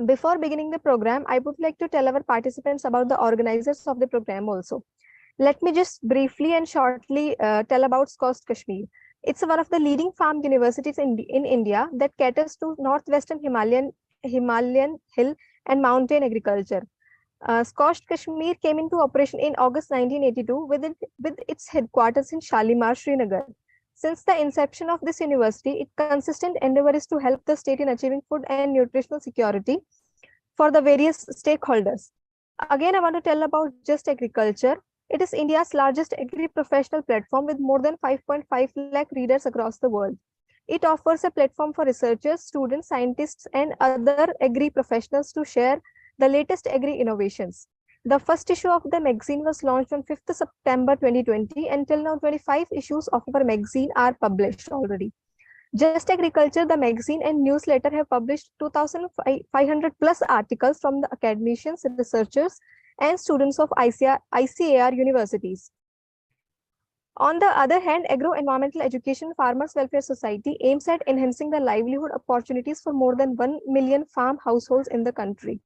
Before beginning the program, I would like to tell our participants about the organizers of the program also. Let me just briefly and shortly tell about SCOST Kashmir. It's one of the leading farm universities in India that caters to northwestern Himalayan hill and mountain agriculture. SCOST Kashmir came into operation in August 1982 with its headquarters in Shalimar, Srinagar. Since the inception of this university, its consistent endeavor is to help the state in achieving food and nutritional security for the various stakeholders. Again, I want to tell about Just Agriculture. It is India's largest agri-professional platform with more than 5.5 lakh readers across the world. It offers a platform for researchers, students, scientists, and other agri-professionals to share the latest agri-innovations. The first issue of the magazine was launched on 5th September 2020, and till now 25 issues of our magazine are published already. Just Agriculture, the magazine and newsletter have published 2,500 plus articles from the academicians, researchers, and students of ICAR universities. On the other hand, Agro-Environmental Education Farmers Welfare Society aims at enhancing the livelihood opportunities for more than 1 million farm households in the country.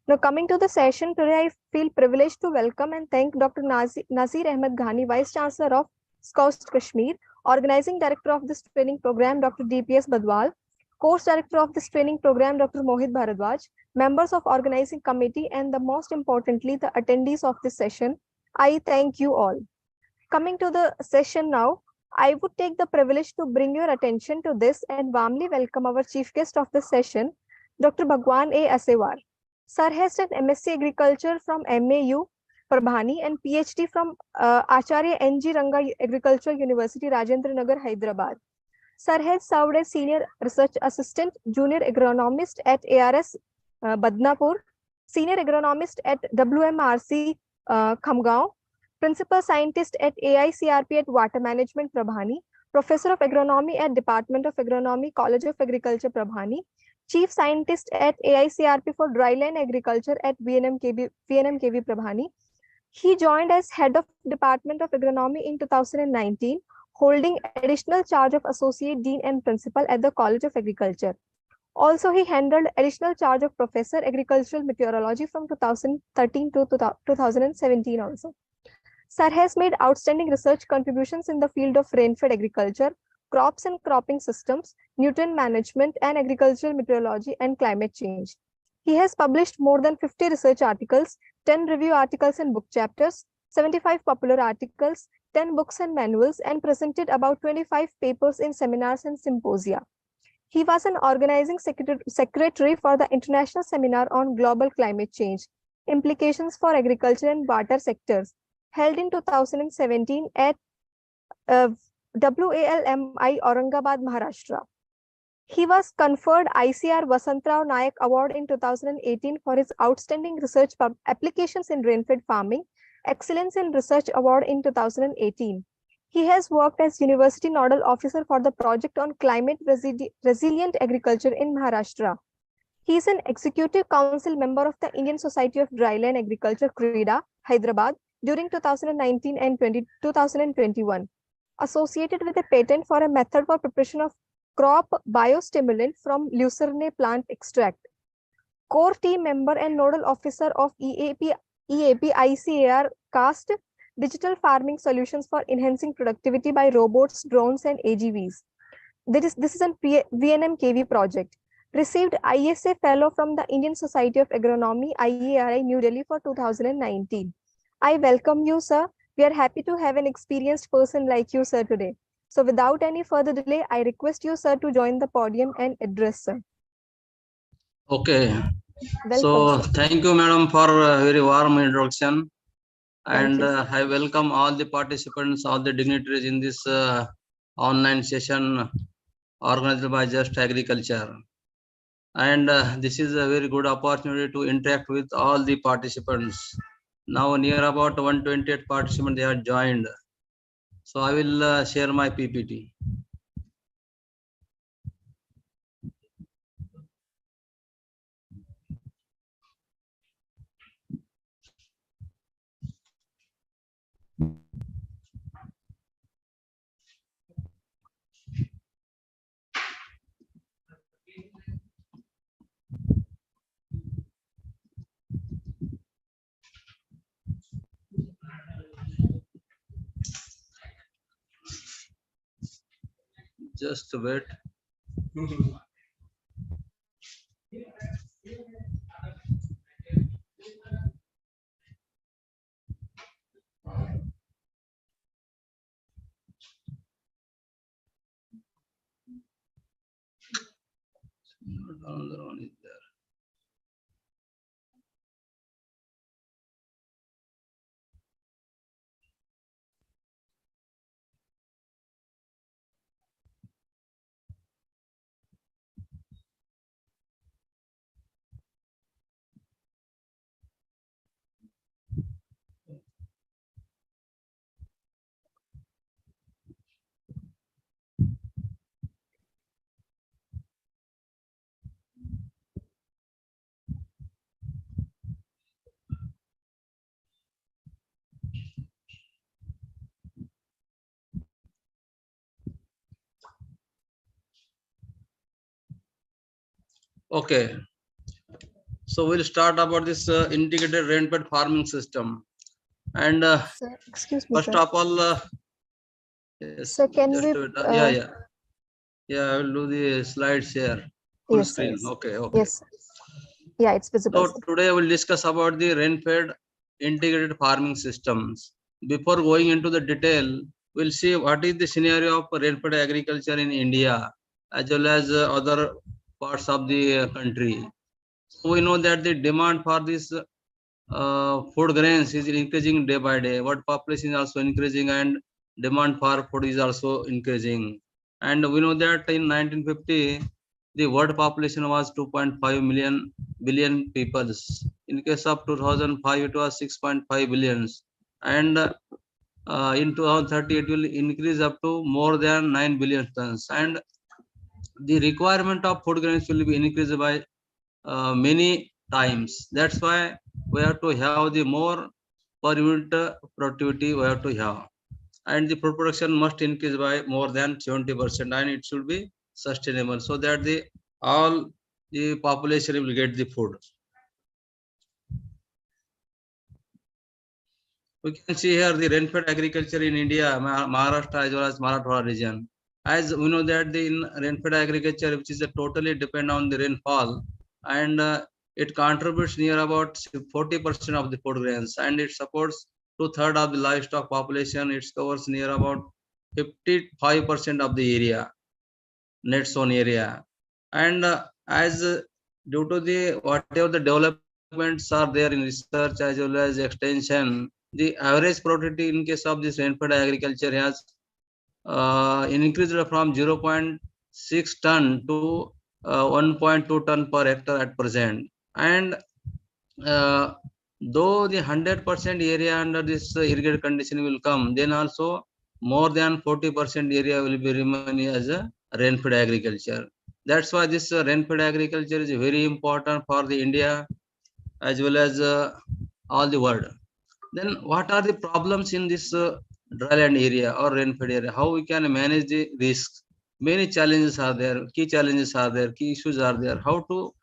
Now, coming to the session, today I feel privileged to welcome and thank Dr. Nazir Ahmed Ghani, Vice Chancellor of SCOST Kashmir, Organizing Director of this training program, Dr. DPS Badwal, Course Director of this training program, Dr. Mohit Bharadwaj, members of Organizing Committee, and the most importantly, the attendees of this session. I thank you all. Coming to the session now, I would take the privilege to bring your attention to this and warmly welcome our chief guest of the session, Dr. Bhagwan A. Asewar. Sir has done MSc Agriculture from MAU Prabhani and PhD from Acharya N.G. Ranga Agricultural University, Rajendra Nagar, Hyderabad. Sir has served as Senior Research Assistant, Junior Agronomist at ARS Badnapur, Senior Agronomist at WMRC Khamgaon, Principal Scientist at AICRP at Water Management Prabhani, Professor of Agronomy at Department of Agronomy, College of Agriculture Prabhani, Chief Scientist at AICRP for Dryland Agriculture at VNMKV Prabhani. He joined as Head of Department of Agronomy in 2019, holding additional charge of Associate Dean and Principal at the College of Agriculture. Also, he handled additional charge of Professor Agricultural Meteorology from 2013 to 2017 also. Sir has made outstanding research contributions in the field of rain-fed agriculture, crops and cropping systems, nutrient management, and agricultural meteorology and climate change. He has published more than 50 research articles, 10 review articles and book chapters, 75 popular articles, 10 books and manuals, and presented about 25 papers in seminars and symposia. He was an organizing secretary for the International Seminar on Global Climate Change, Implications for Agriculture and Water Sectors, held in 2017 at WALMI Aurangabad, Maharashtra. He was conferred ICR Vasantrao Nayak Award in 2018 for his outstanding research applications in rain-fed farming, Excellence in Research Award in 2018. He has worked as University Nodal Officer for the project on climate resilient agriculture in Maharashtra. He is an Executive Council member of the Indian Society of Dryland Agriculture, Krida, Hyderabad, during 2019 and 2021, associated with a patent for a method for preparation of crop biostimulant from lucerne plant extract. Core team member and nodal officer of EAP ICAR CAST, Digital Farming Solutions for Enhancing Productivity by Robots, Drones, and AGVs. This is a VNMKV project. Received ISA Fellow from the Indian Society of Agronomy, IARI, New Delhi for 2019. I welcome you, sir. We are happy to have an experienced person like you, sir, today. So without any further delay, I request you, sir, to join the podium and address, sir. Okay. Welcome, so sir. Thank you, madam, for a very warm introduction. And I welcome all the participants, all the dignitaries in this online session organized by Just Agriculture. And this is a very good opportunity to interact with all the participants. Now near about 128 participants they are joined. So I will share my PPT. Just wait. Another one is there. Okay, so we'll start about this integrated rainfed farming system. And Sir, excuse me, first sir. of all, yes, So can just we? wait. Yeah. I will do the slide share full Yes, sir. screen. Yes. Okay. Yes. Yeah, it's visible, So sir. today I will discuss about the rain-fed integrated farming systems. Before going into the detail, we'll see what is the scenario of rain-fed agriculture in India as well as other parts of the country. So we know that the demand for this food grains is increasing day by day. World population is also increasing and demand for food is also increasing. And we know that in 1950, the world population was 2.5 billion peoples. In case of 2005, it was 6.5 billions. And in 2030, it will increase up to more than 9 billion tons. And the requirement of food grains will be increased by many times. That's why we have to have the more per unit productivity we have to have. And the food production must increase by more than 70% and it should be sustainable so that the all the population will get the food. We can see here the rainfed agriculture in India, Maharashtra as well as Marathwada region. As we know that the rainfed agriculture, which is totally depend on the rainfall, and it contributes near about 40% of the food grains, and it supports 2/3 of the livestock population. It covers near about 55% of the area, net zone area, and as due to the whatever the developments are there in research as well as extension, the average productivity in case of this rainfed agriculture has increased from 0.6 ton to 1.2 ton per hectare at present. And uh, though the 100% area under this irrigated condition will come, then also more than 40% area will be remaining as a rainfed agriculture. That's why this rainfed agriculture is very important for the India as well as all the world. Then what are the problems in this dryland area or rainfed area? How we can manage the risks? Many challenges are there, key challenges are there, key issues are there. How to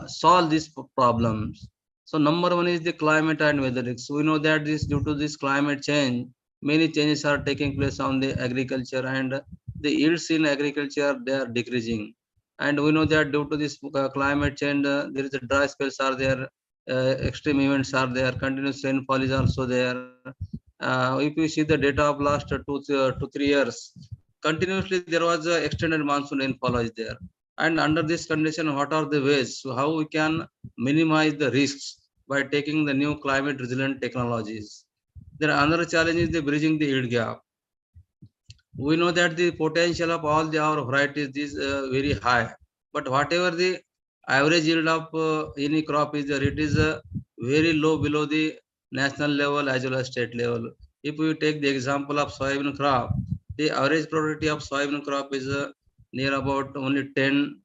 solve these problems? So number one is the climate and weather risks. We know that this due to this climate change, many changes are taking place on the agriculture and the yields in agriculture they are decreasing. And we know that due to this climate change, there is a dry spells are there, extreme events are there, continuous rainfall is also there. If you see the data of last 2 to 3 years, continuously there was extended monsoon rainfall is there. And under this condition, what are the ways? So how we can minimize the risks by taking the new climate resilient technologies? Then another challenge is the bridging the yield gap. We know that the potential of all the our varieties is very high, but whatever the average yield of any crop is there, it is very low below the national level as well as state level. If we take the example of soybean crop, the average productivity of soybean crop is near about only 10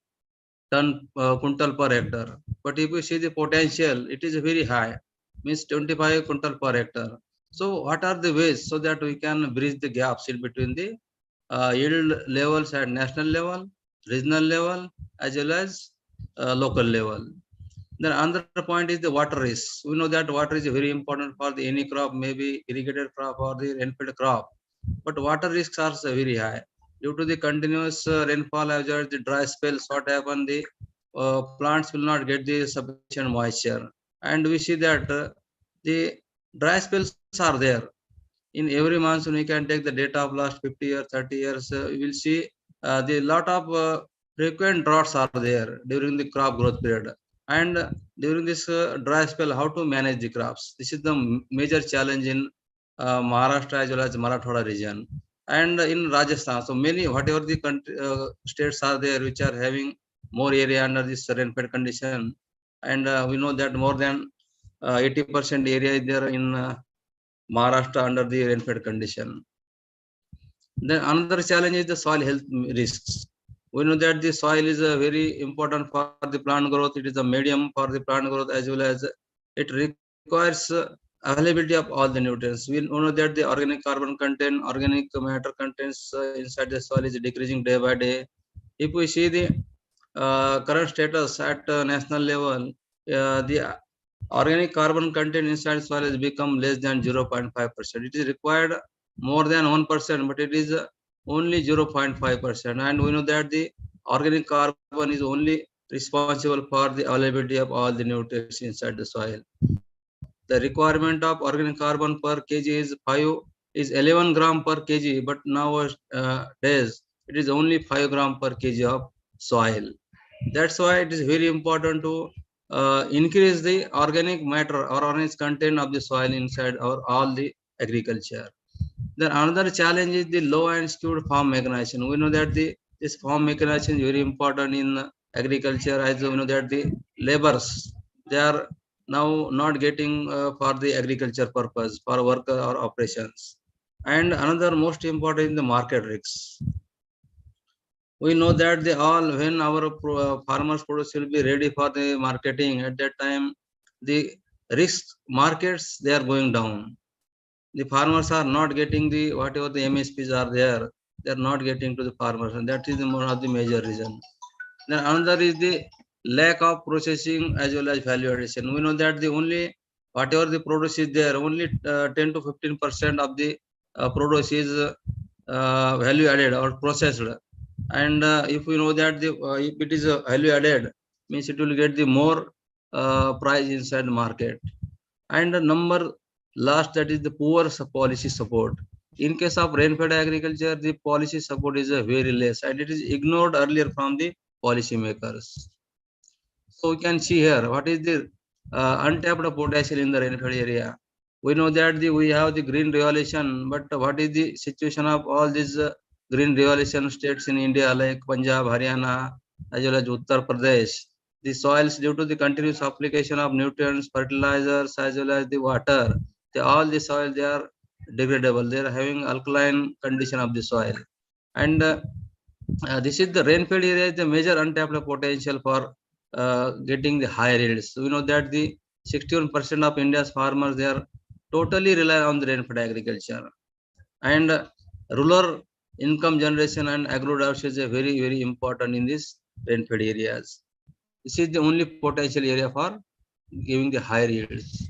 ton quintal per hectare, but if we see the potential, it is very high, means 25 quintal per hectare. So what are the ways so that we can bridge the gaps in between the yield levels at national level, regional level, as well as local level? Then another point is the water risk. We know that water is very important for the any crop, maybe irrigated crop or the rainfed crop, but water risks are very high. due to the continuous rainfall as well as the dry spells, what happen, the plants will not get the sufficient moisture. And we see that the dry spells are there. In every monsoon, we can take the data of last 50 years, 30 years, we will see the lot of frequent droughts are there during the crop growth period. And during this dry spell, how to manage the crops? This is the major challenge in Maharashtra as well as Marathwada region. And in Rajasthan, so many, whatever the country, states are there which are having more area under this rainfed condition. And we know that more than 80% area is there in Maharashtra under the rainfed condition. Then another challenge is the soil health risks. We know that the soil is very important for the plant growth. It is a medium for the plant growth as well as it requires availability of all the nutrients. We know that the organic carbon content, organic matter contents inside the soil is decreasing day by day. If we see the current status at national level, the organic carbon content inside soil has become less than 0.5%. It is required more than 1%, but it is only 0.5%. And we know that the organic carbon is only responsible for the availability of all the nutrients inside the soil. The requirement of organic carbon per kg is 11 gram per kg, but nowadays it is only 5 gram per kg of soil. That's why it is very important to increase the organic matter or organic content of the soil inside all the agriculture. Then another challenge is the low and skilled farm mechanization. We know that this farm mechanization is very important in agriculture, as we know that the laborers, they are now not getting for the agriculture purpose, for work or operations. And another most important is the market risks. We know that when our farmers produce will be ready for the marketing, at that time the risk markets, they are going down. The farmers are not getting the whatever the MSPs are there, they are not getting to the farmers, and that is one of the major reason. Then another is the lack of processing as well as value addition. We know that the only whatever the produce is there, only 10 to 15% of the produce is value added or processed. And if we know that if it is value added, means it will get the more price inside the market. And number last, that is the poor policy support. In case of rainfed agriculture, the policy support is very less, and it is ignored earlier from the policy makers. So we can see here what is the untapped potential in the rainfed area. We know that we have the green revolution, but what is the situation of all these green revolution states in India like Punjab, Haryana, as well as Uttar Pradesh? The soils, due to the continuous application of nutrients, fertilizers, as well as the water, all the soil, they are degradable. They are having alkaline condition of the soil. And this is the rainfed area is the major untapped potential for getting the higher yields. We know that the 61% of India's farmers, they are totally rely on the rainfed agriculture. And rural income generation and agro-diversity is very, very important in these rainfed areas. This is the only potential area for giving the higher yields.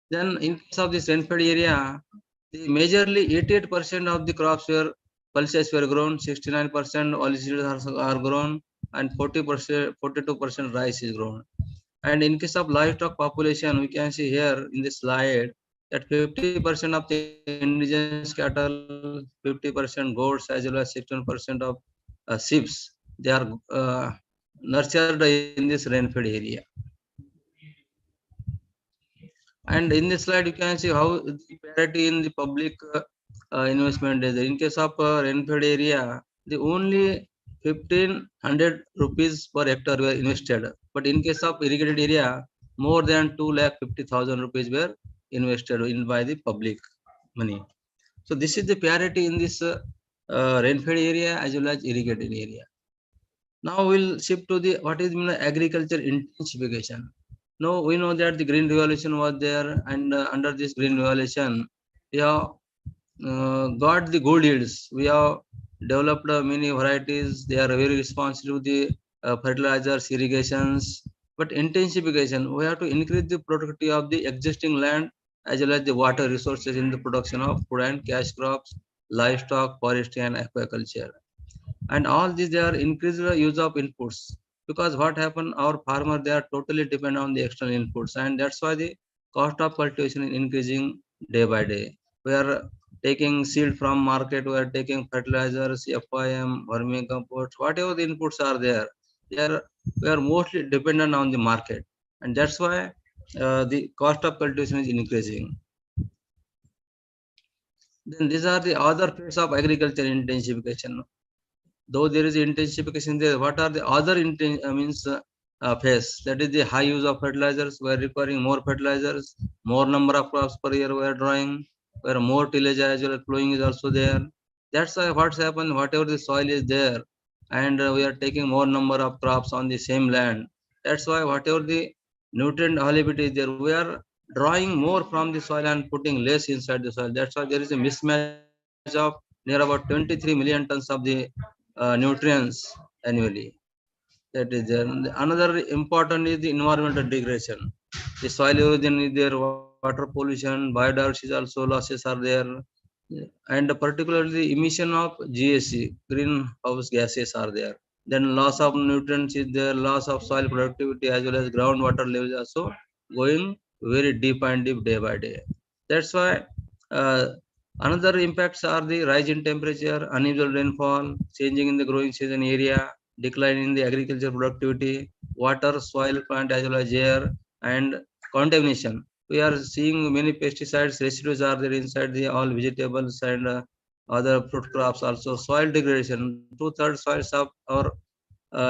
Then in case of this rainfed area, the majorly 88% of the crops pulses were grown, 69% oilseeds are grown, and 42% rice is grown. And in case of livestock population, we can see here in this slide that 50% of the indigenous cattle, 50% goats, as well as 16% of sheep, they are nurtured in this rainfed area. And in this slide, you can see how the parity in the public investment is. In case of rainfed area, the only 1,500 rupees per hectare were invested. But in case of irrigated area, more than 2,50,000 rupees were invested in by the public money. So this is the parity in this rainfed area as well as irrigated area. Now we'll shift to the what is agriculture intensification. Now we know that the green revolution was there, and under this green revolution, we have got the good yields. We have developed many varieties. They are very responsive to the fertilizers, irrigations. But intensification, we have to increase the productivity of the existing land as well as the water resources in the production of food and cash crops, livestock, forestry, and aquaculture. And all these, they are increased the use of inputs, because what happened, our farmer, they are totally dependent on the external inputs, and that's why the cost of cultivation is increasing day by day. We are taking seed from market, we are taking fertilizers, FIM, vermicompost, whatever the inputs are there, they are, we are mostly dependent on the market, and that's why the cost of cultivation is increasing. Then these are the other phase of agriculture intensification. Though there is intensification there, what are the other phase? That is the high use of fertilizers. We are requiring more fertilizers, more number of crops per year we are drawing, where more tillage as well as plowing is also there. That's why what's happened, whatever the soil is there, and we are taking more number of crops on the same land. That's why whatever the nutrient availability is there, we are drawing more from the soil and putting less inside the soil. That's why there is a mismatch of near about 23 million tons of the nutrients annually. That is there. Another important is the environmental degradation. The soil erosion is there, water pollution, biodiversity also losses are there, and particularly the emission of GSC, greenhouse gases are there. Then loss of nutrients is there, loss of soil productivity as well as groundwater levels also going very deep and deep day by day. That's why uh, another impacts are the rise in temperature, unusual rainfall, changing in the growing season area, decline in the agriculture productivity, water, soil, plant as well as air, and contamination. We are seeing many pesticides residues are there inside the all vegetables and other fruit crops also. Soil degradation, 2/3 soils of our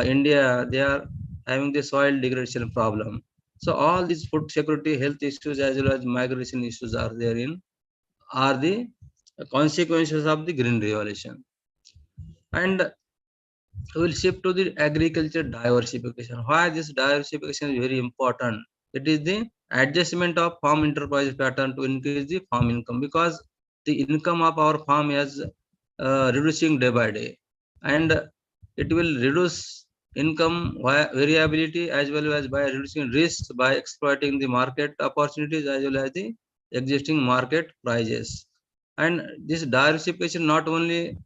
India, they are having the soil degradation problem. So all these food security, health issues as well as migration issues are therein, are the consequences of the green revolution. And we will shift to the agriculture diversification. Why this diversification is very important? It is the adjustment of farm enterprise pattern to increase the farm income, because the income of our farm is reducing day by day, and it will reduce income variability as well as by reducing risks by exploiting the market opportunities as well as the existing market prices. And this diversification not only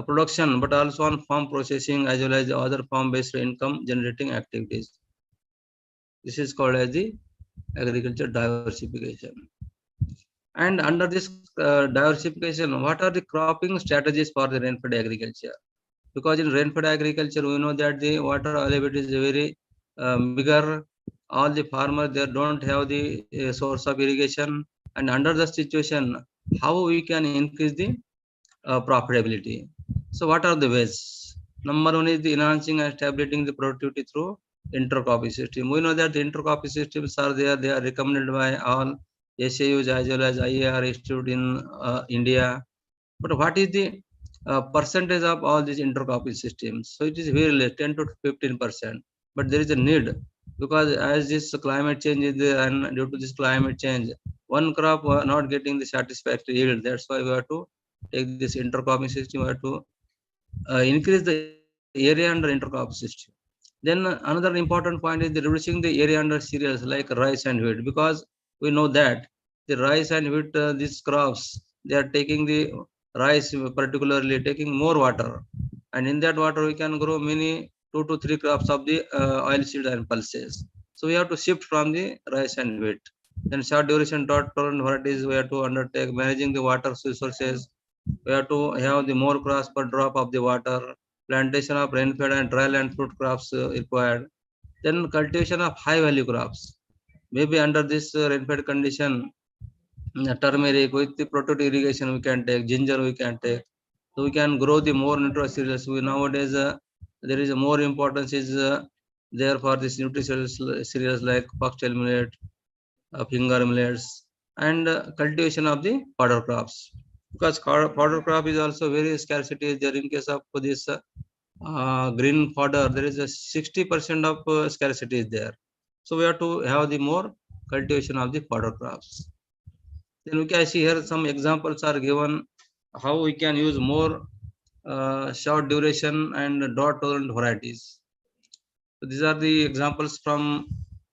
production but also on farm processing as well as the other farm based income generating activities. This is called as the agriculture diversification. And under this diversification, what are the cropping strategies for the rainfed agriculture? Because in rainfed agriculture, we know that the water availability is very bigger. All the farmers there don't have the source of irrigation, and under the situation, how we can increase the profitability. So what are the ways? Number one is the enhancing and stabilizing the productivity through intercropping system. We know that the intercropping systems are there. They are recommended by all SAUs as well as IAR institute in India. But what is the percentage of all these intercropping systems? So it is very less, 10 to 15%. But there is a need, because as this climate change is there, and due to this climate change, one crop not getting the satisfactory yield. That's why we have to take this intercropping system. We have to increase the area under intercrop system. Then another important point is the reducing the area under cereals like rice and wheat, because we know that the rice and wheat, these crops, they are taking the rice particularly taking more water, and in that water we can grow many 2 to 3 crops of the oil seeds and pulses. So we have to shift from the rice and wheat. Then short duration drought tolerant varieties we have to undertake, managing the water resources. We have to have the more crops per drop of the water, plantation of rainfed and dry land fruit crops required. Then cultivation of high value crops. Maybe under this rainfed condition, turmeric with the protected irrigation we can take, ginger we can take. So we can grow the more nutritious cereals. We nowadays there is a more importance is there for this nutritious cereals like foxtail millet, finger millets, and cultivation of the fodder crops. Because fodder crop is also very scarcity there in case of this green fodder. There is a 60% of scarcity is there. So we have to have the more cultivation of the fodder crops. Then we can see here some examples are given how we can use more short duration and drought tolerant varieties. So these are the examples from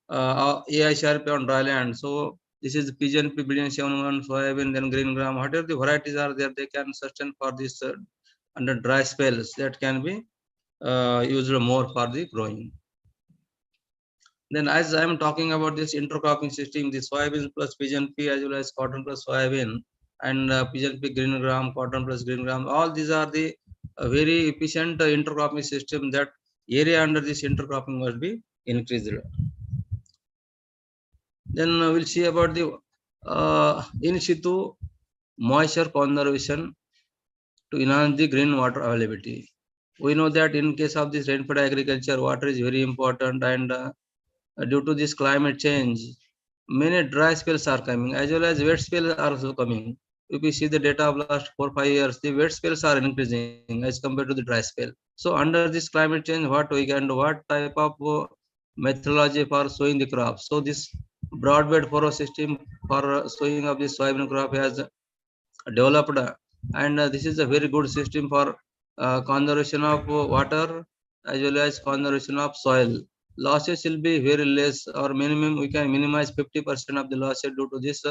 AI sharp on dry land. So this is pigeon P, billion 71, soybean, then green gram. Whatever the varieties are there, they can sustain for this under dry spells that can be used more for the growing. Then as I am talking about this intercropping system, the soybean plus pigeon pea as well as cotton plus soybean and pigeon pea green gram, cotton plus green gram, all these are the very efficient intercropping system. That area under this intercropping must be increased. Then we'll see about the in situ moisture conservation to enhance the green water availability. We know that in case of this rainfed agriculture, water is very important, and due to this climate change, many dry spells are coming as well as wet spells are also coming. If we see the data of last 4-5 years, the wet spells are increasing as compared to the dry spell. So under this climate change, what we can do, what type of methodology for sowing the crops? So this broadbed furrow system for sowing of this soybean crop has developed, and this is a very good system for conservation of water as well as conservation of soil. Losses will be very less, or minimum we can minimize 50% of the losses due to this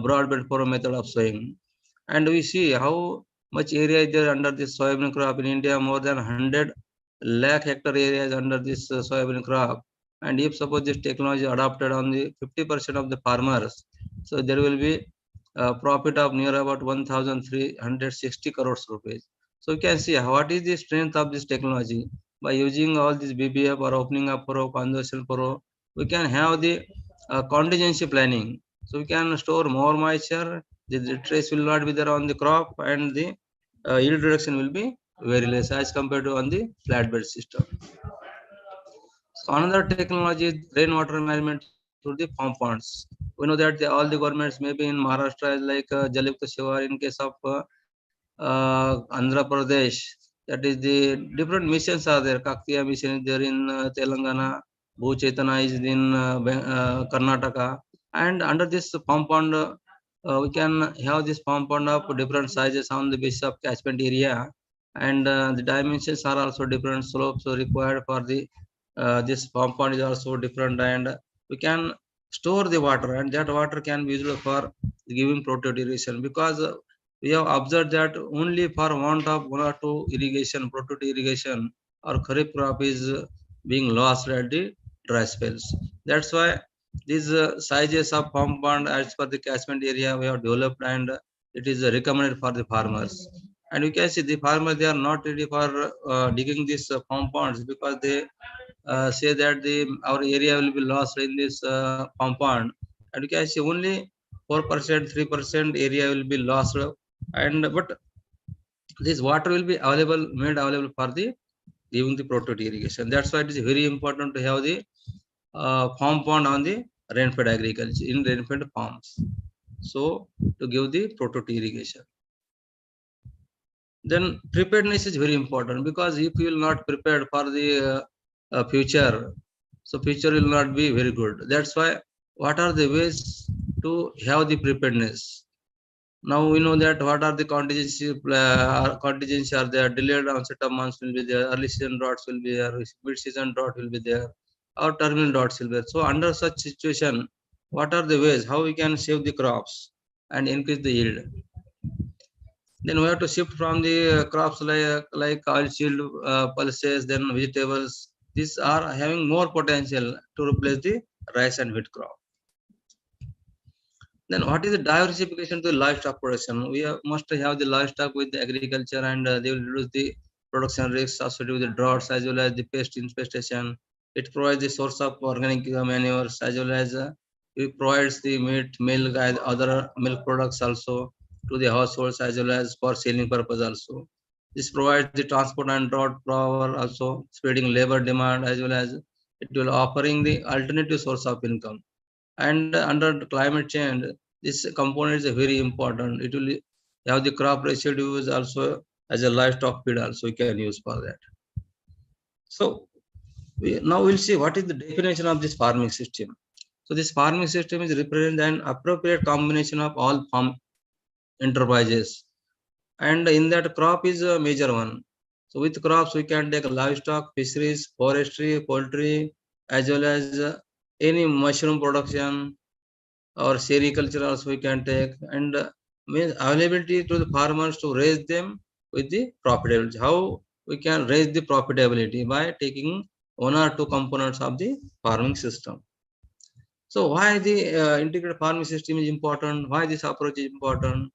broadbed furrow method of sowing. And we see how much area is there under this soybean crop in India. More than 100 lakh hectare areas under this soybean crop. And if suppose this technology adopted on the 50% of the farmers, so there will be profit of near about 1,360 crores rupees. So you can see what is the strength of this technology. By using all this BBF or opening up furrow, conservation furrow, we can have the contingency planning. So we can store more moisture, the trace will not be there on the crop, and the yield reduction will be very less as compared to on the flatbed system. So another technology is rainwater management through the pump ponds. We know that all the governments, maybe in Maharashtra, like Jalipta Shiva, in case of Andhra Pradesh, that is the different missions are there. Kaktiya mission is there in Telangana, Bhu Chaitanya is in Karnataka, and under this pump pond, we can have this pump pond of different sizes on the basis of catchment area, and the dimensions are also different. Slopes required for the this pump pond is also different, and we can store the water, and that water can be used for giving proto irrigation, because we have observed that only for want of 1 or 2 irrigation, proto irrigation or kharif crop is being lost at the dry spells. That's why these sizes of pump pond as per the catchment area we have developed, and it is recommended for the farmers. And you can see the farmers, they are not ready for digging these pump ponds, because they say that our area will be lost in this pump pond, and you can see only 4%, 3% area will be lost, and but this water will be made available for the giving the proto irrigation. That's why it is very important to have the farm pond on the rainfed agriculture, in rainfed farms, so to give the proto irrigation. Then preparedness is very important, because if you will not prepared for the future, so future will not be very good. That's why what are the ways to have the preparedness? Now we know that what are the contingency are there. Delayed onset of monsoon will be there, early season droughts will be there, mid season drought will be there, or terminal droughts will be there. So under such situation, what are the ways how we can save the crops and increase the yield? Then we have to shift from the crops like oilseed, pulses, then vegetables. These are having more potential to replace the rice and wheat crop. Then what is the diversification to livestock production? We must have the livestock with the agriculture, and they will reduce the production risks associated with the droughts as well as the pest infestation. It provides the source of organic manures, as well as it provides the meat, milk, and other milk products also to the households, as well as for selling purpose also. This provides the transport and drought power also, spreading labor demand, as well as it will offering the alternative source of income. And under climate change, this component is very important. It will have the crop residues also as a livestock feed also, we can use for that. So now we'll see what is the definition of this farming system. So this farming system is represent an appropriate combination of all farm enterprises, and in that crop is a major one. So with crops we can take livestock, fisheries, forestry, poultry, as well as any mushroom production or sericulture also we can take, and availability to the farmers to raise them with the profitability. How we can raise the profitability by taking one or two components of the farming system. So why the integrated farming system is important? Why this approach is important?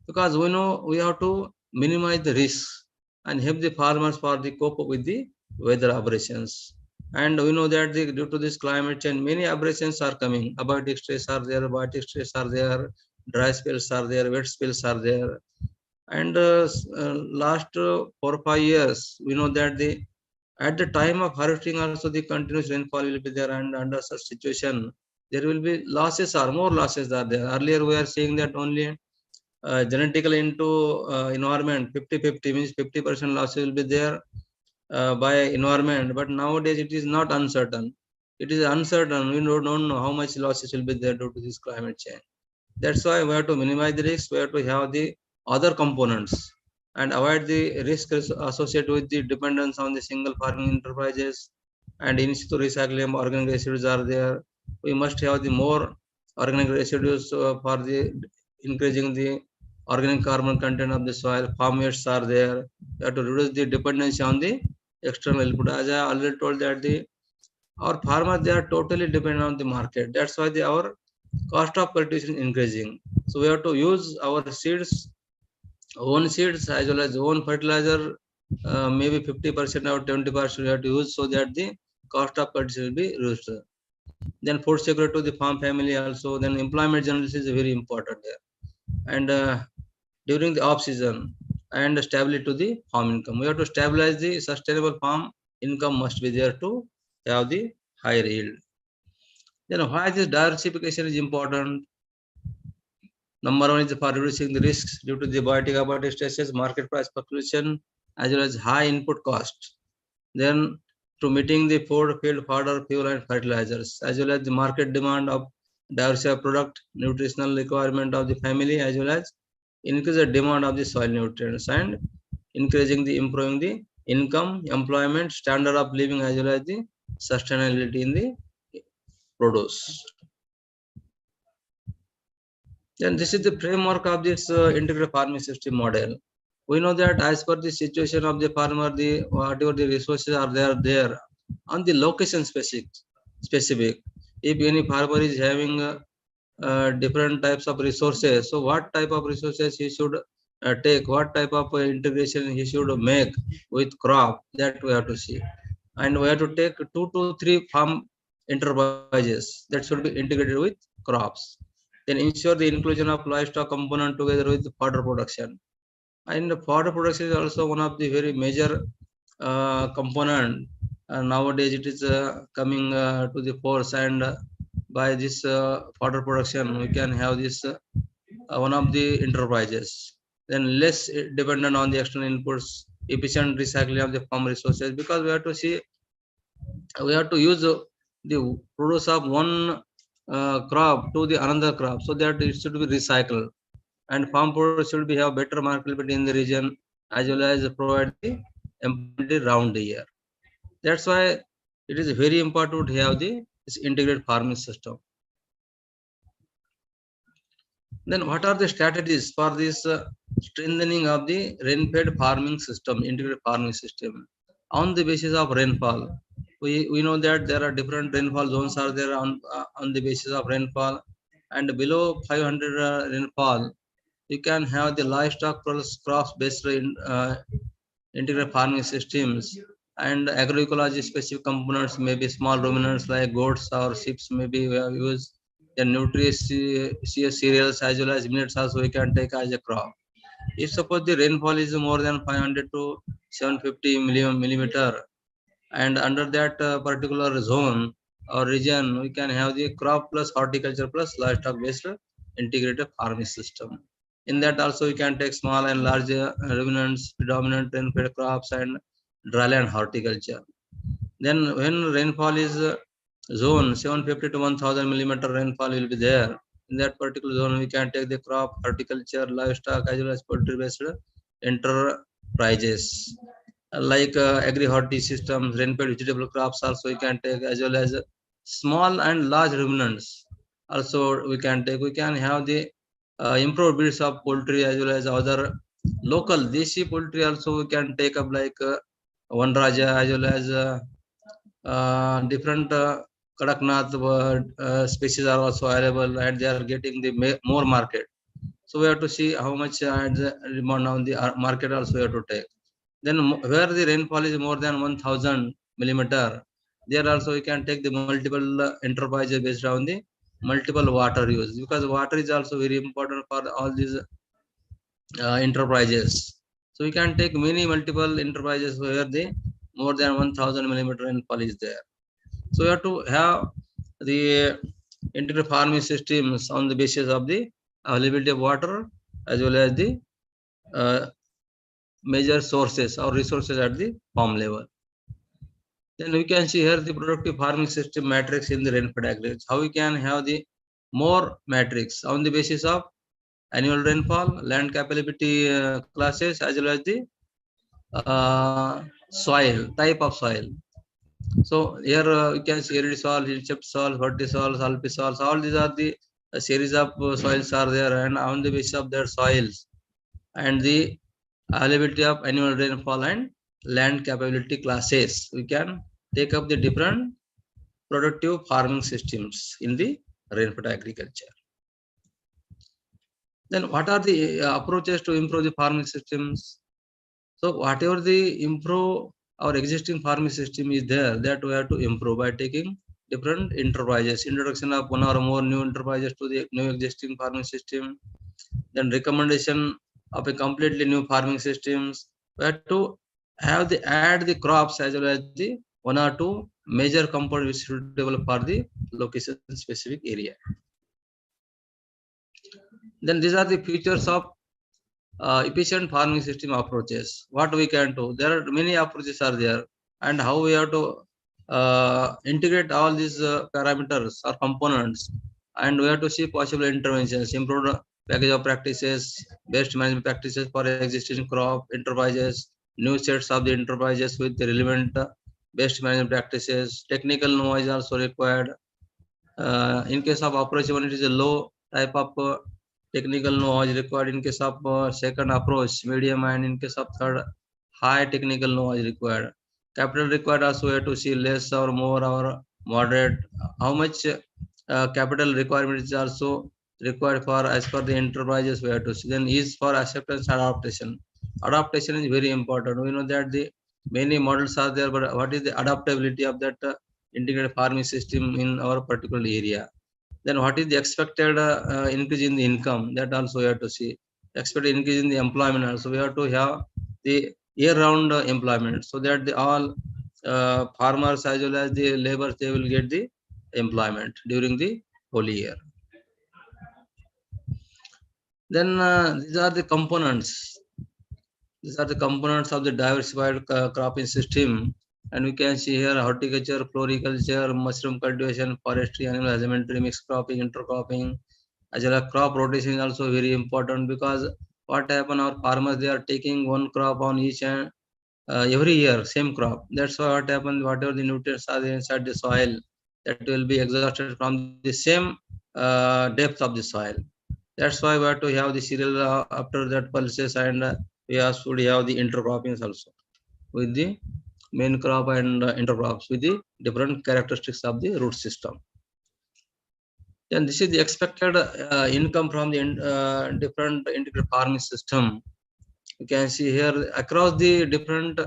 Because we know we have to minimize the risks and help the farmers for the cope up with the weather aberrations. And we know that due to this climate change, many aberrations are coming. Abiotic stress are there, biotic stress are there, dry spells are there, wet spells are there. And last 4 or 5 years, we know that at the time of harvesting also the continuous rainfall will be there, and under such situation, there will be losses or more losses are there. Earlier we are saying that only genetically into environment 50-50 means 50% losses will be there by environment, but nowadays it is not uncertain. It is uncertain. We don't know how much losses will be there due to this climate change. That's why we have to minimize the risk. We have to have the other components and avoid the risk associated with the dependence on the single farming enterprises. And in situ recycling organic residues are there. We must have the more organic residues for the increasing the organic carbon content of the soil. Farm wastes are there. We have to reduce the dependency on the external input. As I already told that our farmers, they are totally dependent on the market. That's why our cost of cultivation is increasing. So we have to use our seeds, own seeds as well as own fertilizer, maybe 50% or 20% we have to use, so that the cost of cultivation will be reduced. Then food security to the farm family also. Then employment generally is very important there. And during the off season, and stability to the farm income. We have to stabilize the sustainable farm income must be there to have the higher yield. Then why this diversification is important? Number one is for reducing the risks due to the abiotic stresses, market price fluctuation, as well as high input cost. Then to meeting the food, field fodder, fuel and fertilizers, as well as the market demand of diversified product, nutritional requirement of the family, as well as increase the demand of the soil nutrients, and increasing the improving the income, employment, standard of living, as well as the sustainability in the produce. Then this is the framework of this integrated farming system model. We know that as per the situation of the farmer, the whatever the resources are there on the location specific. If any farmer is having different types of resources, so what type of resources he should take, what type of integration he should make with crop, that we have to see. And we have to take 2 to 3 farm enterprises that should be integrated with crops. Then ensure the inclusion of livestock component together with the fodder production. And the fodder production is also one of the very major component. Nowadays it is coming to the force, and by this fodder production we can have this one of the enterprises. Then less dependent on the external inputs, efficient recycling of the farm resources, because we have to see, we have to use the produce of one crop to the another crop, so that it should be recycled, and farm produce should be have better marketability in the region, as well as provide the employment round the year. That's why it is very important to have this integrated farming system. Then what are the strategies for this strengthening of the rain-fed farming system, integrated farming system? On the basis of rainfall, we know that there are different rainfall zones are there on the basis of rainfall, and below 500 rainfall, you can have the livestock plus crops based integrated farming systems, and agroecology specific components, maybe small ruminants like goats or sheep, maybe we have used the nutritious cereals as well as millets also we can take as a crop. If suppose the rainfall is more than 500 to 750 millimeter, and under that particular zone or region, we can have the crop plus horticulture plus livestock based integrated farming system. In that also we can take small and large ruminants, predominant rain-fed crops, and dryland horticulture. Then when rainfall is zone 750 to 1000 millimeter rainfall will be there. In that particular zone, we can take the crop, horticulture, livestock, as well as poultry-based enterprises. Like agri-horti systems, rain-fed vegetable crops also we can take, as well as small and large ruminants. Also we can take. We can have the improved breeds of poultry as well as other local desi poultry also we can take up like one Raja as well as different Kadaknath species are also available and they are getting the more market. So we have to see how much demand on the market also we have to take. Then where the rainfall is more than 1000 millimeter, there also we can take the multiple enterprises based on the multiple water use, because water is also very important for all these enterprises. So we can take many multiple enterprises where the more than 1000 millimeter rainfall is there. So we have to have the integrated farming systems on the basis of the availability of water as well as the uh, major sources or resources at the farm level. Then we can see here the productive farming system matrix in the rainfed aggregates. How we can have the more matrix on the basis of annual rainfall, land capability classes, as well as the soil, type of soil. So here you can see arid soil, hillchip soil, fertile soil, sulfy soils. All these are the series of soils are there, and on the basis of their soils and the availability of annual rainfall and land capability classes, we can take up the different productive farming systems in the rainfed agriculture. Then what are the approaches to improve the farming systems? So whatever the improve our existing farming system is there, that we have to improve by taking different enterprises, introduction of one or more new enterprises to the new existing farming system, then recommendation of a completely new farming systems. We have to have the add the crops as well as the one or two major components which suitable for the location specific area. Then these are the features of efficient farming system approaches. What we can do? There are many approaches are there, and how we have to integrate all these parameters or components, and we have to see possible interventions, improve package of practices, best management practices for existing crop enterprises, new sets of the enterprises with the relevant best management practices. Technical knowledge is also required. In case of approach, when it is a low type of technical knowledge required. In case of second approach, medium, and in case of third, high technical knowledge required. Capital required also we have to see less or more or moderate. How much capital requirement is also required for as per the enterprises we have to see. Then is for acceptance and adaptation. Adaptation is very important. We know that the many models are there, but what is the adaptability of that integrated farming system in our particular area? Then what is the expected increase in the income? That also we have to see. Expected increase in the employment also. We have to have the year-round employment, so that the all farmers as well as the laborers, they will get the employment during the whole year. Then these are the components. These are the components of the diversified cropping system. And we can see here horticulture, floriculture, mushroom cultivation, forestry, animal husbandry, mixed cropping, intercropping, as well as crop rotation is also very important, because what happen, our farmers, they are taking one crop on each and every year, same crop. That's why what happens, whatever the nutrients are inside the soil, that will be exhausted from the same depth of the soil. That's why we have to have the cereal after that pulses, and we also have the intercroppings also with the main crop and intercrops with the different characteristics of the root system. Then this is the expected income from the different integrated farming system. You can see here across the different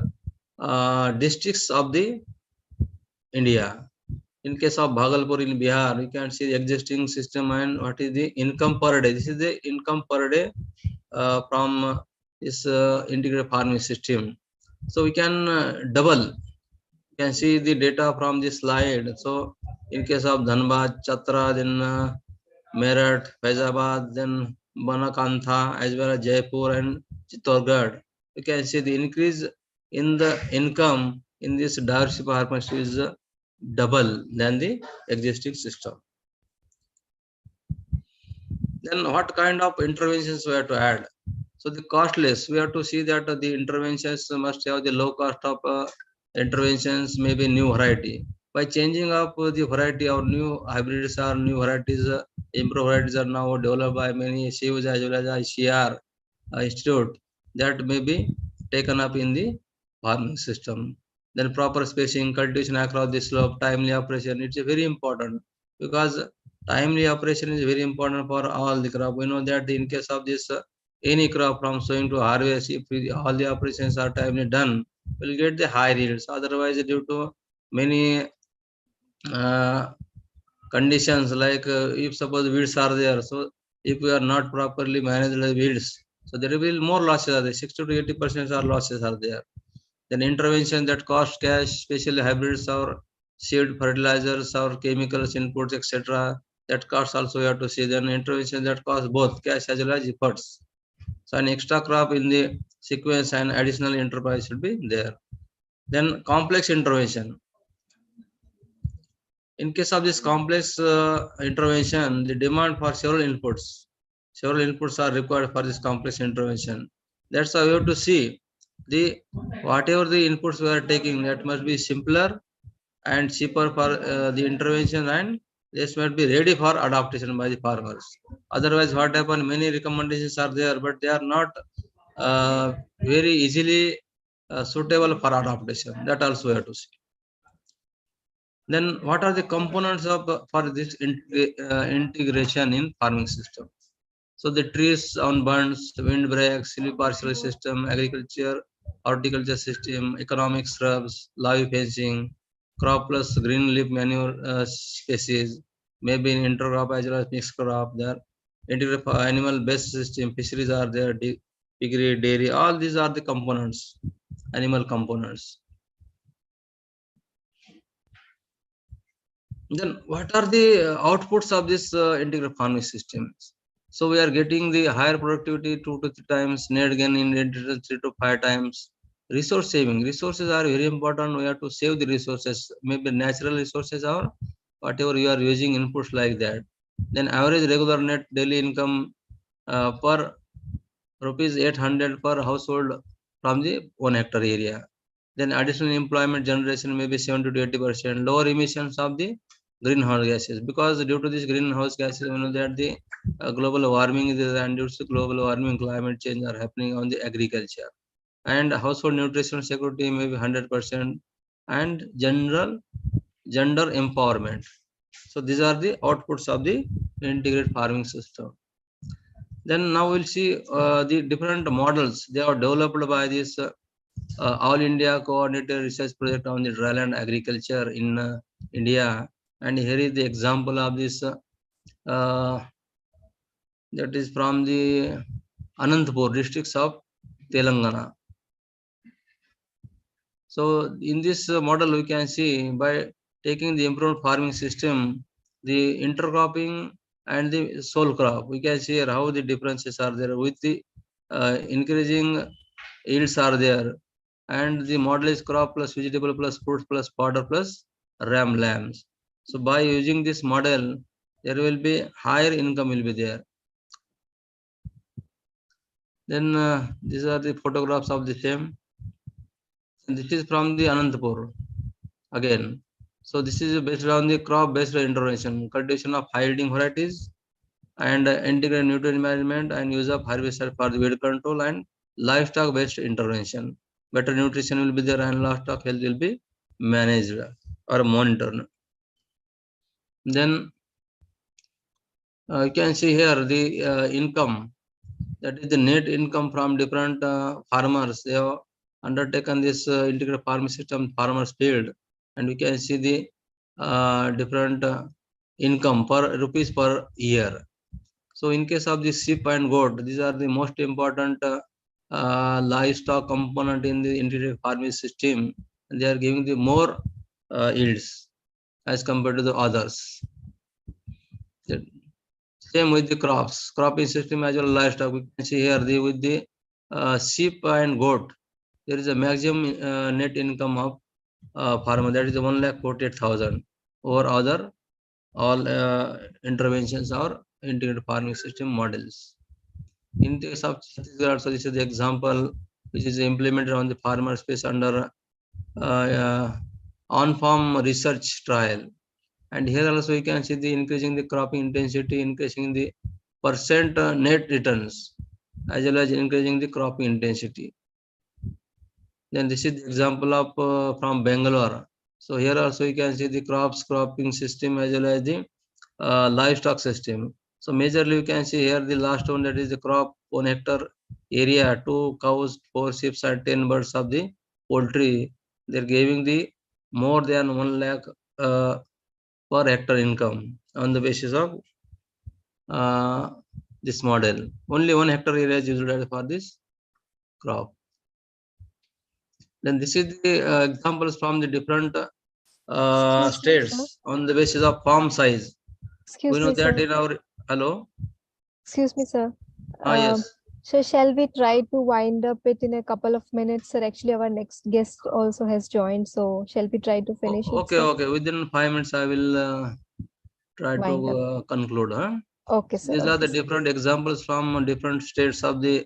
districts of the India. In case of Bhagalpur in Bihar, you can see the existing system and what is the income per day. This is the income per day from this integrated farming system. So we can double. You can see the data from this slide. So in case of Dhanbad, Chatra, then Meerut, Faizabad, then Banakantha, as well as Jaipur and Chittorgarh, you can see the increase in the income in this diversified farming is double than the existing system. Then what kind of interventions we have to add? So the costless, we have to see that the interventions must have the low cost of interventions, maybe new variety. By changing up the variety or new hybrids or new varieties, improved varieties are now developed by many CUs as well as ICR Institute. that may be taken up in the farming system. Then proper spacing, cultivation across the slope, timely operation. It's very important because timely operation is very important for all the crop. We know that in case of this any crop from sowing to harvest, if all the operations are timely done, we'll get the high yields. Otherwise, due to many conditions like if suppose weeds are there, so if we are not properly managed the weeds, so there will be more losses are there. 60 to 80% are losses are there. Then intervention that cost cash, especially hybrids or seed fertilizers or chemicals inputs, etc. That costs also we have to see. Then intervention that costs both cash as well as efforts. So an extra crop in the sequence and additional enterprise should be there. Then complex intervention. In case of this complex intervention, the demand for several inputs are required for this complex intervention. That's how you have to see the whatever the inputs we are taking, that must be simpler and cheaper for the intervention, and this must be ready for adaptation by the farmers. Otherwise, what happen? Many recommendations are there, but they are not very easily suitable for adaptation. That also we have to see. Then what are the components of for this integration in farming system? So the trees on bunds, wind breaks, silvipartial system, agriculture, horticulture system, economic shrubs, live fencing, crop plus green leaf manure species, maybe in intercrop as well as mixed crop there. Integrated animal based system, fisheries are there, piggery, dairy, all these are the components, animal components. Then what are the outputs of this integrated farming system? So we are getting the higher productivity 2 to 3 times, net gain in 3 to 5 times. Resource saving. Resources are very important. We have to save the resources, maybe natural resources or whatever you are using inputs like that. Then average regular net daily income per rupees 800 per household from the 1 hectare area. Then additional employment generation may be 70 to 80%. Lower emissions of the greenhouse gases, because due to this greenhouse gases, we know that the global warming is, and due to global warming, climate change are happening on the agriculture. And household nutrition security may be 100%, and gender empowerment. So these are the outputs of the integrated farming system. Then now we'll see the different models. They are developed by this All India Coordinated Research Project on the Dryland Agriculture in India. And here is the example of this that is from the Anantapur districts of Telangana. So in this model, we can see by taking the improved farming system, the intercropping and the sole crop, we can see here how the differences are there with the increasing yields are there. And the model is crop plus vegetable plus fruits plus fodder plus ram lambs. So by using this model, there will be higher income will be there. Then these are the photographs of the same. And this is from the Anantapur again. So this is based on the crop based intervention, cultivation of high yielding varieties, and integrated nutrient management and use of herbicide for the weed control, and livestock based intervention. Better nutrition will be there and livestock health will be managed or monitored. Then you can see here the income, that is the net income from different farmers. They have undertaken this integrated farming system, farmers field, and we can see the different income per rupees per year. So in case of the sheep and goat, these are the most important livestock component in the integrated farming system, and they are giving the more yields as compared to the others. Same with the crops, cropping system as well as livestock. We can see here with the sheep and goat, there is a maximum net income of farmer, that is 1,48,000 over other all interventions or integrated farming system models. In case of Chhattisgarh, also this is the example which is implemented on the farmer space under on-farm research trial. And here also we can see the increasing the cropping intensity, increasing the percent net returns. as well as increasing the cropping intensity. Then this is the example of from Bangalore. So here also you can see the cropping system as well as the livestock system. So majorly you can see here the last one, that is the crop 1 hectare area, 2 cows, 4 sheep and 10 birds of the poultry. They're giving the more than 1 lakh per hectare income on the basis of uh, this model. Only 1 hectare area is used for this crop. Then this is the examples from the different Excuse me, sir. states on the basis of farm size. We Excuse know me, that sir. in our hello. Excuse me, sir. Yes. So shall we try to wind up it in a couple of minutes, sir? Actually, our next guest also has joined. So shall we try to finish it, Okay, sir? okay. Within 5 minutes, I will try to Wind up. conclude. Okay, sir. These are Okay, the sir. different examples from different states of the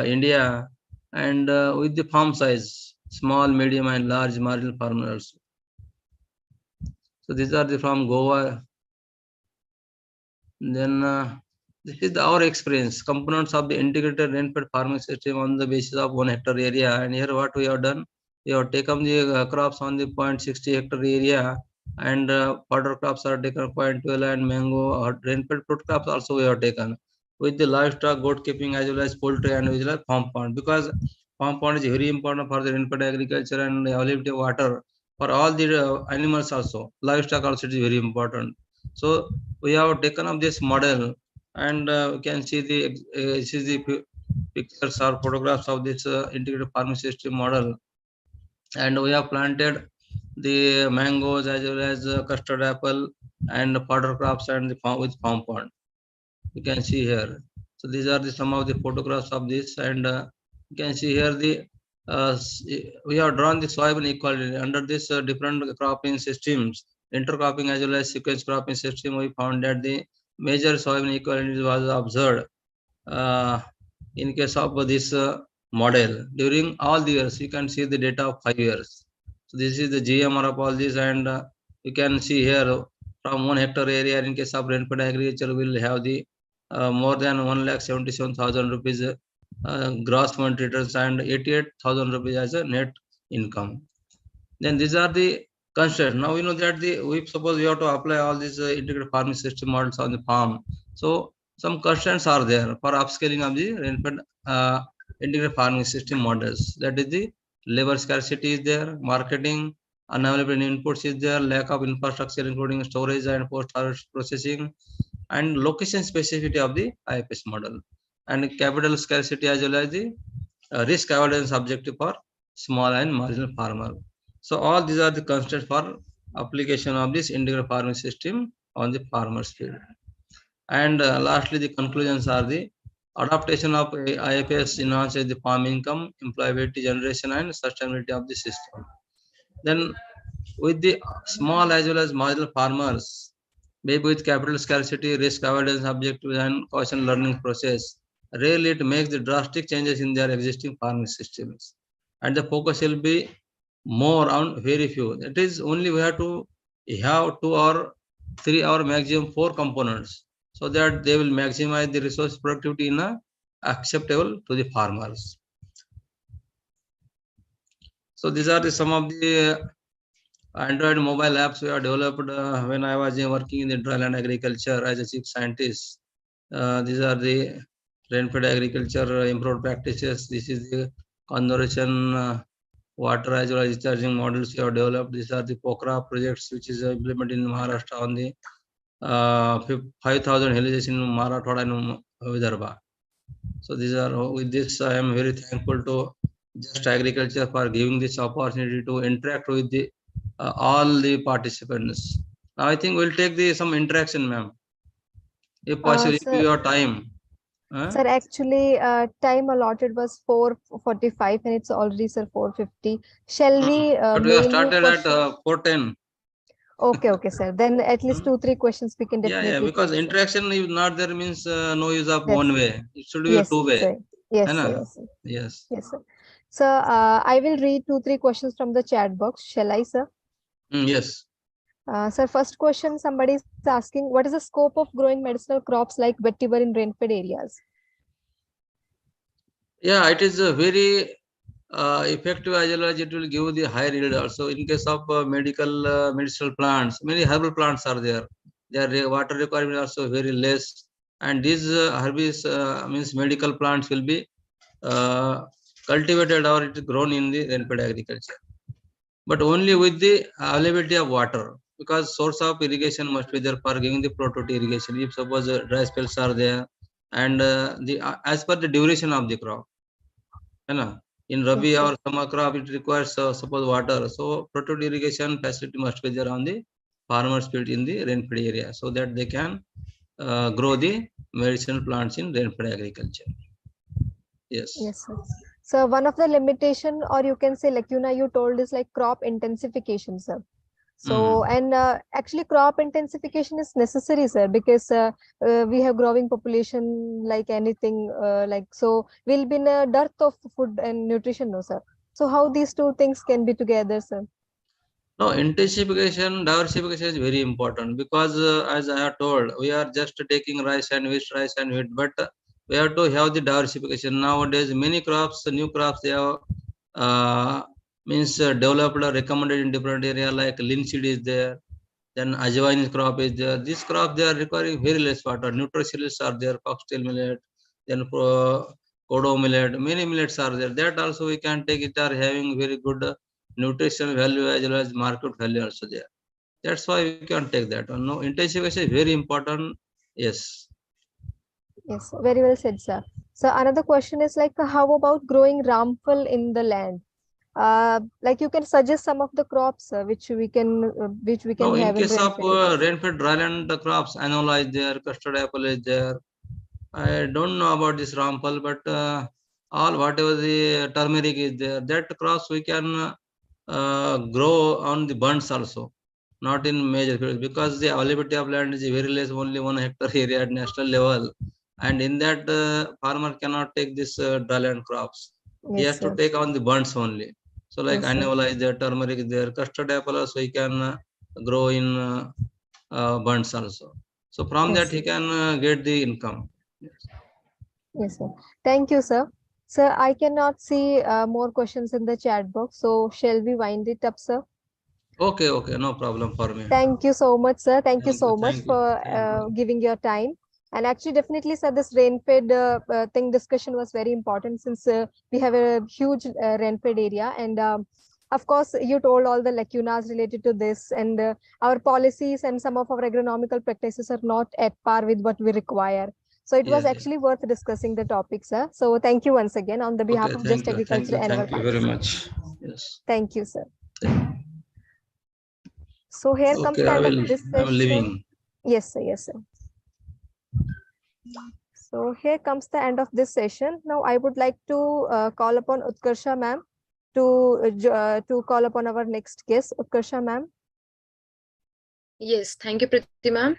India, and with the farm size, small, medium, and large marginal farmers. So these are the from Goa. Then this is our experience. Components of the integrated rainfed farming system on the basis of 1 hectare area. And here what we have done, we have taken the crops on the 0.60 hectare area, and fodder crops are taken 0.12, and mango or rainfed fruit crops also we have taken. With the livestock, goat keeping as well as poultry and as well as farm pond, because farm pond is very important for the rainfed agriculture and availability of water for all the animals also. Livestock also is very important. So we have taken up this model, and we can see the pictures or photographs of this integrated farming system model. And we have planted the mangoes as well as custard apple and fodder crops and the farm with farm pond. You can see here. So these are the some of the photographs of this, and you can see here the we have drawn the soil inequality under this different cropping systems, intercropping as well as sequence cropping system. We found that the major soil inequality was observed uh, in case of this model during all the years. You can see the data of 5 years. So this is the GMR of all this, and you can see here from 1 hectare area in case of rainfed agriculture will have the more than 1,77,000 rupees gross monthly returns and 88,000 rupees as a net income. Then these are the constraints. Now we know that we suppose we have to apply all these integrated farming system models on the farm. So some constraints are there for upscaling of the rainfed integrated farming system models. That is the labor scarcity is there, marketing, unavailable inputs is there, lack of infrastructure including storage and post-harvest processing, and location specificity of the IFS model, and capital scarcity as well as the risk avoidance objective for small and marginal farmer. So all these are the constraints for application of this integrated farming system on the farmer's field. And lastly, the conclusions are the adaptation of IFS enhances the farm income, employability generation, and sustainability of the system. Then with the small as well as marginal farmers, maybe with capital scarcity, risk avoidance objectives, and caution learning process, rarely it makes the drastic changes in their existing farming systems. And the focus will be more on very few. It is only we have to have 2 or 3 or maximum 4 components, so that they will maximize the resource productivity in a acceptable to the farmers. So these are the some of the Android mobile apps we have developed when I was working in the dryland agriculture as a chief scientist. These are the rainfed agriculture improved practices. This is the conservation water as well as discharging models we have developed. These are the POCRA projects which is implemented in Maharashtra on the 5,000 villages in Marathwada and Vidarbha. So these are, with this I am very thankful to Just Agriculture for giving this opportunity to interact with the all the participants. Now I think we'll take some interaction, ma'am, if possible, if Sir, you have time. sir, actually, time allotted was 4:45 and it's already, sir, 4:50. Shall we But we have mail you started at questions? 4:10. Okay, okay, sir. Then at least 2-3 questions we can Yeah, definitely because take, sir. interaction is not there means no use of That's one way. It should be a yes, two-way. sir. Yes, sir. Hai Yes, sir. Yes. Yes, sir. So I will read 2-3 questions from the chat box. Shall I, sir? Yes. Sir, first question, somebody is asking, what is the scope of growing medicinal crops like vetiver in rain-fed areas? Yeah, it is a very effective as well as it will give the higher yield also. In case of medicinal plants, many herbal plants are there. Their water requirement is also very less, and these herbis means medical plants will be uh, cultivated or it is grown in the rainfed agriculture, but only with the availability of water, because source of irrigation must be there for giving the flow to irrigation. If suppose dry spells are there, and the as per the duration of the crop, you know, in Rabi Yes, sir. or summer crop, it requires suppose water. So protected irrigation facility must be there on the farmers field in the rainfed area, so that they can grow the medicinal plants in rainfed agriculture. Yes. Yes, sir. So one of the limitation, or you can say lacuna, you told is like crop intensification, sir. So, Mm. and actually crop intensification is necessary, sir, because we have growing population like anything, like, so we'll be in a dearth of food and nutrition, no, sir. So how these two things can be together, sir? No, intensification, diversification is very important, because as I have told, we are just taking rice and wheat, but we have to have the diversification. Nowadays, many crops, new crops, they have uh, means developed or recommended in different area, like linseed is there, then ajwain crop is there. These crops, they are requiring very less water. Nutritionals are there, foxtail millet, then kodo millet, many millets are there. That also we can take, it are having very good nutrition value as well as market value also there. That's why we can take that one. No, intensification is very important. Yes. Yes, very well said, sir. So another question is like, how about growing ramphel in the land? Like you can suggest some of the crops which we Now, can in have in case of rainfed areas. rainfed dryland crops, anola is there, custard apple is there. I don't know about this rampal, but all whatever the turmeric is there, that crops we can grow on the bunds also, not in major fields, because the availability of land is very less, only 1 hectare area at national level, and in that farmer cannot take this dryland crops. He Yes, has to sir. take on the bunds only. So like Yes, sir. annual is there, turmeric is there, custard apple also he can grow in bunds also. So from that Yes. he can get the income. Yes. Yes, sir. Thank you, sir. Sir, I cannot see more questions in the chat box. So shall we wind it up, sir? Okay, okay, no problem for me. Thank you so much, sir. Thank you Thank you, so much thank you, for thank you. giving your time. And actually, definitely, sir, this rain-fed thing discussion was very important since we have a huge rain-fed area. And of course, you told all the lacunas related to this, and our policies and some of our agronomical practices are not at par with what we require. So it was Yes, yes. actually worth discussing the topic, sir. So thank you once again on the behalf Okay, of Just Agriculture and our thank you very participants. much. Yes. Thank you, sir. So here comes Okay, the end of this I'm session. leaving. Yes, sir. Yes, sir. So here comes the end of this session. Now I would like to call upon Utkarsha ma'am to call upon our next guest. Utkarsha ma'am, Yes, thank you, Priti ma'am.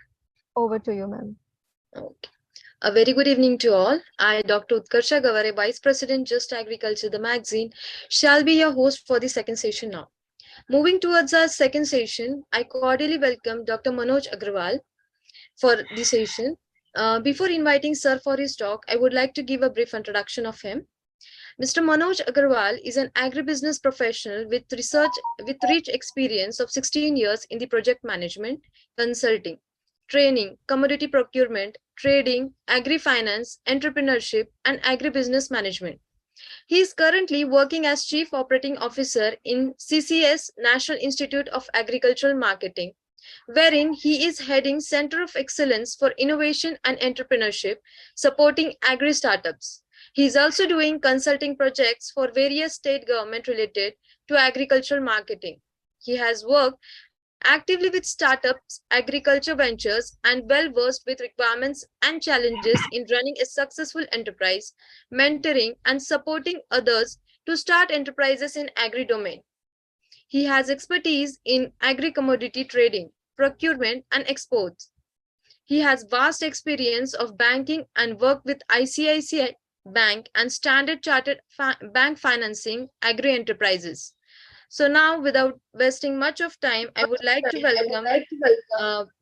over to you, ma'am. Okay. A very good evening to all. I, Dr. Utkarsha Gavare, Vice President, Just Agriculture, the magazine, shall be your host for the second session now. Moving towards our second session, I cordially welcome Dr. Manoj Agrawal for the session. Before inviting Sir for his talk, I would like to give a brief introduction of him. Mr. Manoj Agarwal is an agribusiness professional with rich experience of 16 years in the project management, consulting, training, commodity procurement, trading, agri-finance, entrepreneurship, and agribusiness management. He is currently working as Chief Operating Officer in CCS, National Institute of Agricultural Marketing, wherein he is heading Center of Excellence for Innovation and Entrepreneurship, supporting agri startups. He is also doing consulting projects for various state government related to agricultural marketing. He has worked actively with startups, agriculture ventures, and well versed with requirements and challenges in running a successful enterprise, mentoring and supporting others to start enterprises in agri domain. He has expertise in agri commodity trading, procurement, and exports. He has vast experience of banking and worked with ICICI Bank and Standard Chartered Bank financing agri enterprises. So now, without wasting much of time, I would like to welcome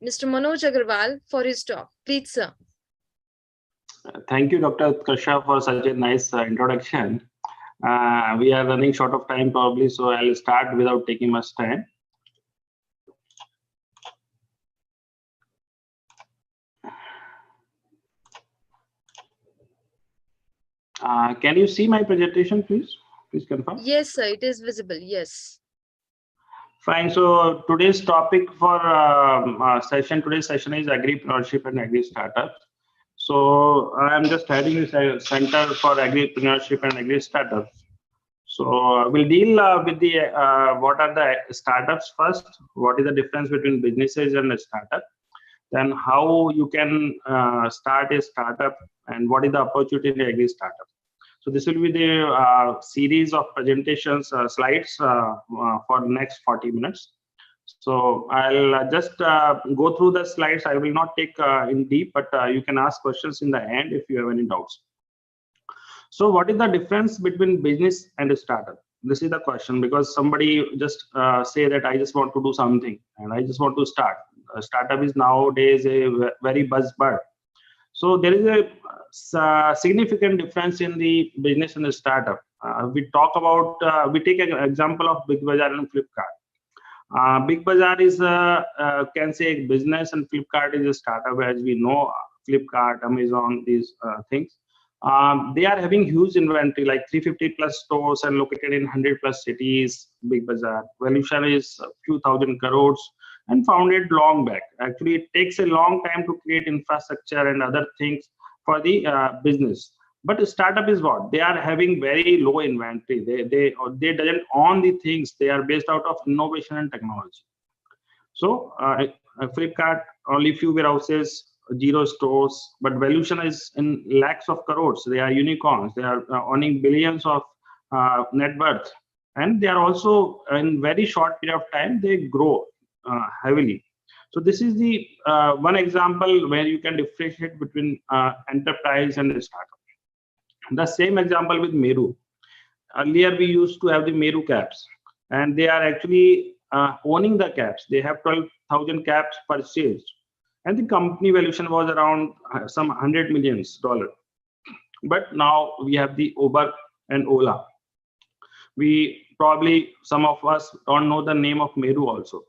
Mr. Manoj Agarwal for his talk. Please, sir. Thank you, Dr. Utkarsha, for such a nice introduction. We are running short of time probably, so I'll start without taking much time. Can you see my presentation, please? Please confirm. Yes, sir, it is visible. Yes. Fine. So today's topic for today's session is agripreneurship and agri startups. So I'm just heading the Center for Agripreneurship and Agri Startups. So we'll deal with the what are the startups first. What is the difference between businesses and a startup? Then how you can start a startup and what is the opportunity in agri startup. So this will be the series of presentations slides for the next 40 minutes. So I'll just go through the slides. I will not take in deep, but you can ask questions in the end if you have any doubts. So what is the difference between business and a startup? This is the question, because somebody just say that I just want to do something and I just want to start. A startup is nowadays a very buzzword. So there is a significant difference in the business and the startup. We talk about, we take an example of Big Bazaar and Flipkart. Big Bazaar is can say a business and Flipkart is a startup, as we know. Flipkart, Amazon, these things. They are having huge inventory, like 350 plus stores and located in 100 plus cities. Big Bazaar valuation is a few thousand crores and founded long back. Actually, it takes a long time to create infrastructure and other things for the business. But a startup is what? They are having very low inventory. They doesn't own the things. They are based out of innovation and technology. So Flipkart, only few warehouses, 0 stores, but valuation is in lakhs of crores. They are unicorns. They are owning billions of net worth, and they are also in very short period of time they grow heavily. So this is the one example where you can differentiate between enterprise and a startup. The same example with Meru. Earlier we used to have the Meru caps, and they are actually owning the caps. They have 12,000 caps purchased, and the company valuation was around some $100 million. But now we have the Uber and Ola. We probably, some of us don't know the name of Meru also.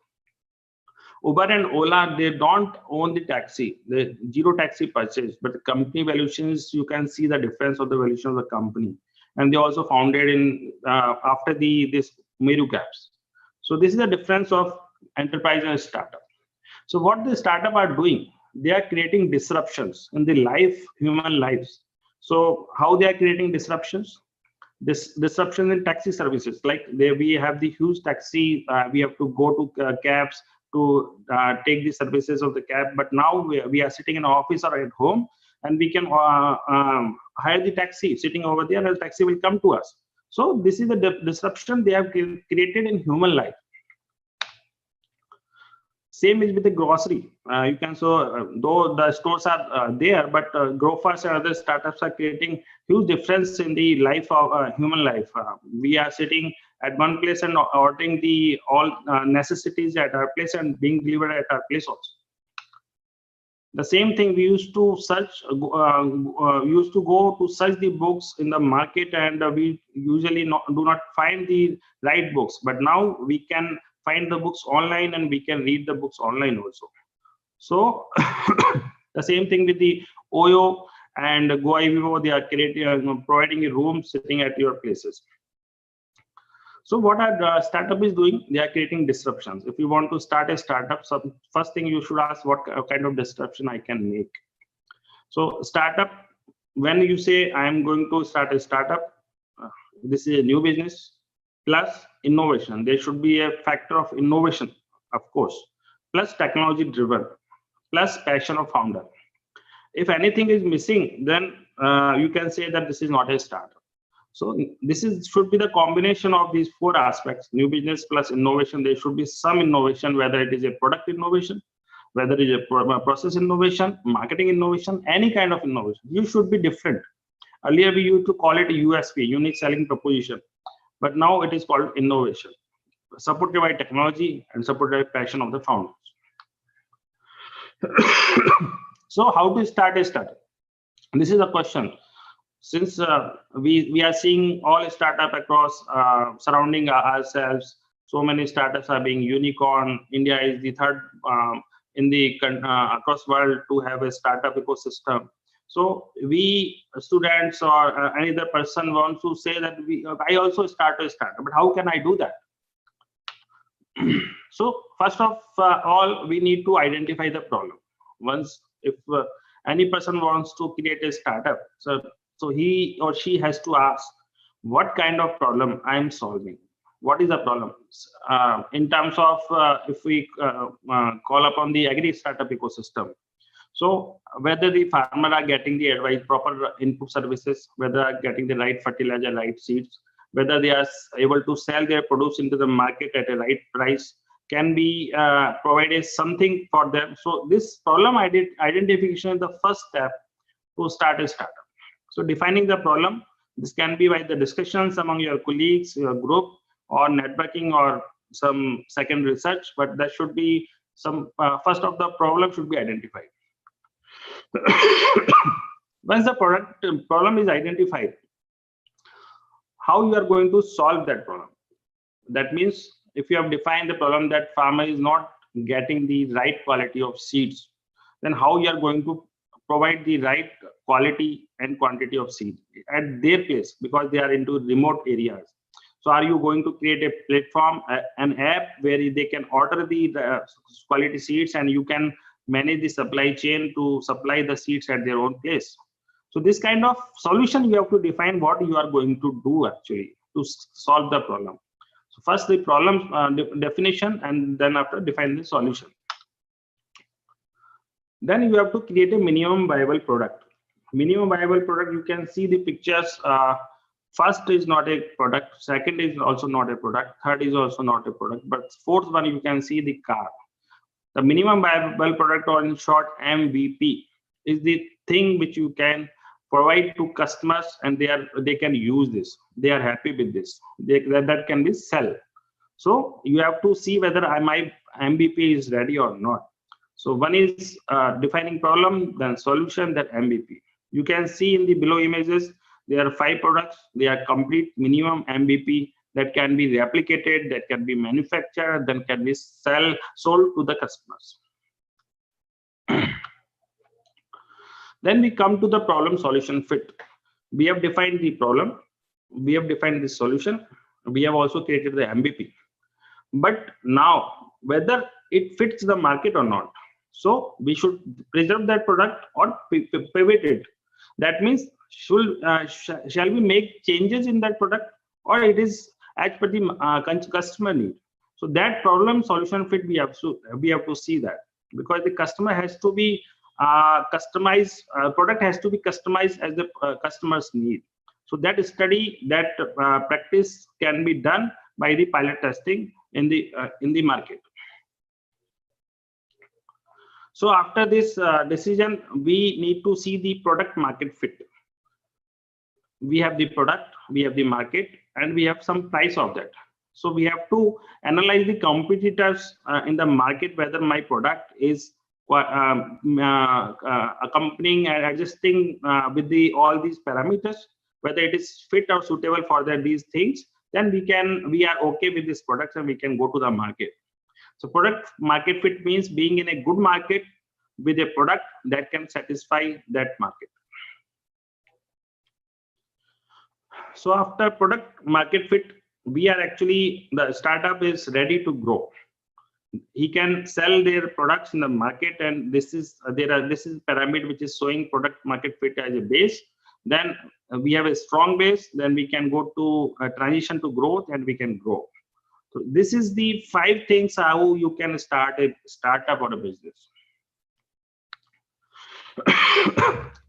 Uber and Ola, they don't own the taxi, the 0 taxi purchase, but the company valuations, you can see the difference of the valuation of the company. And they also founded in after this Meru caps. So this is the difference of enterprise and startup. So what the startup are doing, they are creating disruptions in the human lives. So how they are creating disruptions? This disruption in taxi services, like we have the huge taxi, we have to go to cabs to take the services of the cab. But now we are sitting in an office or at home, and we can hire the taxi sitting over there, and the taxi will come to us. So this is the disruption they have created in human life. Same is with the grocery. You can though the stores are there, but grofers and other startups are creating huge difference in the life of human life. We are sitting at one place and ordering the all necessities at our place and being delivered at our place also. The same thing, we used to search, used to go to search the books in the market, and we usually do not find the right books. But now we can find the books online, and we can read the books online also. So the same thing with the Oyo and GoIVivo, they are creating, providing a room sitting at your places. So what our startup is doing, they are creating disruptions. If you want to start a startup, first thing you should ask what kind of disruption I can make. So startup, when you say I am going to start a startup, this is a new business plus innovation. There should be a factor of innovation, of course, plus technology driven, plus passion of founder. If anything is missing, then you can say that this is not a startup. So this should be the combination of these 4 aspects: new business plus innovation. There should be some innovation, whether it is a product innovation, whether it is a process innovation, marketing innovation, any kind of innovation. You should be different. Earlier we used to call it a USP, unique selling proposition, but now it is called innovation, supported by technology and supported by passion of the founders. So how to start a startup? This is the question. Since we are seeing all startup across surrounding ourselves, so many startups are being unicorn. India is the third in the across world to have a startup ecosystem. So we students or any other person wants to say that I also start a startup, but how can I do that? So first of all, we need to identify the problem. Once if any person wants to create a startup, so he or she has to ask, what kind of problem I am solving? What is the problem? In terms of if we call upon the agri startup ecosystem, so whether the farmer are getting the advice, proper input services, whether are getting the right fertilizer, right seeds, whether they are able to sell their produce into the market at a right price, can be provided something for them. So this problem identification is the first step to start a startup. So defining the problem, this can be by the discussions among your colleagues, your group, or networking, or some second research, but there should be some first of the problem should be identified. Once the problem is identified, how you are going to solve that problem? That means if you have defined the problem that farmer is not getting the right quality of seeds, then how you are going to provide the right quality and quantity of seed at their place, because they are into remote areas. So are you going to create a platform, an app where they can order the quality seeds and you can manage the supply chain to supply the seeds at their own place? So this kind of solution, you have to define what you are going to do actually to solve the problem. So first the problem definition, and then after define the solution. Then you have to create a minimum viable product. Minimum viable product, you can see the pictures. First is not a product, second is also not a product, third is also not a product, but fourth one you can see the car. The minimum viable product, or in short MVP, is the thing which you can provide to customers and they can use this, they are happy with this, that can be sell. So you have to see whether my MVP is ready or not. So one is defining problem, then solution, then MVP. You can see in the below images, there are 5 products. They are complete minimum MVP that can be replicated, that can be manufactured, then can be sold to the customers. Then we come to the problem solution fit. We have defined the problem, we have defined the solution, we have also created the MVP. But now whether it fits the market or not, so we should preserve that product or pivot it. That means shall we make changes in that product, or it is as per the customer need? So that problem solution fit, we have to see that, because the customer has to be customized, product has to be customized as the customer's need. So that study, that practice can be done by the pilot testing in the market. So after this decision, we need to see the product market fit. We have the product, we have the market, and we have some price of that. So we have to analyze the competitors in the market, whether my product is accompanying and adjusting with all these parameters, whether it is fit or suitable for these things. Then we are okay with this product and we can go to the market. So product market fit means being in a good market with a product that can satisfy that market. So after product market fit, we are actually, the startup is ready to grow. He can sell their products in the market, and this is pyramid which is showing product market fit as a base. Then we have a strong base, then we can go to a transition to growth and we can grow. So this is the 5 things how you can start a startup or a business.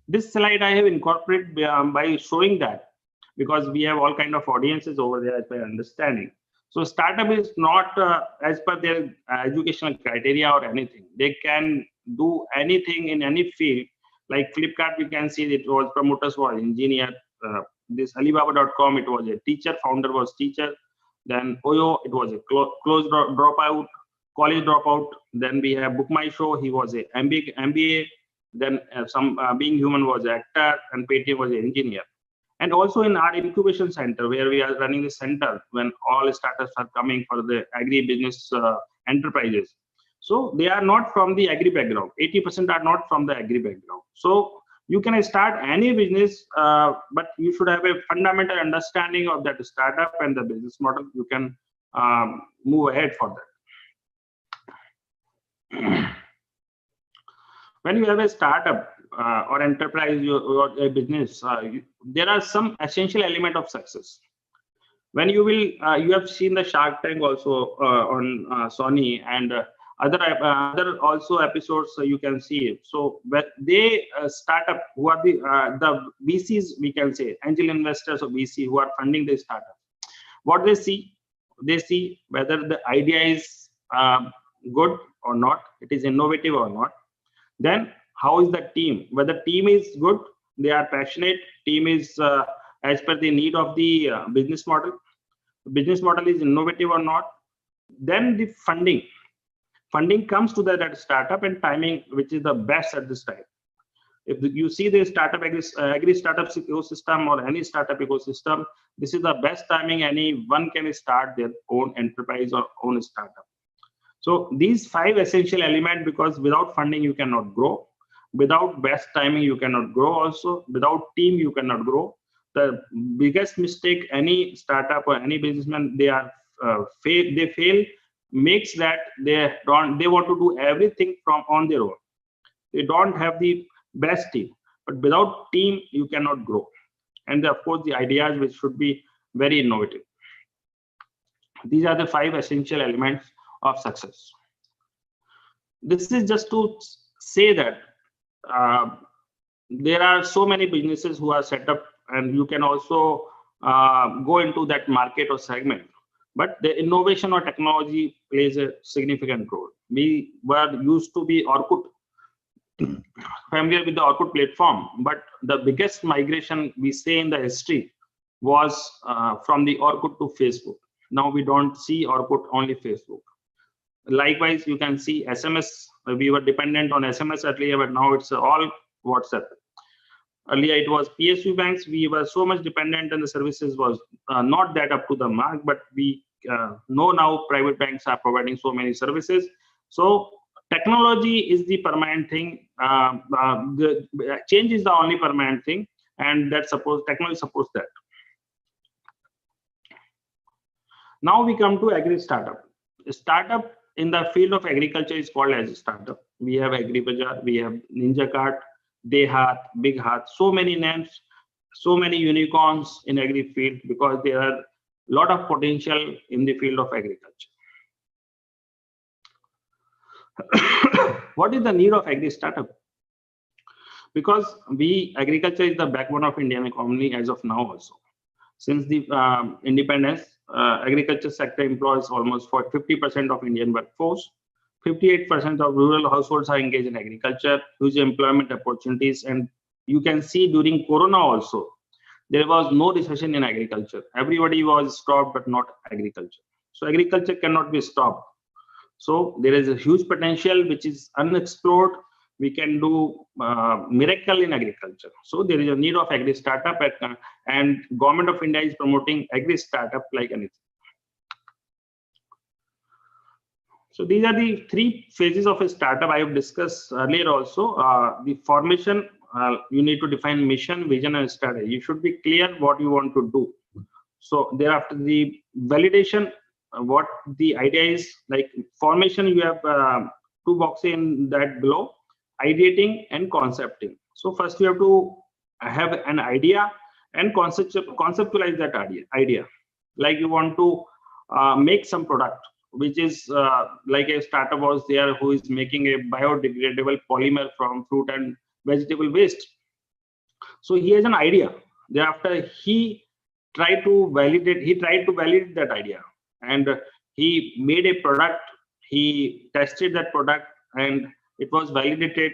This slide I have incorporated by showing that, because we have all kind of audiences over there as per understanding. So startup is not as per their educational criteria or anything. They can do anything in any field. Like Flipkart, you can see it was promoters was engineer. This Alibaba.com, it was a teacher, founder was teacher. Then Oyo, it was a close dropout, college dropout. Then we have Book My Show, he was a MBA. Then Being Human was an actor, and Paytm was an engineer. And also in our incubation center, where we are running the center when all startups are coming for the agri-business enterprises. So they are not from the agri background. 80% are not from the agri background. So you can start any business, but you should have a fundamental understanding of that startup and the business model. You can move ahead for that. When you have a startup or enterprise or a business, there are some essential element of success. When you will, you have seen the Shark Tank also on Sony, and other also episodes you can see it. So when they startup who are the VCs, we can say angel investors or VC who are funding the startup, what they see whether the idea is good or not, it is innovative or not. Then how is the team? Whether team is good, they are passionate, team is as per the need of the business model. The business model is innovative or not. Then the funding comes to that startup, and timing, which is the best at this time. If you see the startup agri startup ecosystem or any startup ecosystem, this is the best timing anyone can start their own enterprise or own startup. So these 5 essential elements, because without funding you cannot grow, without best timing you cannot grow, also without team you cannot grow. The biggest mistake any startup or any businessman they fail makes that they want to do everything from on their own. They don't have the best team, but without team you cannot grow. And of course the ideas which should be very innovative. These are the 5 essential elements of success. This is just to say that there are so many businesses who are set up, and you can also go into that market or segment, but the innovation or technology plays a significant role. We were used to be Orkut, familiar with the Orkut platform, but the biggest migration we say in the history was from the Orkut to Facebook. Now we don't see Orkut, only Facebook. Likewise, you can see SMS. We were dependent on SMS earlier, but now it's all WhatsApp. Earlier it was PSU banks. We were so much dependent, and the services was not that up to the mark. But we know now private banks are providing so many services. So technology is the permanent thing. The change is the only permanent thing, and that technology supports that. Now we come to agri startup. Startup in the field of agriculture is called as a startup. We have AgriBazaar, we have Ninja Cart, DAY-13, Big Hath, so many names, so many unicorns in agri field, because there are a lot of potential in the field of agriculture. What is the need of agri startup? Because agriculture is the backbone of Indian economy as of now also. Since the independence, agriculture sector employs almost 50% of Indian workforce. 58% of rural households are engaged in agriculture, huge employment opportunities. And you can see during Corona also, there was no recession in agriculture. Everybody was stopped, but not agriculture. So agriculture cannot be stopped. So there is a huge potential which is unexplored. We can do miracle in agriculture. So there is a need of agri startup, and Government of India is promoting agri startup like anything. So these are the 3 phases of a startup I have discussed earlier also. The formation, you need to define mission, vision, and strategy. You should be clear what you want to do. So thereafter, the validation, what the idea is. Like formation, you have 2 boxes in that below: ideating and concepting. So first you have to have an idea and conceptualize that idea. Like you want to make some product, which is like a startup was there who is making a biodegradable polymer from fruit and vegetable waste. So he has an idea. Thereafter, he tried to validate that idea, and he made a product. He tested that product, and it was validated.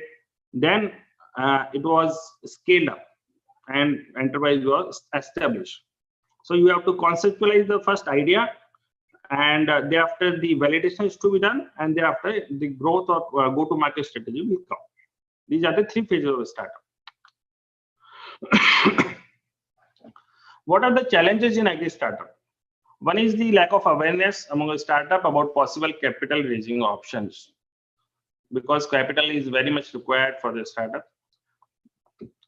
Then it was scaled up, and enterprise was established. So you have to conceptualize the first idea, and thereafter the validation is to be done, and thereafter the growth of go-to-market strategy will come. These are the three phases of a startup. What are the challenges in agri startup? One is the lack of awareness among a startup about possible capital raising options, because capital is very much required for the startup.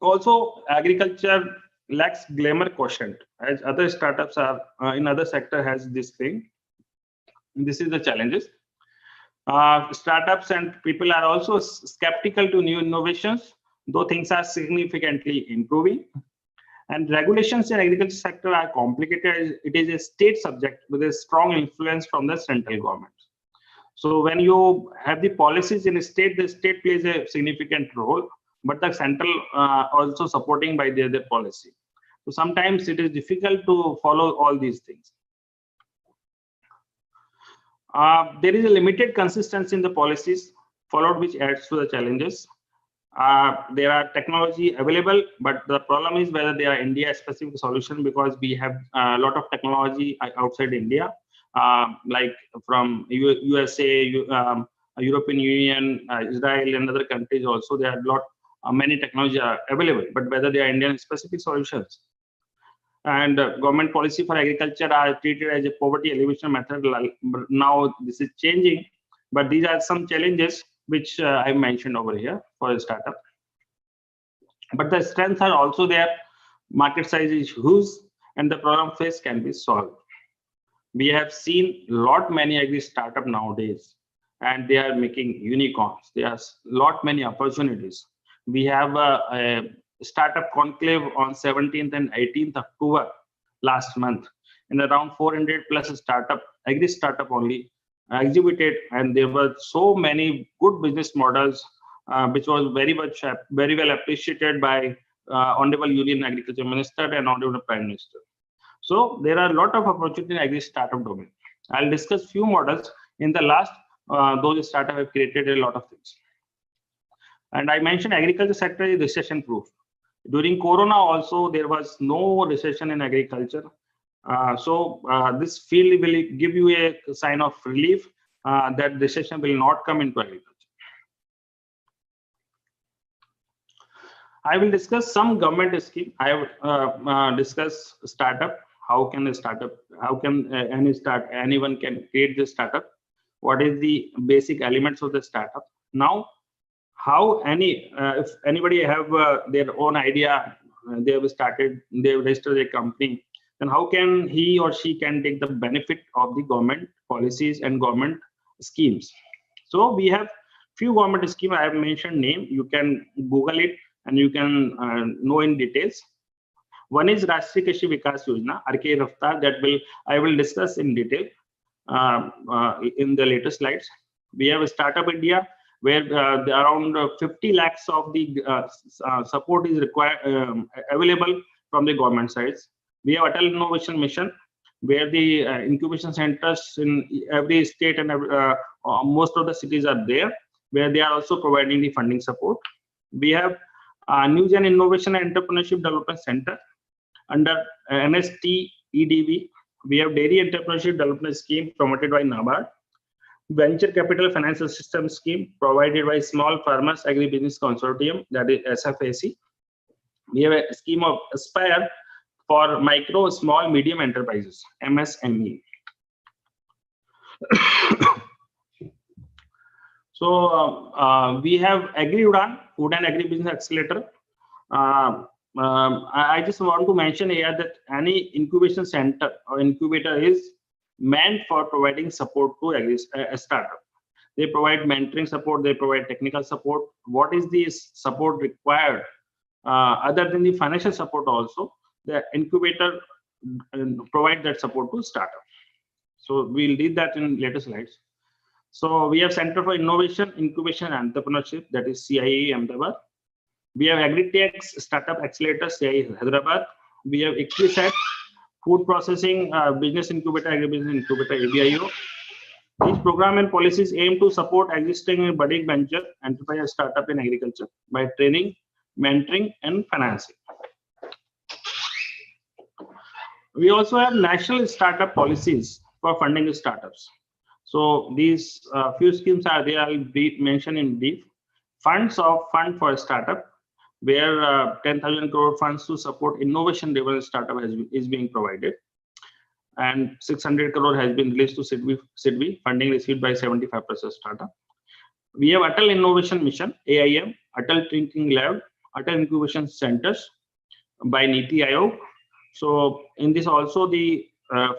Also, agriculture lacks glamour quotient, as other startups are in other sector has this thing. This is the challenges. Startups and people are also skeptical to new innovations, though things are significantly improving. And regulations in agriculture sector are complicated. It is a state subject with a strong influence from the central government. So when you have the policies in a state, the state plays a significant role, but the central also supporting by the other policy. So sometimes it is difficult to follow all these things. There is a limited consistency in the policies followed, which adds to the challenges. There are technology available, but the problem is whether they are India specific solution, because we have a lot of technology outside India, like from USA, European Union, Israel, and other countries also. There are many technology are available, but whether they are Indian specific solutions. And government policy for agriculture are treated as a poverty alleviation method. Now this is changing, but these are some challenges which I mentioned over here for a startup. But the strengths are also there. Market size is huge, and the problem faced can be solved. We have seen many agri startup nowadays, and they are making unicorns. There are many opportunities. We have a startup conclave on 17th and 18th October last month, and around 400 plus agri startup only exhibited, and there were so many good business models, which was very well appreciated by Honorable Union Agriculture Minister and Honorable Prime Minister. So there are a lot of opportunity in agri startup domain. I'll discuss few models. In the last, those startups have created a lot of things. And I mentioned agriculture sector is recession proof. During Corona also, there was no recession in agriculture. So this field will give you a sign of relief that recession will not come into agriculture. I will discuss some government scheme. I have discussed startup. How can anyone can create this startup? What is the basic elements of the startup? Now, how if anybody have their own idea, they have registered a company, then how can he or she can take the benefit of the government policies and government schemes? So we have few government schemes. I have mentioned name. You can Google it and you can know in details. One is Rashtriya Krishi Vikas Yojana, RK Raftar, that I will discuss in detail in the later slides. We have a Startup India, where around 50 lakhs of the support is required available from the government sides. We have Atal Innovation Mission, where the incubation centers in every state and most of the cities are there, where they are also providing the funding support. We have New Gen Innovation and Entrepreneurship Development Center under NST EDV. We have Dairy Entrepreneurship Development Scheme promoted by NABARD. Venture Capital Financial System Scheme provided by Small Farmers Agribusiness Consortium, that is SFAC. We have a scheme of Aspire for micro, small, medium enterprises, MSME. So we have Agri-Udan, Food and Agribusiness Accelerator. I just want to mention here that any incubation center or incubator is meant for providing support to a startup. They provide mentoring support, they provide technical support. What is the support required other than the financial support? Also, the incubator provide that support to startup. So we'll read that in later slides. So we have Center for Innovation, Incubation and Entrepreneurship, that is CIE Ahmedabad. We have Agritech Startup Accelerator, CIE Hyderabad. We have ICRISAT, Food Processing Business Incubator, Agribusiness Incubator, ABIO. These program and policies aim to support existing and budding venture enterprise startup in agriculture by training, mentoring, and financing. We also have national startup policies for funding startups. So these few schemes are there. I'll mention in brief. Fund for a startup, where 10,000 crore funds to support innovation-driven startup is being provided, and 600 crore has been released to SIDBI, funding received by 75% startup. We have Atal Innovation Mission, AIM, Atal Thinking Lab, Atal Incubation Centers by NITI Aayog. So in this also the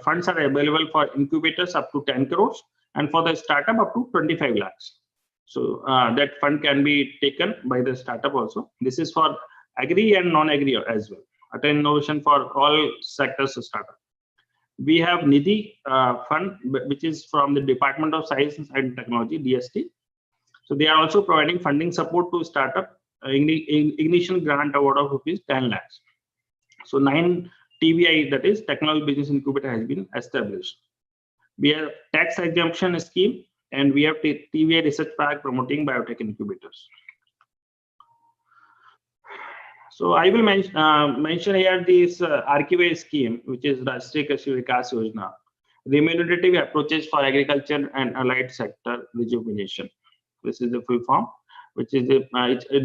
funds are available for incubators up to 10 crores and for the startup up to 25 lakhs. So that fund can be taken by the startup also. This is for agri and non-agri as well. Atal Innovation for all sectors of startup. We have Nidhi fund, which is from the Department of Science and Technology, DST. So they are also providing funding support to startup ignition grant award of rupees 10 lakhs. So 9 TBI, that is Technology Business Incubator, has been established. We have tax exemption scheme, and we have TBI Research Park promoting biotech incubators. So I will mention here this RQA scheme, which is Rashtriya Krishi Vikas Yojana, remunerative approaches for agriculture and allied sector rejuvenation. This is the full form, which is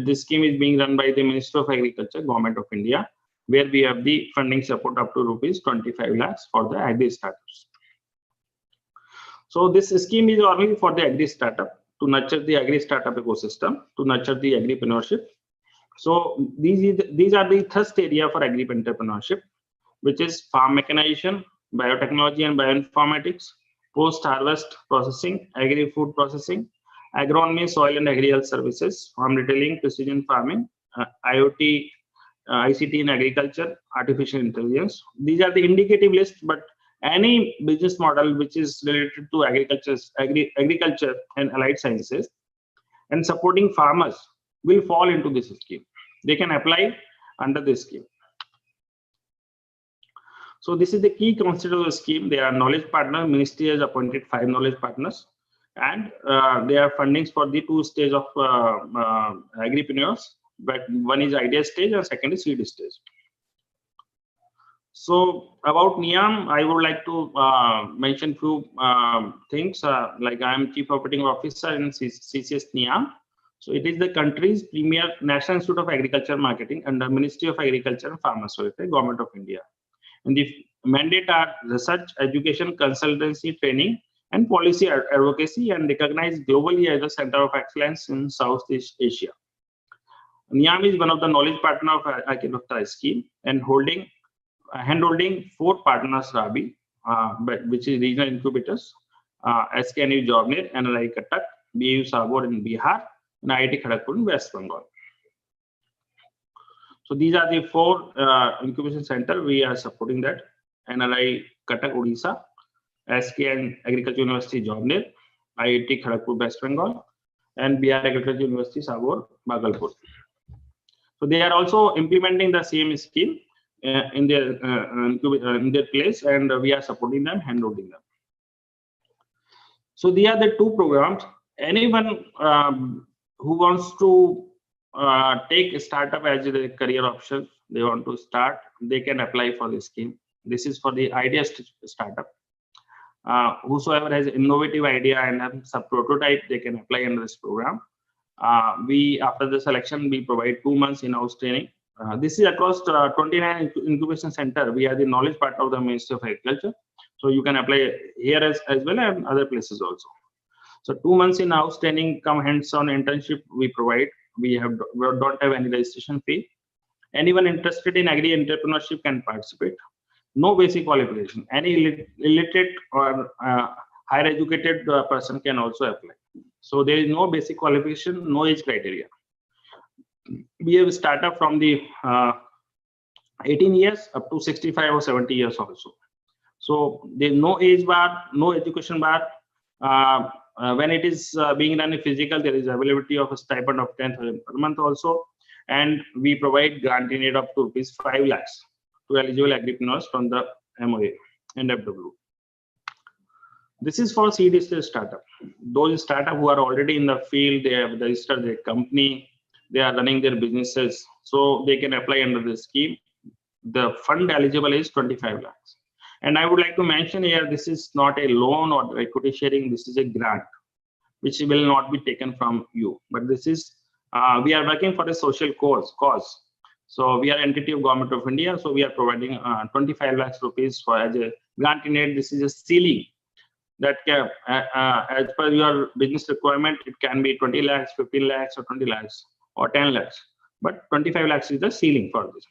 this scheme is being run by the Ministry of Agriculture, Government of India, where we have the funding support up to rupees 25 lakhs for the agri startups. So this scheme is only for the agri startup, to nurture the agri startup ecosystem, to nurture the agripreneurship. So these are the thrust area for agri entrepreneurship, which is farm mechanization, biotechnology and bioinformatics, post-harvest processing, agri-food processing, agronomy, soil and agri health services, farm retailing, precision farming, IoT, ICT in agriculture, artificial intelligence. These are the indicative list, but any business model which is related to agriculture and allied sciences and supporting farmers will fall into this scheme. They can apply under this scheme. So this is the key concept of the scheme. They are knowledge partner. Ministry has appointed 5 knowledge partners, and they are fundings for the 2 stages of agripreneurs. But one is idea stage and second is seed stage. So about NIAM, I would like to mention few things. Like I am Chief Operating Officer in CCS NIAM. So it is the country's premier National Institute of Agriculture Marketing under Ministry of Agriculture and Farmer Welfare, Government of India. And the mandate are research, education, consultancy, training, and policy advocacy, and recognized globally as a center of excellence in Southeast Asia. NIAM is one of the knowledge partner of Akidokta scheme and handholding 4 partners RABI, which is regional incubators, SKNU Jobner, NRI Cuttack, BAU Sabor in Bihar, and IIT Kharagpur in West Bengal. So these are the 4 incubation center we are supporting that: NRI Cuttack, Odisha, SKN Agriculture University Jobner, IIT Kharagpur, West Bengal, and Bihar Agriculture University Sabor, Bhagalpur. So they are also implementing the same scheme in their place, and we are supporting them, handholding them. So these are the 2 programs. Anyone who wants to take a startup as a career option, they want to start, they can apply for this scheme. This is for the idea startup. Whosoever has an innovative idea and has some prototype, they can apply under this program. After the selection, we provide 2 months in-house training. This is across 29 incubation center. We are the knowledge part of the Ministry of Agriculture. So you can apply here as well and other places also. So 2 months in-house training, come hands-on internship we provide. We don't have any registration fee. Anyone interested in agri entrepreneurship can participate. No basic qualification. Any illiterate or higher educated person can also apply. So there is no basic qualification, no age criteria. We have startup from the 18 years up to 65 or 70 years also. So there is no age bar, no education bar. When it is being run in physical, there is availability of a stipend of 10,000 per month also, and we provide grant in aid up to rupees 5 lakhs to eligible agripreneurs from the MOA and FW. This is for seed stage startup. Those startup who are already in the field, they have registered their company, they are running their businesses, so they can apply under this scheme. The fund eligible is 25 lakhs. And I would like to mention here, this is not a loan or equity sharing, this is a grant, which will not be taken from you. But this is We are working for a social cause. So we are entity of Government of India. So we are providing 25 lakhs rupees for as a grant in aid. This is a ceiling that can, as per your business requirement, it can be 20 lakhs, 15 lakhs, or 20 lakhs, or 10 lakhs. But 25 lakhs is the ceiling for this.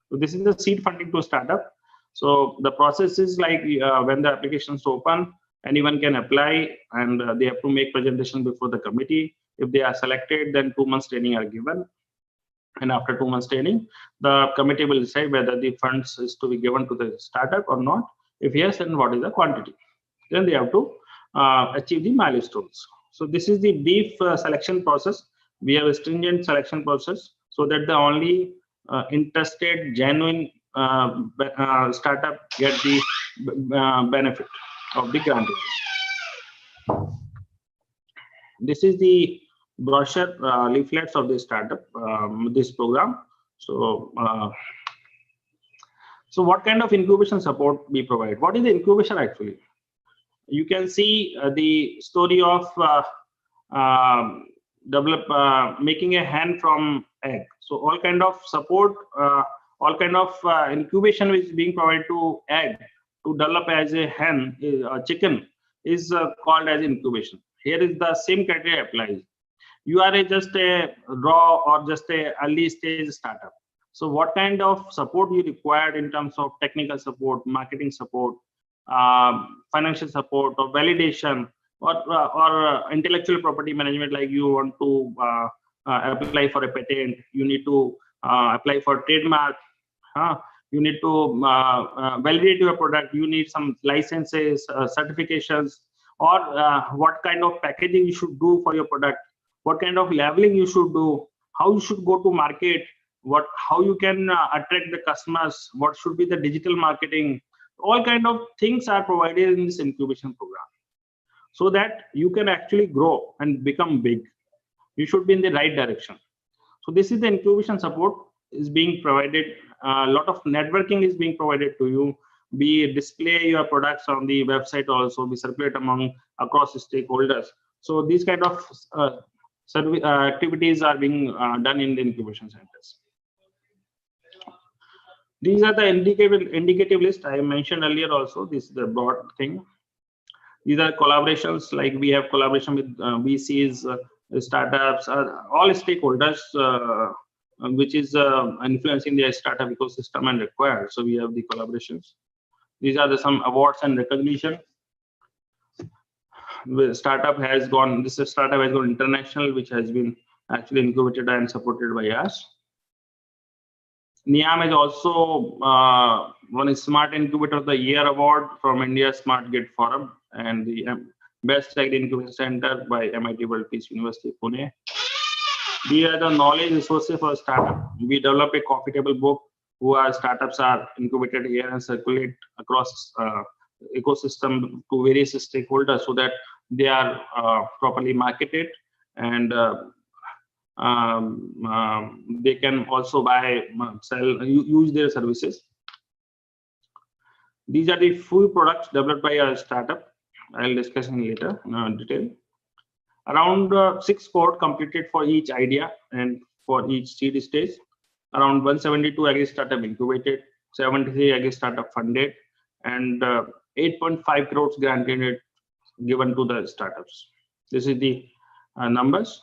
So this is the seed funding to startup. So the process is like when the application is open, anyone can apply, and they have to make presentation before the committee. If they are selected, then 2 months training are given. And after 2 months training, the committee will decide whether the funds is to be given to the startup or not. If yes, then what is the quantity? Then they have to achieve the milestones. So this is the brief selection process. We have a stringent selection process so that the only interested, genuine startup get the benefit of the grant. This is the brochure leaflets of the startup, this program. So what kind of incubation support we provide? What is the incubation actually? You can see the story of making a hen from egg. So all kind of support, all kind of incubation which is being provided to egg to develop as a hen, a chicken, is called as incubation. Here is the same criteria applies. You are just a raw or just a early stage startup. So what kind of support you required in terms of technical support, marketing support, financial support, or validation, or intellectual property management, like you want to apply for a patent, you need to apply for trademark, you need to validate your product, you need some licenses, certifications, or what kind of packaging you should do for your product, what kind of labeling you should do, how you should go to market, how you can attract the customers, what should be the digital marketing. All kind of things are provided in this incubation program, so that you can actually grow and become big. You should be in the right direction. So this is the incubation support is being provided. A lot of networking is being provided to you. We display your products on the website also. We circulate across stakeholders. So these kind of activities are being done in the incubation centers. These are the indicative list I mentioned earlier also. This is the broad thing. These are collaborations, like we have collaboration with VCs, startups, all stakeholders, which is influencing the startup ecosystem and required. So we have the collaborations. These are some awards and recognition. This startup has gone international, which has been actually incubated and supported by us. Nahep has also won a Smart Incubator of the Year award from India Smart Grid Forum and the Best Agri Incubation Center by MIT World Peace University, Pune. We are the knowledge resources for startup. We develop a coffee table book where startups are incubated here and circulate across ecosystem to various stakeholders so that they are properly marketed, and they can also buy, sell, use their services. These are the few products developed by a startup. I'll discuss in later detail. Around 6 cohorts completed for each idea and for each seed stage. Around 172 agri startup incubated, 73 agri startup funded, and 8.5 crores granted given to the startups. This is the numbers.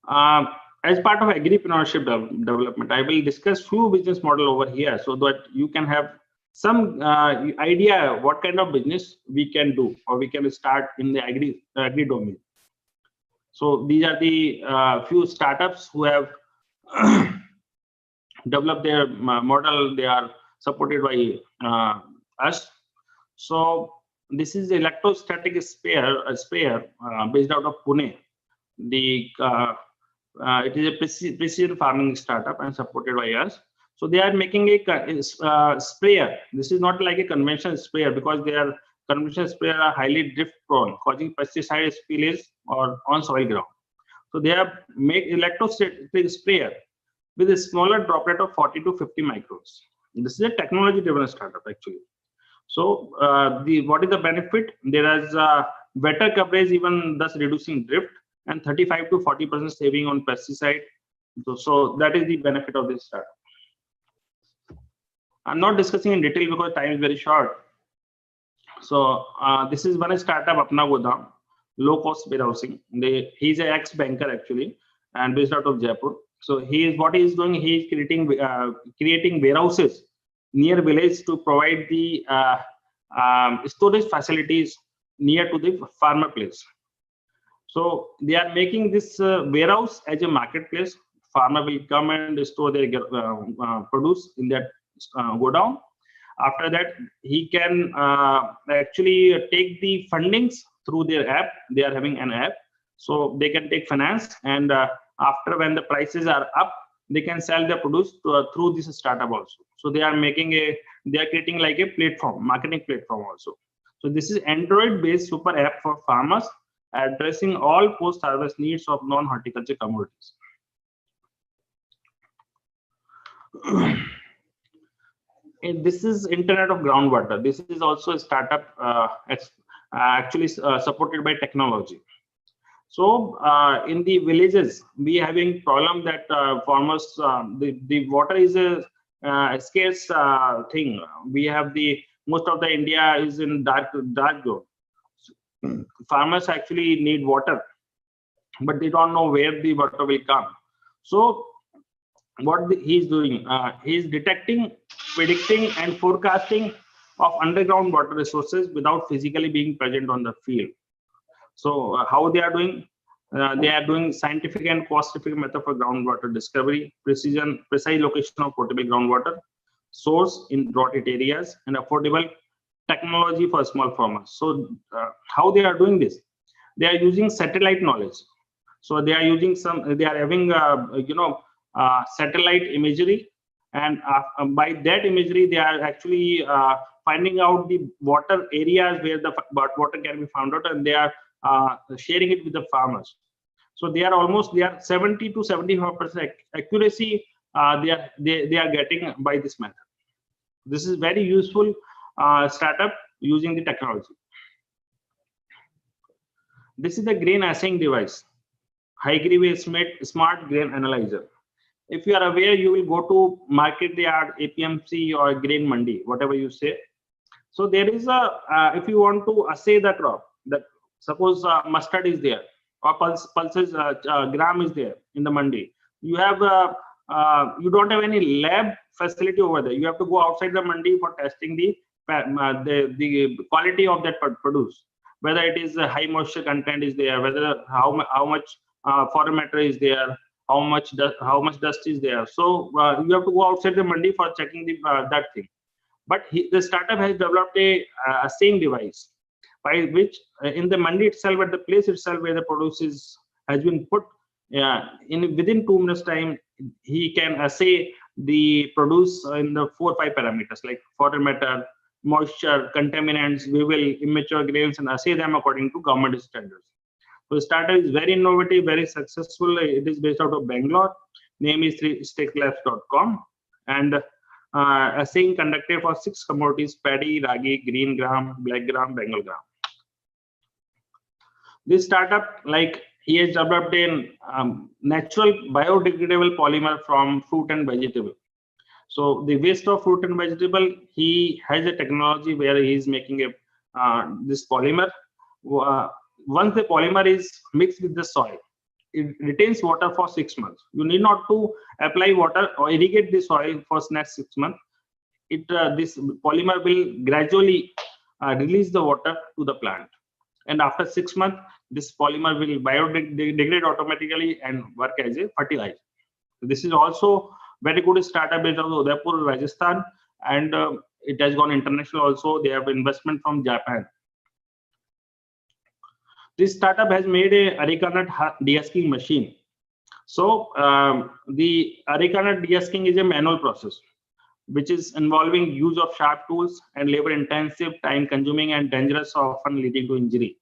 As part of agripreneurship development, I will discuss few business model over here so that you can have some idea what kind of business we can do or we can start in the agri domain. So these are the few startups who have developed their model. They are supported by us. So this is electrostatic spare based out of Pune. It is a precision farming startup and supported by us. So they are making a sprayer. This is not like a conventional sprayer because their conventional sprayer are highly drift prone, causing pesticide spillage or on soil ground. So they have made electrostatic sprayer with a smaller droplet of 40 to 50 microns. This is a technology-driven startup actually. So what is the benefit? There is better coverage, even thus reducing drift. and 35 to 40% saving on pesticide. So that is the benefit of this startup. I'm not discussing in detail because time is very short. So this is one startup, Apna Godam, low cost warehousing. He's an ex-banker actually, and based out of Jaipur. So what he is doing, he is creating warehouses near village to provide the storage facilities near to the farmer place. So they are making this warehouse as a marketplace. Farmer will come and store their produce in that godown. After that, he can actually take the fundings through their app. They are having an app, so they can take finance, and after when the prices are up, they can sell their produce through this startup also. So they are creating like a platform, marketing platform also. So this is Android-based super app for farmers, addressing all post-harvest needs of non-horticulture commodities. This is Internet of Groundwater. This is also a startup actually supported by technology. So in the villages, we having problem that farmers, the water is a scarce thing. We have most of the India is in dark zone. Farmers actually need water, but they don't know where the water will come. So what he's doing, he's detecting, predicting, and forecasting of underground water resources without physically being present on the field. So how they are doing? They are doing scientific and cost-effective method for groundwater discovery, precise location of potable groundwater, source in drought-hit areas, and affordable technology for small farmers. So how they are doing this? They are using satellite knowledge. So they are using they are having satellite imagery, and by that imagery they are actually finding out the water areas where the water can be found out, and they are sharing it with the farmers. So they are 70 to 75% accuracy they are getting by this method. This is very useful startup using the technology. This is the grain assaying device, High-Grade Smart Grain Analyzer. If you are aware, you will go to market yard, APMC, or grain mandi, whatever you say. So there is if you want to assay the crop, suppose mustard is there, or pulses gram is there in the mandi. You have you don't have any lab facility over there. You have to go outside the mandi for testing the quality of that produce, whether it is high moisture content is there, whether how much foreign matter is there, how much dust is there. So you have to go outside the mandi for checking that thing. But the startup has developed a assaying device by which in the mandi itself, at the place itself where the produce has been put, within 2 minutes time, he can assay the produce in the 4 or 5 parameters like foreign matter, moisture, contaminants, weevil, immature grains, and assay them according to government standards. So the startup is very innovative, very successful. It is based out of Bangalore. Name is technicalities.com, and assaying conducted for 6 commodities: paddy, ragi, green gram, black gram, Bengal gram. This startup, he has developed a natural biodegradable polymer from fruit and vegetable. So the waste of fruit and vegetable, he has a technology where he is making this polymer. Once the polymer is mixed with the soil, it retains water for 6 months. You need not to apply water or irrigate the soil for next 6 months. This polymer will gradually release the water to the plant. And after 6 months, this polymer will biodegrade automatically and work as a fertilizer. This is also very good startup based out of Udaipur, Rajasthan, and it has gone international also. They have investment from Japan. This startup has made a areca nut de-husking machine. So the areca nut de-husking is a manual process, which is involving use of sharp tools and labor-intensive, time-consuming, and dangerous, often leading to injury.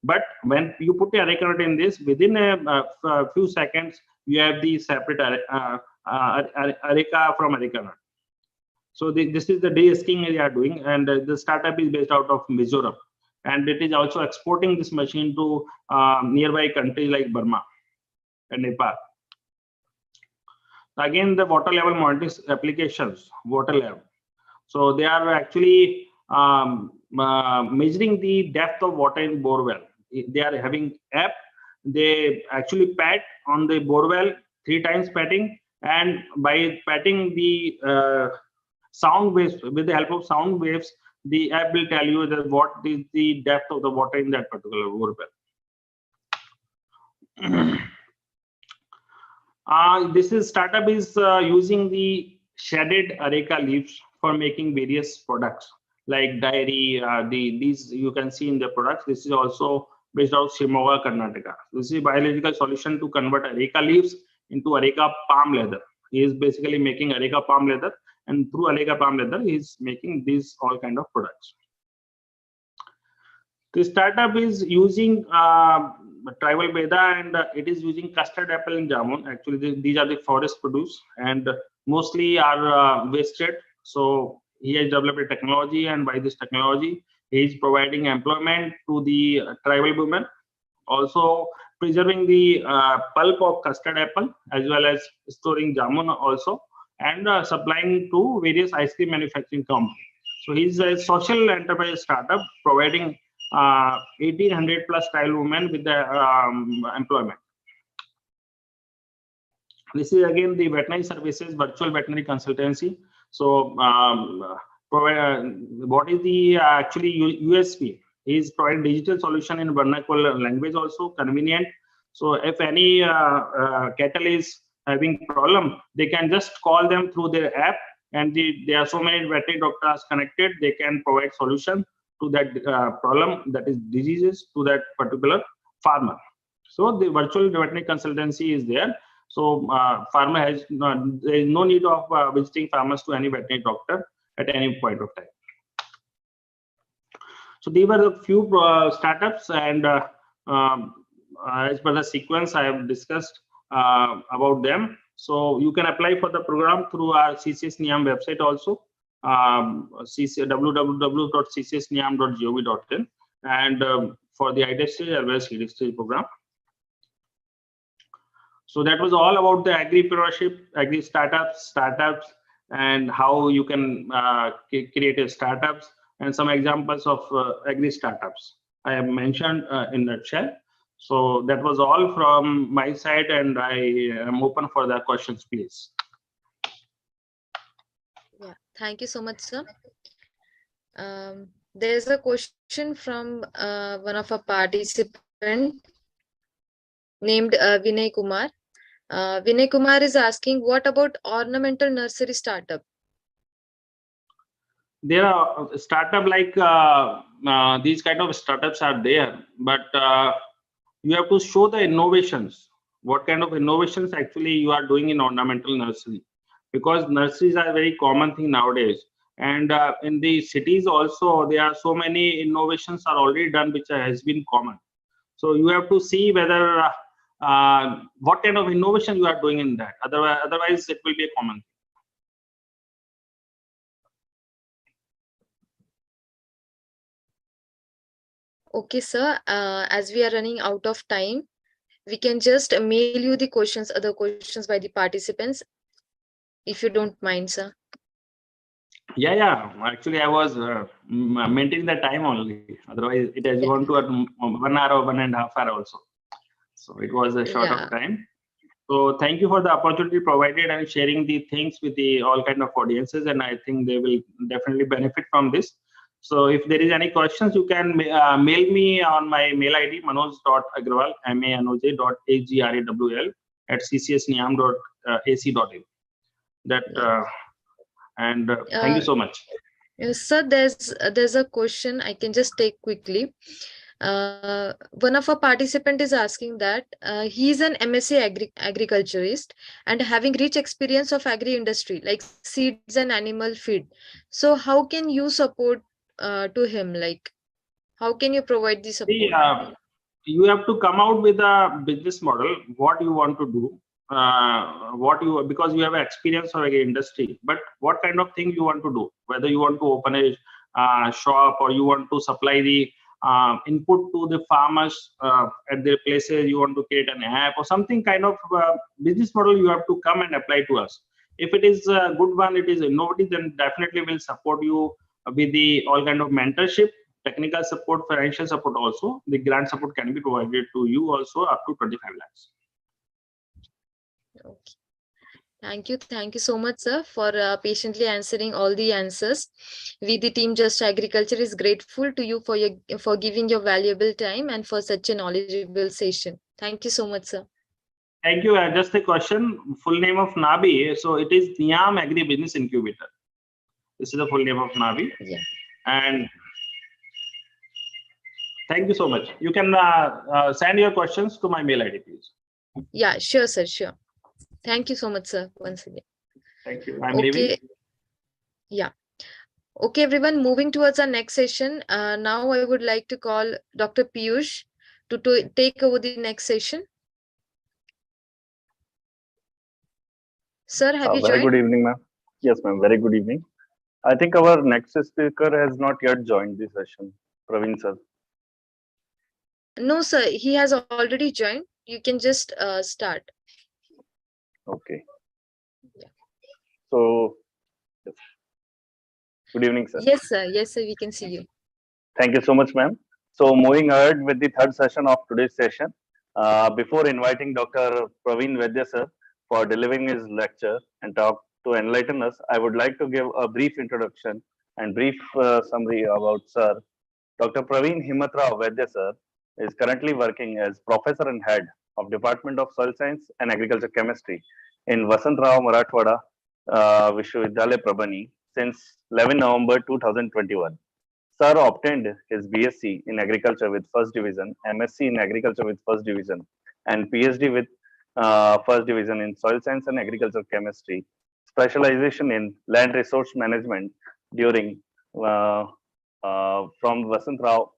But when you put the areca nut in this, within a few seconds, you have the separate areca from areca nut. So this is the de-husking they are doing, and the startup is based out of Mizoram. and it is also exporting this machine to nearby countries like Burma and Nepal. Again, the water level monitoring applications, water level. So they are actually measuring the depth of water in bore well. They are having app. They actually pat on the bore well 3 times patting, and by patting the sound waves, with the help of sound waves, the app will tell you that what is the depth of the water in that particular bore well. This startup is using the shredded areca leaves for making various products like dairy. These you can see in the products. This is also based out of Shimoga, Karnataka. This is a biological solution to convert areca leaves into areca palm leather. He is basically making areca palm leather, and through areca palm leather, he is making these all kind of products. This startup is using tribal beda, and it is using custard apple and jamun. Actually, these are the forest produce and mostly are wasted. So he has developed a technology, and by this technology, he is providing employment to the tribal women, also preserving the pulp of custard apple as well as storing jamun also, and supplying to various ice cream manufacturing companies. So he's a social enterprise startup providing 1,800 plus tribal women with the employment. This is again the veterinary services virtual veterinary consultancy. So what is the actually USP? Is providing digital solution in vernacular language, also convenient. So if any cattle is having problem, they can just call them through their app, and there are so many veterinary doctors connected. They can provide solution to that problem, that is diseases, to that particular farmer. So the virtual veterinary consultancy is there. So farmer has there is no need of visiting farmers to any veterinary doctor at any point of time. So these were the few startups, and as per the sequence I have discussed about them. So you can apply for the program through our CCS NIAM website also, www.ccsniam.gov.in, and for the ITEST stage as well as seed stage program. So that was all about the agripreneurship, agri startups, and how you can create a startups, and some examples of agri startups I have mentioned in a nutshell. So that was all from my side, and I am open for the questions, please. Yeah, thank you so much, sir. There's a question from one of our participants named Vinay Kumar. Vinay Kumar is asking, what about ornamental nursery startup? There are startup like these kind of startups are there, but you have to show the innovations. What kind of innovations actually you are doing in ornamental nursery? Because nurseries are a very common thing nowadays, and in the cities also there are so many innovations are already done which has been common. So you have to see whether what kind of innovation you are doing in that. Otherwise it will be a common thing. Okay, sir. As we are running out of time, we can just mail you the questions, other questions by the participants, if you don't mind, sir. Yeah. Actually, I was maintaining the time only. Otherwise, it has gone to 1 hour or 1.5 hours also. So it was a short of time. So thank you for the opportunity provided and sharing the things with the all kind of audiences, and I think they will definitely benefit from this. So if there is any questions, you can mail me on my mail ID manoj.agrawal, manoj.agrawal @ccsniam.ac.in. That and thank you so much. Yes, sir, there's a question I can just take quickly. One of our participant is asking that he's an MSc agriculturist and having rich experience of agri industry like seeds and animal feed. So how can you support to him? Like, how can you provide the support? You have to come out with a business model, what you want to do, because you have experience of agri industry, but what kind of thing you want to do, whether you want to open a shop or you want to supply the input to the farmers at their places. You want to create an app or something kind of business model, you have to come and apply to us. If it is a good one, it is innovative, then definitely we'll support you with the all kind of mentorship, technical support, financial support also. The grant support can be provided to you also up to 25 lakhs. Okay. Thank you so much, sir, for patiently answering all the answers. We, the team Just Agriculture, is grateful to you for giving your valuable time and for such a knowledgeable session. Thank you so much, sir. Thank you. Just a question. Full name of NABI. So it is Niam Agri Business Incubator. This is the full name of NABI. Yeah. And thank you so much. You can send your questions to my mail ID, please. Yeah, sure, sir. Sure. Thank you so much, sir, once again. Thank you. I'm leaving. Yeah. Okay, everyone, moving towards our next session. Now I would like to call Dr. Piyush to take over the next session. Sir, have you Very joined? good evening, ma'am. Yes, ma'am. Very good evening. I think our next speaker has not yet joined the session. Praveen, sir. No, sir. He has already joined. You can just start. Okay. Yeah. So, yes. Good evening, sir. Yes, sir. Yes, sir. We can see you. Thank you so much, ma'am. So, moving ahead with the third session of today's session, before inviting Dr. Praveen Vaidya, sir, for delivering his lecture and talk to enlighten us, I would like to give a brief introduction and brief summary about sir. Dr. Praveen Himatrao Vaidya, sir, is currently working as Professor and Head of Department of Soil Science and Agriculture Chemistry in Vasantrao Marathwada Vishwavidyalaya Prabhani since 11 November 2021. Sir obtained his BSc in Agriculture with First Division, MSc in Agriculture with First Division, and PhD with First Division in Soil Science and Agriculture Chemistry, specialization in Land Resource Management during from Vasantrao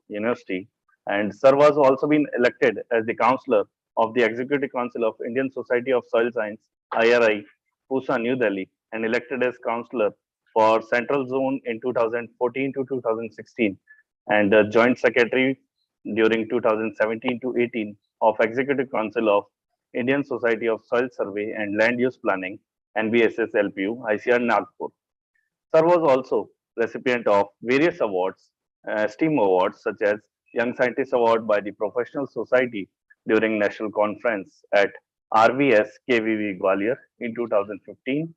University. And Sir was also been elected as the counselor of the Executive Council of Indian Society of Soil Science, IRI, Pusa, New Delhi, and elected as counselor for Central Zone in 2014 to 2016, and Joint Secretary during 2017 to 18 of Executive Council of Indian Society of Soil Survey and Land Use Planning, NBSS LPU, ICR Nagpur. Sir was also recipient of various awards, STEAM awards such as Young Scientist Award by the Professional Society during National Conference at RVS KVV Gwalior in 2015,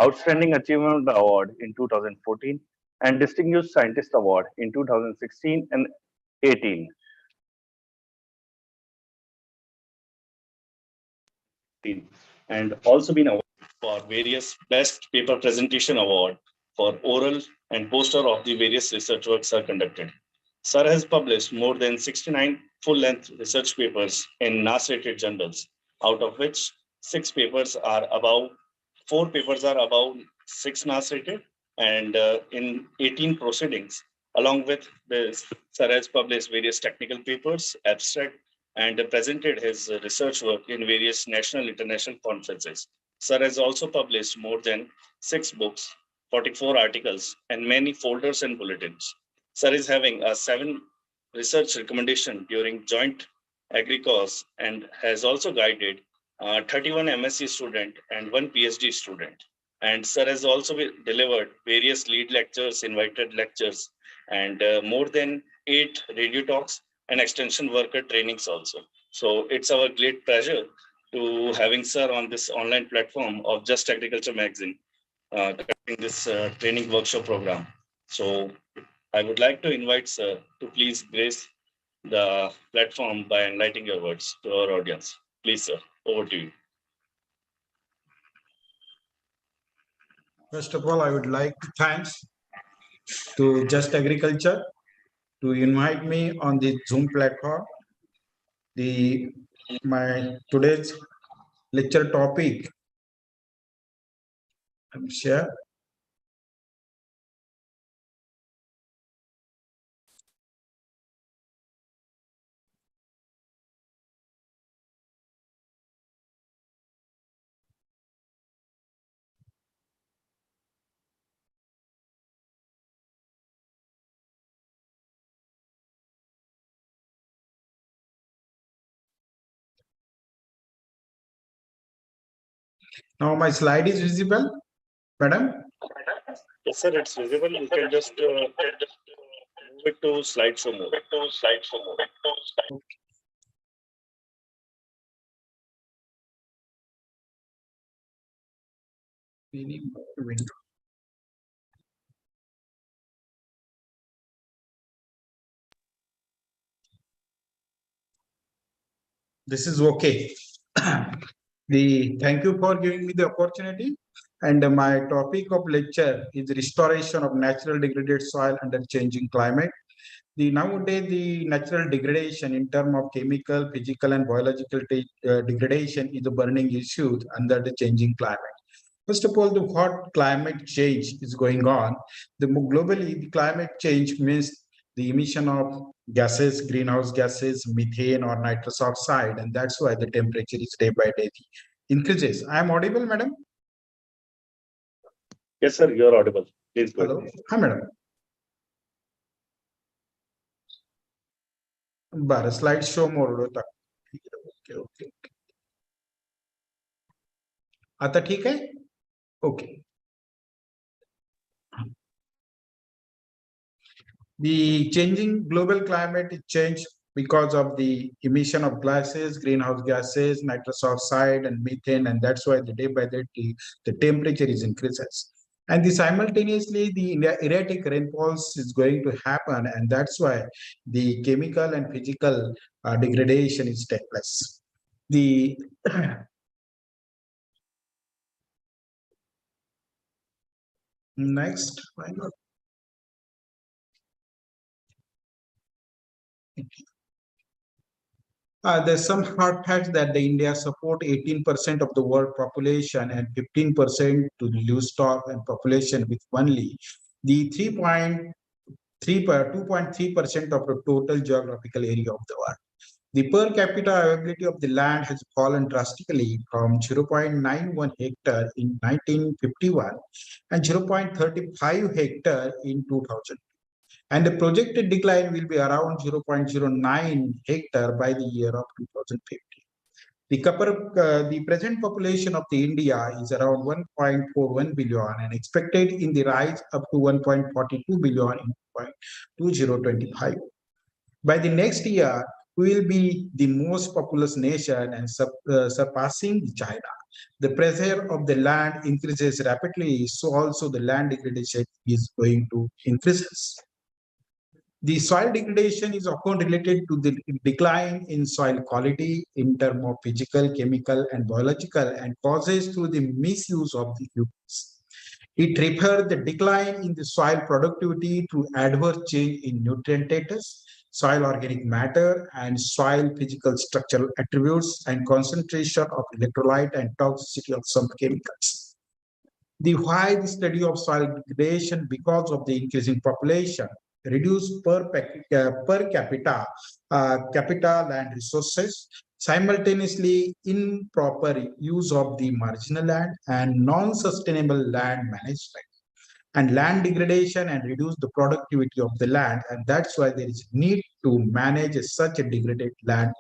Outstanding Achievement Award in 2014, and Distinguished Scientist Award in 2016 and 18. And also been awarded for various Best Paper Presentation Award for oral and poster of the various research works are conducted. Sir has published more than 69 full-length research papers in NAS-rated journals, out of which 4 papers are above 6 NAS-rated, and in 18 proceedings. Along with this, Sir has published various technical papers, abstract, and presented his research work in various national international conferences. Sir has also published more than 6 books, 44 articles, and many folders and bulletins. Sir is having a 7 research recommendation during joint agri-course and has also guided 31 MSc student and 1 PhD student. And Sir has also delivered various lead lectures, invited lectures, and more than 8 radio talks and extension worker trainings also. So it's our great pleasure to having Sir on this online platform of Just Agriculture magazine, conducting this training workshop program. So I would like to invite Sir to please grace the platform by enlightening your words to our audience. Please, Sir, over to you. First of all, I would like to thanks to Just Agriculture to invite me on the Zoom platform. My today's lecture topic, I'm sure. Now my slide is visible, madam. Yes, sir, it's visible. You can just move it to slideshow mode. Window. This is okay. Thank you for giving me the opportunity. And my topic of lecture is restoration of natural degraded soil under changing climate. Nowadays, the natural degradation in terms of chemical, physical, and biological degradation is a burning issue under the changing climate. First of all, what climate change is going on? Globally, the climate change means the emission of gases, greenhouse gases, methane or nitrous oxide, and that's why the temperature is day by day increases. I am audible, madam? Yes, sir, you're audible. Please go. Hello. Hi, madam. Slide show more. Okay. आता ठीक है? Okay. The changing global climate is changed because of the emission of gases, greenhouse gases, nitrous oxide, and methane, and that's why the day by day the temperature is increases. And simultaneously, the erratic rainfalls is going to happen, and that's why the chemical and physical degradation is taking place. The next, why not? There's some hard facts that the India support 18% of the world population and 15% to the livestock and population with only the 2.3% of the total geographical area of the world. The per capita availability of the land has fallen drastically from 0.91 hectare in 1951 and 0.35 hectare in 2000. And the projected decline will be around 0.09 hectare by the year of 2050. The present population of the India is around 1.41 billion and expected in the rise up to 1.42 billion in 2025. By the next year, we will be the most populous nation and surpassing China. The pressure of the land increases rapidly, so also the land degradation is going to increase. The soil degradation is often related to the decline in soil quality in terms of physical, chemical, and biological, and causes through the misuse of the humans. It refers the decline in the soil productivity through adverse change in nutrient status, soil organic matter, and soil physical structural attributes, and concentration of electrolyte and toxicity of some chemicals. Why the study of soil degradation? Because of the increasing population, reduce per capita land resources, simultaneously improper use of the marginal land and non-sustainable land management, and land degradation and reduce the productivity of the land, and that's why there is need to manage such a degraded land.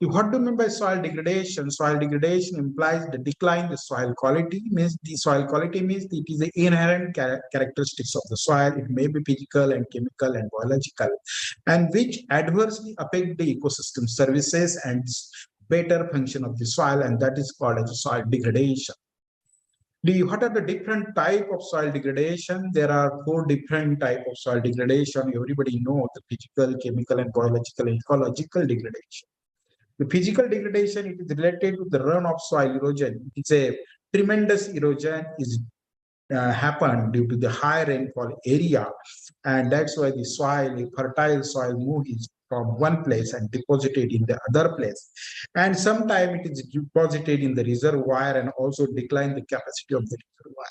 What do you mean by soil degradation? Soil degradation implies the decline in the soil quality. Means the soil quality means it is the inherent characteristics of the soil. It may be physical and chemical and biological, and which adversely affect the ecosystem services and better function of the soil, and that is called as soil degradation. What are the different type of soil degradation? There are 4 different type of soil degradation. Everybody knows the physical, chemical, and biological and ecological degradation. The physical degradation, it is related to the runoff soil erosion. It's a tremendous erosion is happen due to the high rainfall area, and that's why the soil, the fertile soil, moves from one place and deposited in the other place, and sometimes it is deposited in the reservoir and also decline the capacity of the reservoir.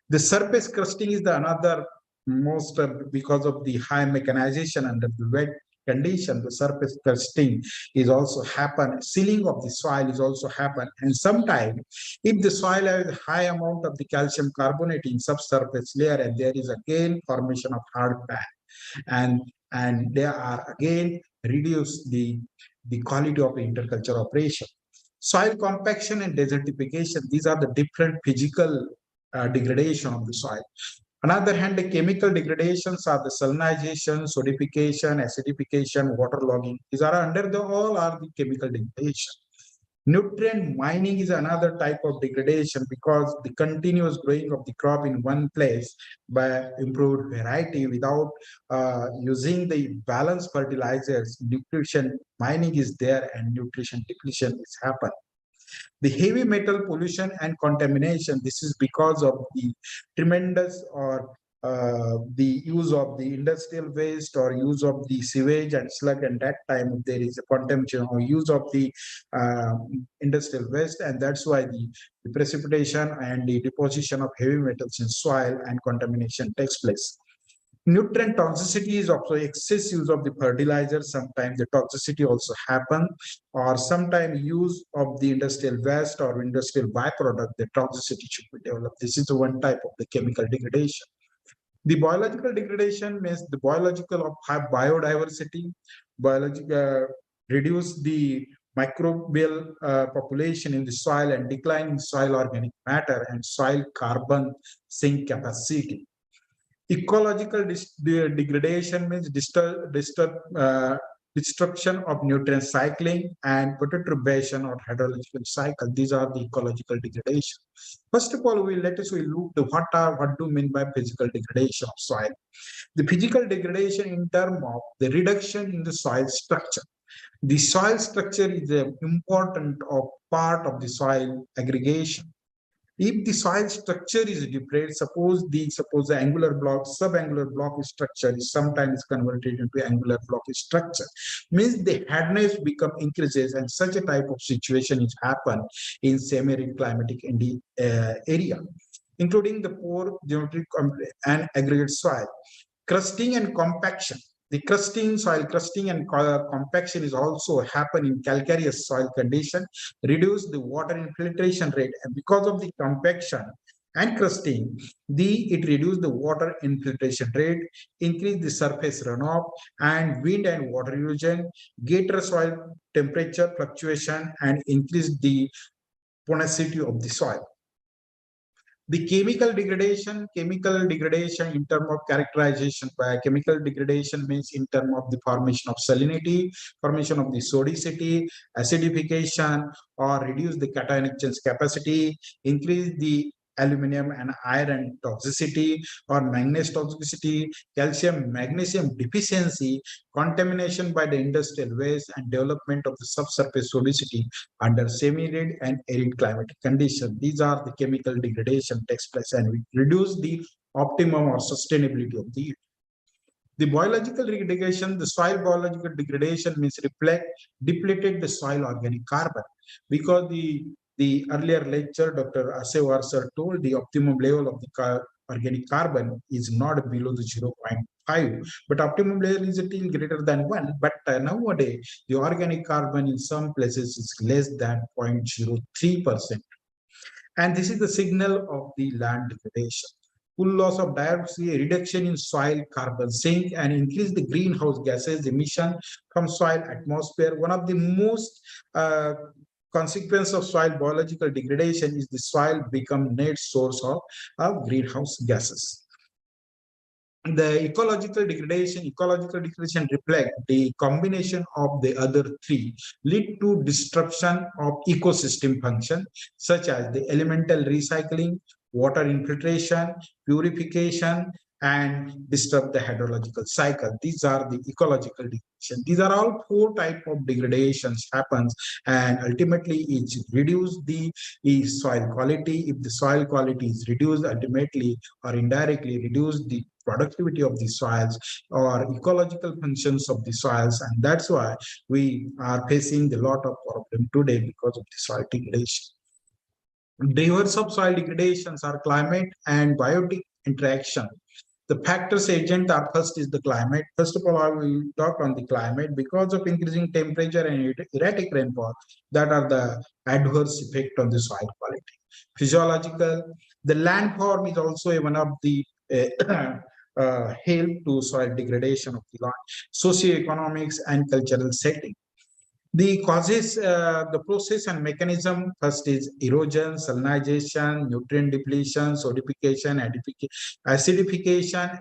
The surface crusting is the another most because of the high mechanization under the wet condition. The surface crusting is also happen. Sealing of the soil is also happen, and sometimes if the soil has a high amount of the calcium carbonate in subsurface layer, and there is again formation of hard pan, and they are again reduce the quality of interculture operation. Soil compaction and desertification, these are the different physical degradation of the soil. On the other hand, the chemical degradations are the salinization, sodification, acidification, waterlogging. These are under the all are the chemical degradation. Nutrient mining is another type of degradation because the continuous growing of the crop in one place by improved variety without using the balanced fertilizers, nutrition mining is there and nutrition depletion is happening. The heavy metal pollution and contamination, this is because of the tremendous or the use of the industrial waste or use of the sewage and slug, and that time there is a contamination or use of the industrial waste, and that's why the precipitation and the deposition of heavy metals in soil and contamination takes place. Nutrient toxicity is also excess use of the fertilizer. Sometimes the toxicity also happen, or sometimes use of the industrial waste or industrial byproduct, the toxicity should be developed. This is one type of the chemical degradation. The biological degradation means the biological of high biodiversity, reduce the microbial population in the soil and decline in soil organic matter and soil carbon sink capacity. Ecological degradation means destruction of nutrient cycling and perturbation or hydrological cycle. These are the ecological degradation. First of all, let us look at what do you mean by physical degradation of soil. The physical degradation in terms of the reduction in the soil structure. The soil structure is an important part of the soil aggregation. If the soil structure is different, suppose the angular block, subangular block structure is sometimes converted into angular block structure, means the hardness become increases, and such a type of situation is happen in semi-arid climatic area, including the poor geometric and aggregate soil. Crusting and compaction. The soil crusting and compaction is also happen in calcareous soil condition, reduce the water infiltration rate, and because of the compaction and crusting, it reduce the water infiltration rate, increase the surface runoff, and wind and water erosion, greater soil temperature fluctuation, and increase the porosity of the soil. The chemical degradation in terms of characterization by chemical degradation means in terms of the formation of salinity, formation of the sodicity, acidification, or reduce the cation exchange capacity, increase the aluminum and iron toxicity or manganese toxicity, calcium, magnesium deficiency, contamination by the industrial waste, and development of the subsurface sodicity under semi-arid and arid climatic conditions. These are the chemical degradation takes place, and we reduce the optimum or sustainability of the yield. The biological degradation, the soil biological degradation means depleted the soil organic carbon, because the earlier lecture, Dr. Asewar sir told the optimum level of the organic carbon is not below the 0.5, but optimum level is still greater than 1. But nowadays, the organic carbon in some places is less than 0.03%. And this is the signal of the land degradation. Full loss of dioxide, reduction in soil carbon sink, and increase the greenhouse gases emission from soil atmosphere. One of the most consequence of soil biological degradation is the soil become net source of greenhouse gases. The ecological degradation reflect the combination of the other three, lead to disruption of ecosystem function, such as the elemental recycling, water infiltration, purification, and disturb the hydrological cycle. These are the ecological degradation. These are all 4 types of degradations happens, and ultimately it reduce the soil quality. If the soil quality is reduced, ultimately or indirectly reduce the productivity of the soils or ecological functions of the soils, and that's why we are facing a lot of problem today because of the soil degradation. Drivers of soil degradations are climate and biotic interaction. The factors agent are first is the climate. First of all, I will talk on the climate. Because of increasing temperature and erratic rainfall, that are the adverse effect on the soil quality. Physiological, the landform is also one of the help to soil degradation of the land. Socioeconomics and cultural setting. The causes, the process and mechanism, first is erosion, salinization, nutrient depletion, solidification, acidification,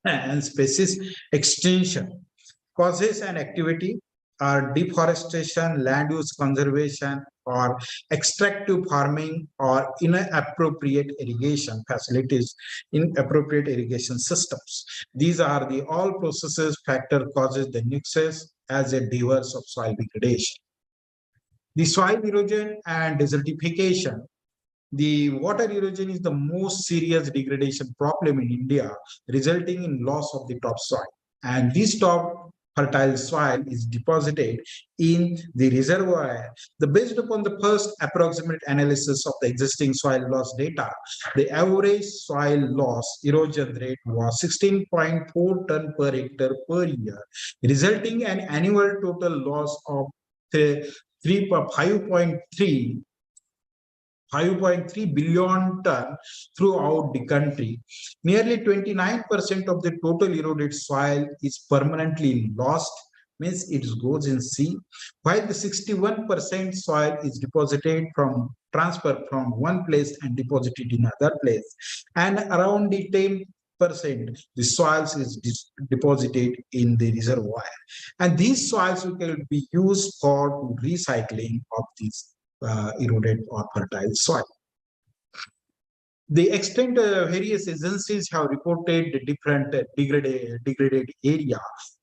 and species extinction. Causes and activity are deforestation, land use conservation, or extractive farming, or inappropriate irrigation facilities, inappropriate irrigation systems. These are the all processes factor causes the nuxes as a diverse of soil degradation. The soil erosion and desertification. The water erosion is the most serious degradation problem in India, resulting in loss of the topsoil. And this top fertile soil is deposited in the reservoir. Based upon the first approximate analysis of the existing soil loss data, the average soil loss erosion rate was 16.4 ton per hectare per year, resulting in annual total loss of 5.3 billion ton throughout the country. Nearly 29% of the total eroded soil is permanently lost, means it goes in sea, while the 61% soil is deposited from transfer from one place and deposited in another place, and around the 10% the soils is deposited in the reservoir, and these soils will be used for recycling of these eroded or fertile soil. The extent various agencies have reported the different degraded area.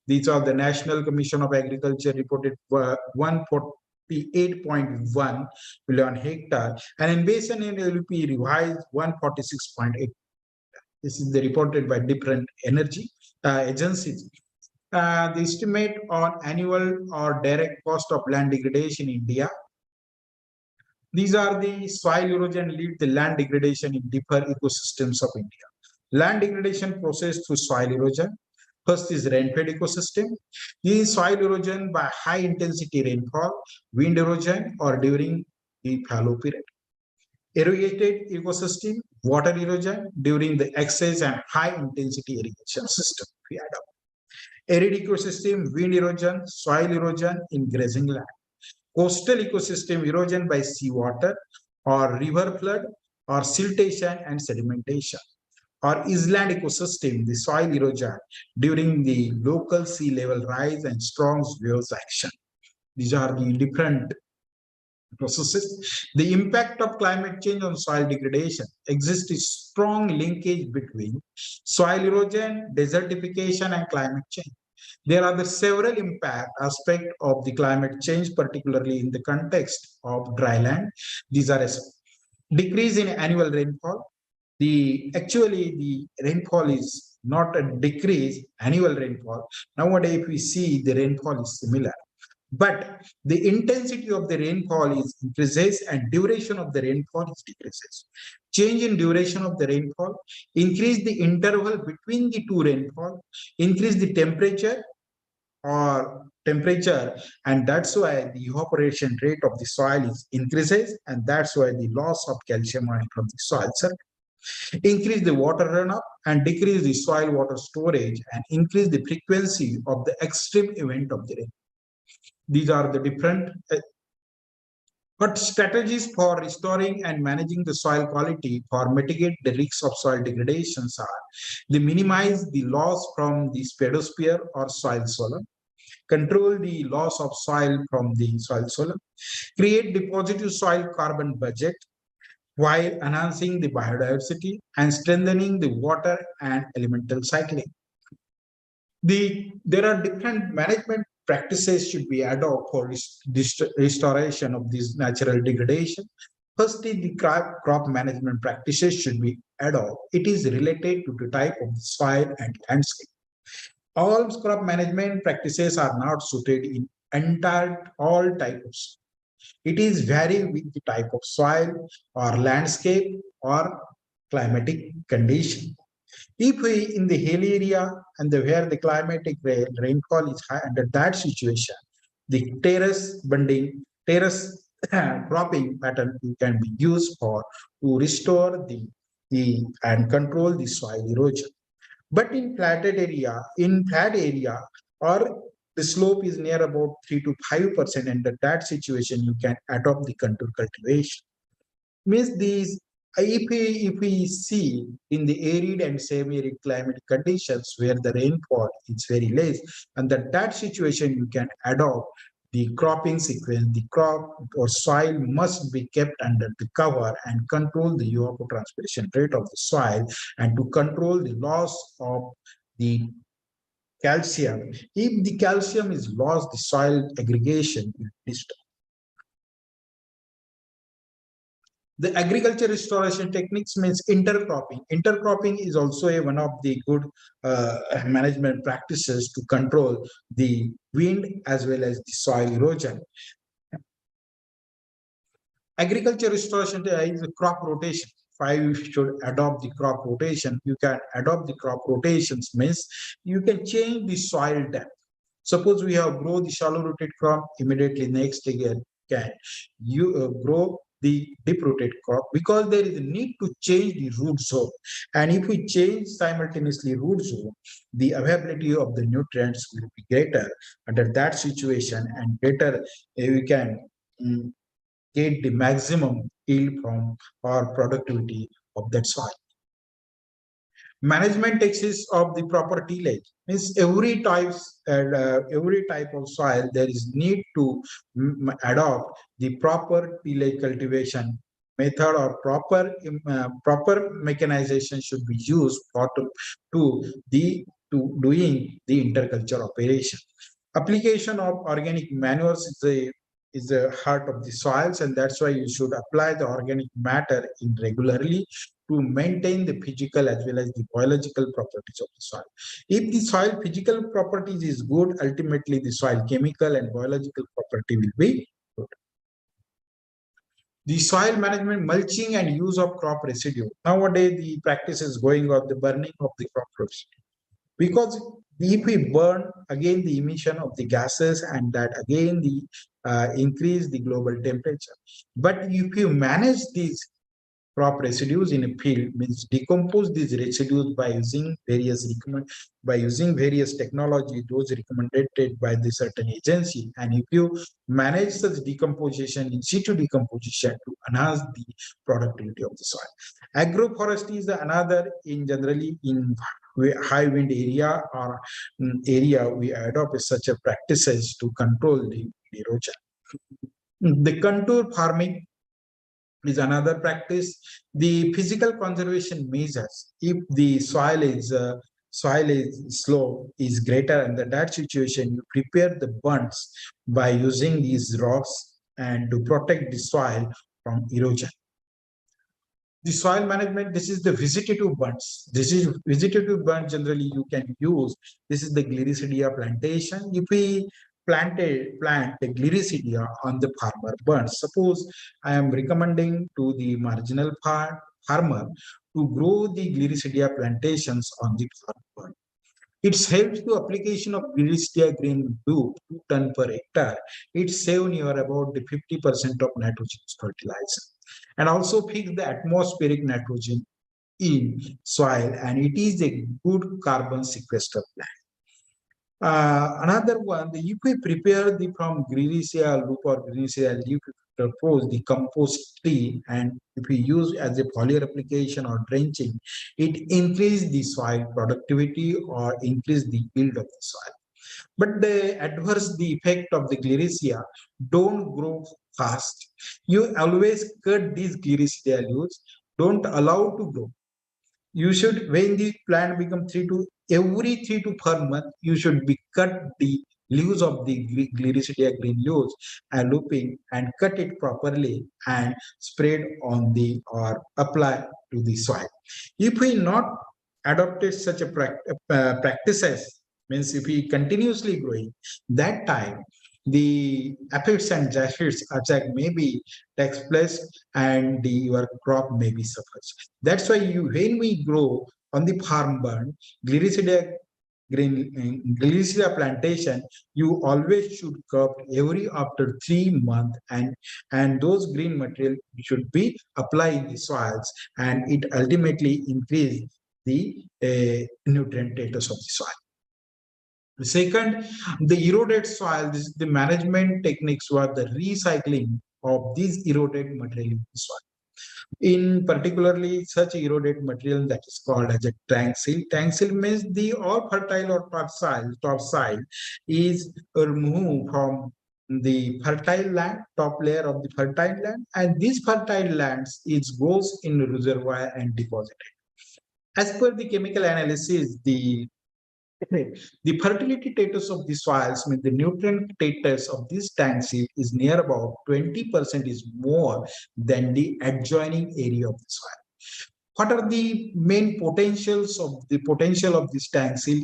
These are the National Commission of Agriculture reported 148.1 million hectare, and in basin and LP revised 146.8. This is the reported by different energy agencies. The estimate on annual or direct cost of land degradation in India. These are the soil erosion lead the land degradation in different ecosystems of India. Land degradation process through soil erosion. First is rain-fed ecosystem. This is soil erosion by high intensity rainfall, wind erosion, or during the fallow period. Irrigated ecosystem, water erosion during the excess and high intensity irrigation system. Arid ecosystem, wind erosion, soil erosion in grazing land. Coastal ecosystem, erosion by seawater or river flood or siltation and sedimentation. Or island ecosystem, the soil erosion during the local sea level rise and strong waves action. These are the different processes. The impact of climate change on soil degradation. Exists a strong linkage between soil erosion, desertification, and climate change. There are the several impact aspects of the climate change, particularly in the context of dry land. These are a decrease in annual rainfall. Actually the rainfall is not a decrease, annual rainfall. Nowadays, if we see the rainfall is similar, but the intensity of the rainfall is increases and duration of the rainfall is decreases. Change in duration of the rainfall, increase the interval between the two rainfall, increase the temperature, and that's why the evaporation rate of the soil is increases, and that's why the loss of calcium ion from the soil circuit. Increase the water runoff and decrease the soil water storage and increase the frequency of the extreme event of the rain. These are the different but strategies for restoring and managing the soil quality for mitigate the risks of soil degradations are: they minimize the loss from the pedosphere or soil column, control the loss of soil from the soil column, create the positive soil carbon budget while enhancing the biodiversity and strengthening the water and elemental cycling. There are different management practices should be adopted for restoration of this natural degradation. Firstly, the crop management practices should be adopted. It is related to the type of the soil and landscape. All crop management practices are not suited in all types. It is vary with the type of soil or landscape or climatic condition. If we in the hilly area and where the climatic rainfall is high, under that situation, the terrace cropping pattern can be used to restore and control the soil erosion. But in flat area or the slope is near about 3 to 5%, and at that situation, you can adopt the contour cultivation. Means these, if we see in the arid and semi-arid climate conditions where the rainfall is very less, and that situation you can adopt the cropping sequence. The crop or soil must be kept under the cover and control the evapotranspiration rate of the soil, and to control the loss of the calcium. If the calcium is lost, the soil aggregation will be disturbed. The agriculture restoration techniques means intercropping. Intercropping is also one of the good management practices to control the wind as well as the soil erosion. Agriculture restoration is a crop rotation. You should adopt the crop rotation. You can adopt the crop rotations means you can change the soil depth. Suppose we have grow the shallow rooted crop, immediately next year can you grow the deep rooted crop, because there is a need to change the root zone. And if we change simultaneously root zone, the availability of the nutrients will be greater under that situation, and better we can get the maximum yield from or productivity of that soil. Management axis of the proper tillage means every type of soil there is need to adopt the proper tillage cultivation method, or proper mechanization should be used to doing the interculture operation. Application of organic manures is the heart of the soils, and that's why you should apply the organic matter regularly to maintain the physical as well as the biological properties of the soil. If the soil physical properties is good, ultimately the soil chemical and biological property will be good. The soil management, mulching and use of crop residue. Nowadays, the practice is going on the burning of the crop residue. Because if we burn, again the emission of the gases, and that again the increase the global temperature. But if you manage these crop residues in a field, means decompose these residues by using various technology, those recommended by the certain agency, and if you manage such decomposition, in situ decomposition, to enhance the productivity of the soil. Agroforestry is another, in generally in high wind area or area we adopt such a practices to control the erosion. The contour farming is another practice. The physical conservation measures, if the soil is slope is greater, and that situation you prepare the bunds by using these rocks and to protect the soil from erosion. The soil management, this is the vegetative bunds. This is vegetative bunds generally you can use. This is the Gliricidia plantation. If we plant the Gliricidia on the farmer bunds, suppose I am recommending to the marginal farmer to grow the Gliricidia plantations on the farm bund. It helps to application of Gliricidia green loop 2 ton per hectare. It saves near about the 50% of nitrogen fertilizer, and also fix the atmospheric nitrogen in soil, and it is a good carbon sequester plant. Another one, if we prepare from Gliricidia loop or Gliricidia leaf, propose the compost tea, and if we use as a foliar application or drenching, it increase the soil productivity or increase the yield of the soil. But the effect of the Gliricidia don't grow fast. You always cut these Gliricidia leaves, don't allow to grow. You should, when the plant become every 3 to 4 months, you should be cut the leaves of the Gliricidia green leaves and looping, and cut it properly and spread on the or apply to the soil. If we not adopted such a practices, means if we continuously growing, that time the aphids and jashids attack maybe takes place, and your crop may be suffers. That's why when we grow on the farm bund Gliricidia plantation, you always should cut every after 3 months, and those green material should be applied in the soils, and it ultimately increase the nutrient status of the soil. Second, the eroded soil, this is the management techniques were the recycling of these eroded material in the soil. In particularly such eroded material that is called as a tank seal. Tank seal means the all fertile or topsoil is removed from the fertile land, top layer of the fertile land, and this fertile lands is goes in reservoir and deposited. As per the chemical analysis, the fertility status of the soils, means the nutrient status of this tank seal is near about 20% is more than the adjoining area of the soil. What are the main potentials of the potential of this tank seal?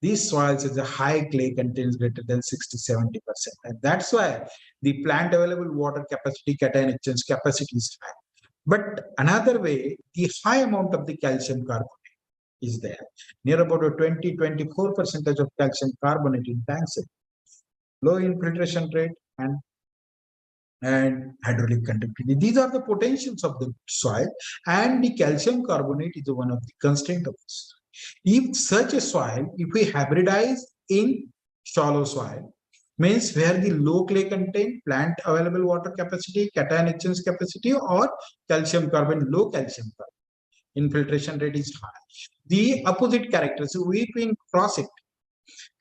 These soils has a high clay contains greater than 60-70%. And that's why the plant available water capacity, cation exchange capacity is high. But another way, the high amount of the calcium carbonate is there, near about a 20-24% of calcium carbonate in tank seal, low infiltration rate and hydraulic conductivity. These are the potentials of the soil, and the calcium carbonate is one of the constraints of this. If such a soil, if we hybridize in shallow soil, means where the low clay content, plant available water capacity, cation exchange capacity, or calcium carbonate, low calcium carbonate, infiltration rate is high. The opposite characteristics, we can cross it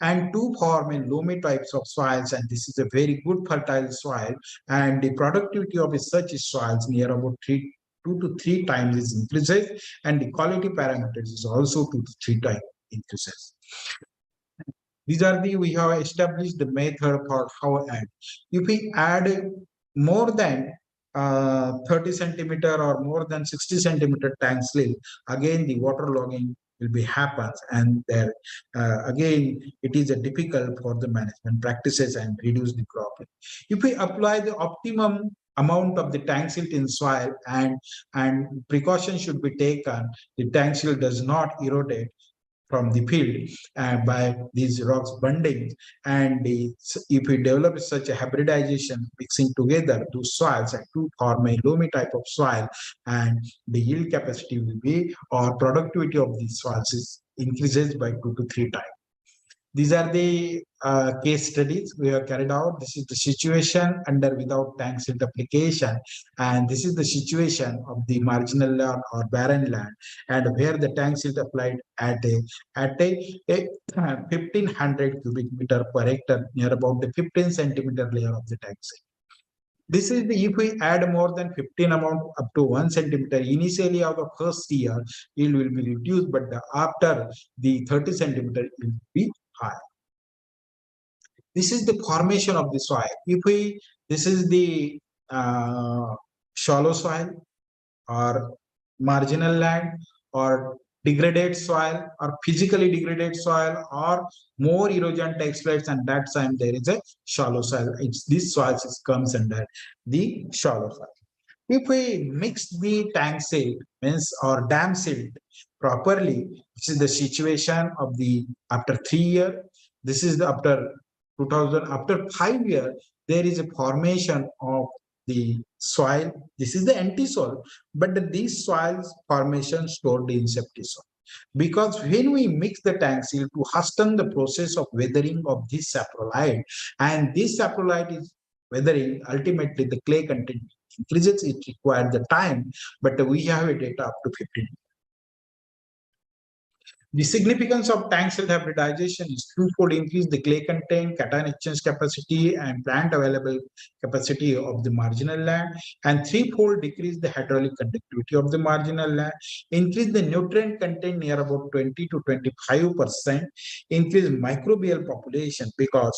and to form in loamy types of soils, and this is a very good fertile soil, and the productivity of such soils near about 2 to 3 times is increases, and the quality parameters is also 2 to 3 times increases. These are the, we have established the method for how add. If we add more than 30 centimeter or more than 60 centimeter tank seal, again the water logging will be happens, and there again it is a difficult for the management practices and reduce the cropping. If we apply the optimum amount of the tank silt in soil and precautions should be taken, the tank silt does not erode from the field by these rocks bonding, and if we develop such a hybridization mixing together those soils and to form a loamy type of soil, and the yield capacity will be or productivity of these soils is increases by 2 to 3 times. These are the case studies we have carried out. This is the situation under without tank silt application, and this is the situation of the marginal land or barren land, and where the tank silt applied at a 1500 cubic meter per hectare, near about the 15 centimeter layer of the tank silt. This is the, if we add more than 15 amount up to 1 centimeter, initially of the first year, yield will be reduced, but after the 30 centimeter, it will be high. This is the formation of the soil. If we, this is the shallow soil or marginal land or degraded soil or physically degraded soil or more erosion takes place, and that time there is a shallow soil. It's this soil comes under the shallow soil. If we mix the tank silt means or dam silt properly, which is the situation of the after 3 years, this is the after 2000, after 5 years, there is a formation of the soil. This is the anti-soil, but these soils formation stored in septic soil. Because when we mix the tank seal to hasten the process of weathering of this saprolite, and this saprolite is weathering, ultimately the clay content increases, it requires the time, but we have a data up to 15. The significance of tank silt hybridization is twofold: increase the clay content, cation exchange capacity, and plant available capacity of the marginal land, and threefold decrease the hydraulic conductivity of the marginal land, increase the nutrient content near about 20 to 25%, increase microbial population because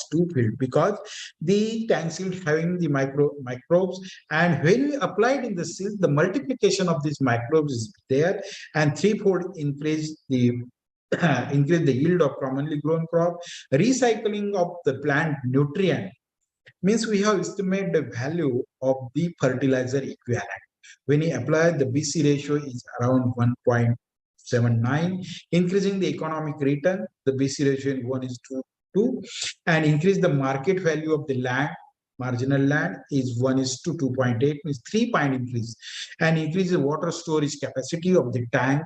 because the tank silt having the microbes, and when we applied in the silt, the multiplication of these microbes is there, and threefold increase the yield of commonly grown crop. Recycling of the plant nutrient means we have estimated the value of the fertilizer equivalent. When you apply, the BC ratio is around 1.79, increasing the economic return. The BC ratio in 1 is 2, and increase the market value of the land. Marginal land is 1 is to 2.8, means 3 point increase, and increase the water storage capacity of the tank.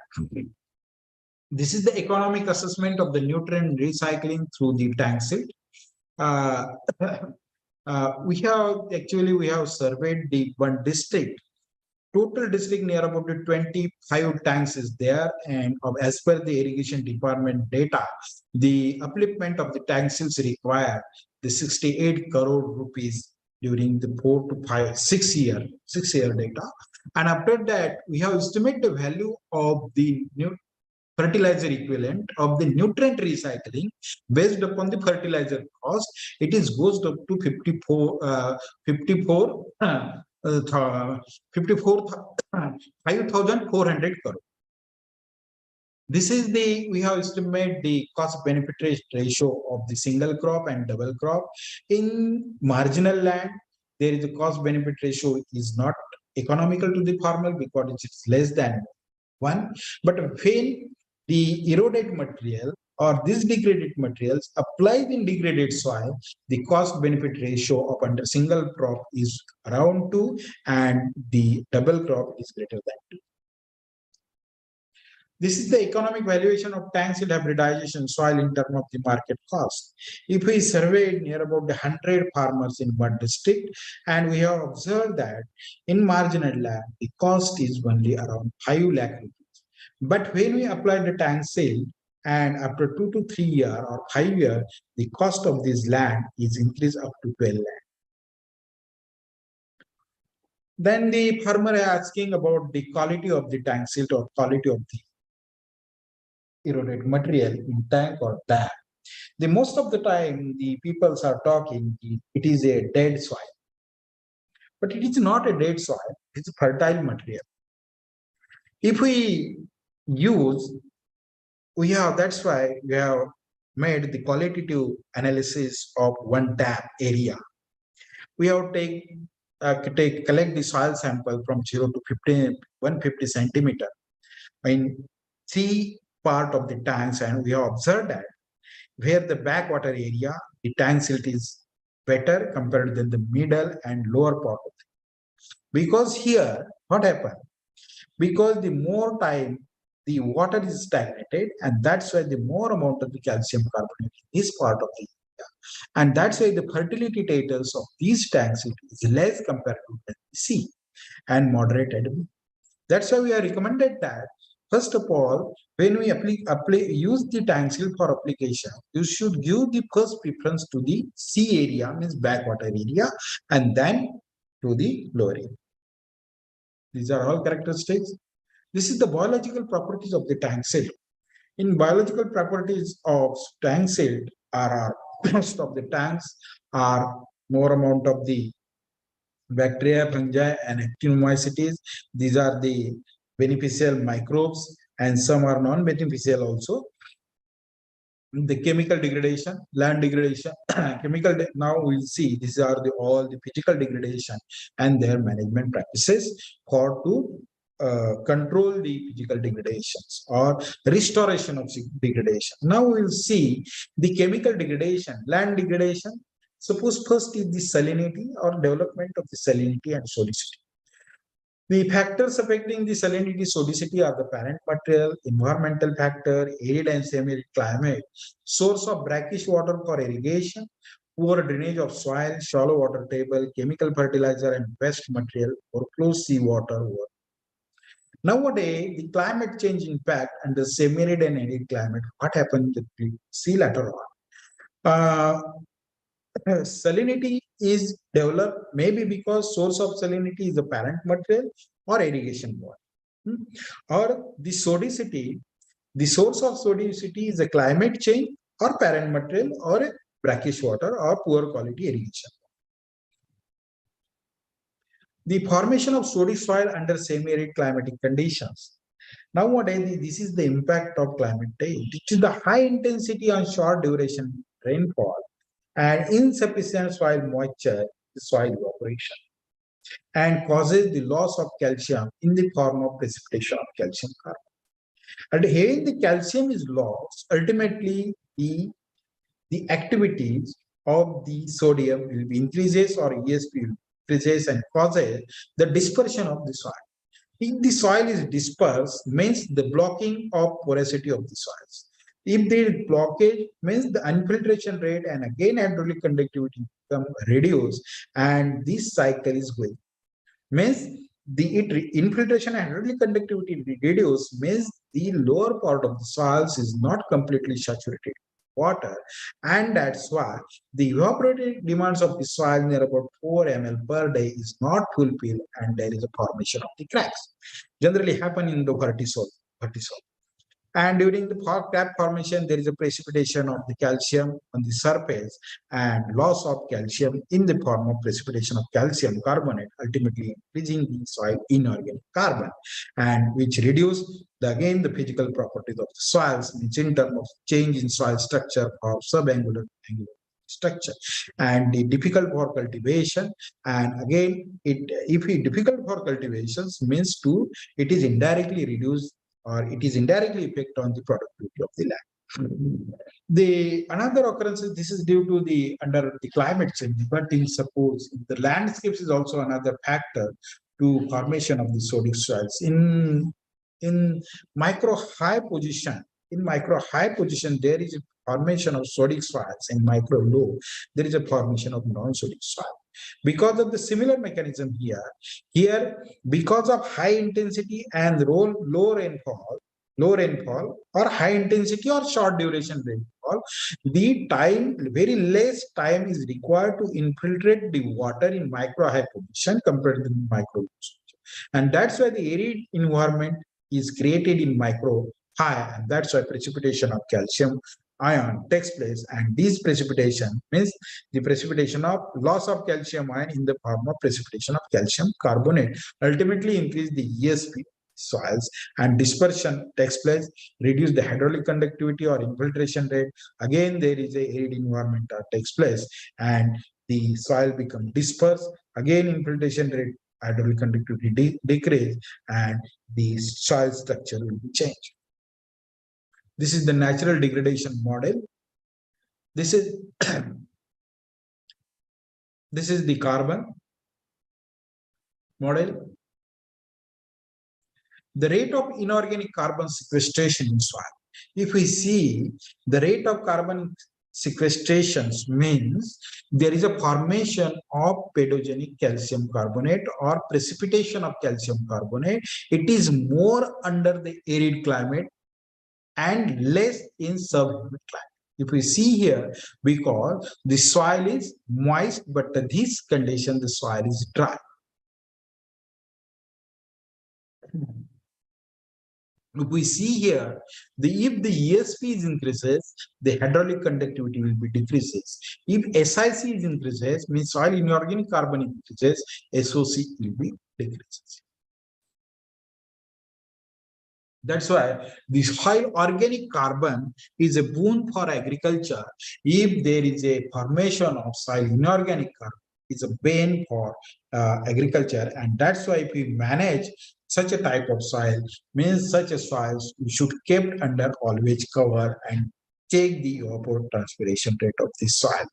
This is the economic assessment of the nutrient recycling through the tank silt. We have surveyed the one district. Total district near about 25 tanks is there, and as per the irrigation department data, the upliftment of the tank silts require the 68 crore rupees during the 4 to 5, 6 year data. And after that, we have estimated the value of the new fertilizer equivalent of the nutrient recycling based upon the fertilizer cost. It is goes up to 5,400 crore. This is we have estimated the cost benefit ratio of the single crop and double crop. In marginal land, there is a cost benefit ratio is not economical to the farmer because it is less than 1. But when the eroded material or these degraded materials applied in degraded soil, the cost benefit ratio of under single crop is around 2 and the double crop is greater than 2. This is the economic valuation of tank silt hybridization soil in terms of the market cost. If we surveyed near about 100 farmers in one district, and we have observed that in marginal land, the cost is only around 5 lakh rupees. But when we apply the tank silt, and after 2 to 3 years or 5 years, the cost of this land is increased up to 12 lakh. Then the farmer is asking about the quality of the tank silt or quality of the eroded material in tank or dam. The most of the time, the people are talking, it is a dead soil. But it is not a dead soil, it's a fertile material. If we use, that's why we have made the qualitative analysis of one dam area. We have collect the soil sample from 0 to 150 centimeter in 3 part of the tanks, and we have observed that where the backwater area, the tank silt is better compared than the middle and lower part of it. Because here, what happened? Because the more time the water is stagnated, and that's why the more amount of the calcium carbonate in this part of the area. And that's why the fertility status of these tanks is less compared to the sea and moderated. That's why we are recommended that, first of all, when we use the tank silt for application, you should give the first preference to the sea area, means backwater area, and then to the lower area. These are all characteristics. This is the biological properties of the tank silt. In biological properties of tank silt, most of the tanks are more amount of the bacteria, fungi, and actinomycetes. These are the beneficial microbes, and some are non-beneficial also. The chemical degradation, land degradation, now we'll see these are all the physical degradation and their management practices for to control the physical degradations or restoration of degradation. Now we'll see the chemical degradation, land degradation. Suppose first is the salinity or development of the salinity and solidity. The factors affecting the salinity, solidity are the parent material, environmental factor, arid and semi-arid climate, source of brackish water for irrigation, poor drainage of soil, shallow water table, chemical fertilizer and waste material, or close seawater. Nowadays, the climate change impact and the semi-arid and arid climate, what happened we see later on. Salinity is developed maybe because source of salinity is the parent material or irrigation water. Or the sodicity, the source of sodicity is a climate change or parent material or a brackish water or poor quality irrigation. The formation of sodic soil under semi-arid climatic conditions. Nowadays, this is the impact of climate change. It is the high intensity and short duration rainfall and insufficient soil moisture, the soil evaporation, and causes the loss of calcium in the form of precipitation of calcium carbonate. And when the calcium is lost, ultimately the activities of the sodium will be increases or ESP will increases and causes the dispersion of the soil. If the soil is dispersed, means the blocking of porosity of the soils. If there is blockage, means the infiltration rate and again hydraulic conductivity become reduced, and this cycle is going. Means infiltration and hydraulic conductivity reduced, means the lower part of the soils is not completely saturated with water, and that's why the evaporative demands of the soil near about 4 ml per day is not fulfilled, and there is a formation of the cracks. Generally happen in the vertisol. And during the crab formation, there is a precipitation of the calcium on the surface and loss of calcium in the form of precipitation of calcium carbonate, ultimately increasing the soil inorganic carbon, and which reduce again the physical properties of the soils, which in terms of change in soil structure or subangular angular structure, and the difficult for cultivation. And again, if it difficult for cultivations means it is indirectly reduced, or it is indirectly effect on the productivity of the land. The another occurrence is this is due to the under the climate change, but in suppose the landscapes is also another factor to formation of the sodic soils. In micro high position, there is a formation of sodic soils. In micro low, there is a formation of non-sodic soil. Because of the similar mechanism here because of high intensity and low rainfall or high intensity or short duration rainfall, the time, very less time is required to infiltrate the water in micro high position compared to the micro low. And that's why the arid environment is created in micro high, and that's why precipitation of calcium ion takes place, and this precipitation means the precipitation of loss of calcium ion in the form of precipitation of calcium carbonate ultimately increase the ESP soils, and dispersion takes place, reduce the hydraulic conductivity or infiltration rate. Again, there is a arid environment that takes place, and the soil become dispersed. Again, infiltration rate, hydraulic conductivity decrease, and the soil structure will be changed. This is the natural degradation model. This is this is the carbon model. The rate of inorganic carbon sequestration in soil. If we see the rate of carbon sequestrations, means there is a formation of pedogenic calcium carbonate or precipitation of calcium carbonate. It is more under the arid climate and less in subhumid climate. If we see here, because the soil is moist, but this condition, the soil is dry. If we see here, if the ESP is increases, the hydraulic conductivity will be decreases. If SIC is increases, means soil inorganic carbon increases, SOC will be decreases. That's why the soil organic carbon is a boon for agriculture. If there is a formation of soil inorganic carbon, it's a bane for agriculture, and that's why if we manage such a type of soil, means such a soil we should keep under always cover and check the evapotranspiration rate of the soil.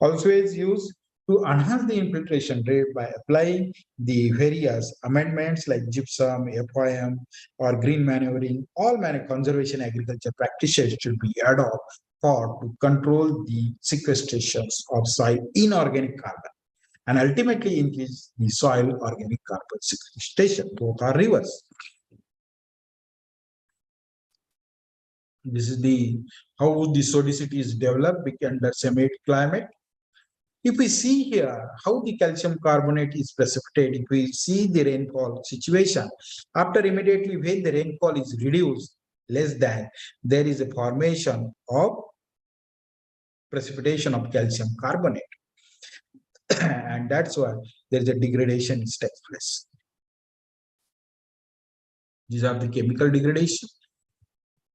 Also is used to enhance the infiltration rate by applying the various amendments like gypsum, FOM, or green manuring. All conservation agriculture practices should be adopted to control the sequestrations of soil inorganic carbon and ultimately increase the soil organic carbon sequestration. Both are reverse. This is how the sodicity is developed under semi-arid climate. If we see here how the calcium carbonate is precipitated, if we see the rainfall situation, after immediately when the rainfall is reduced less than, there is a formation of precipitation of calcium carbonate. And that's why there is a degradation that takes place. These are the chemical degradation.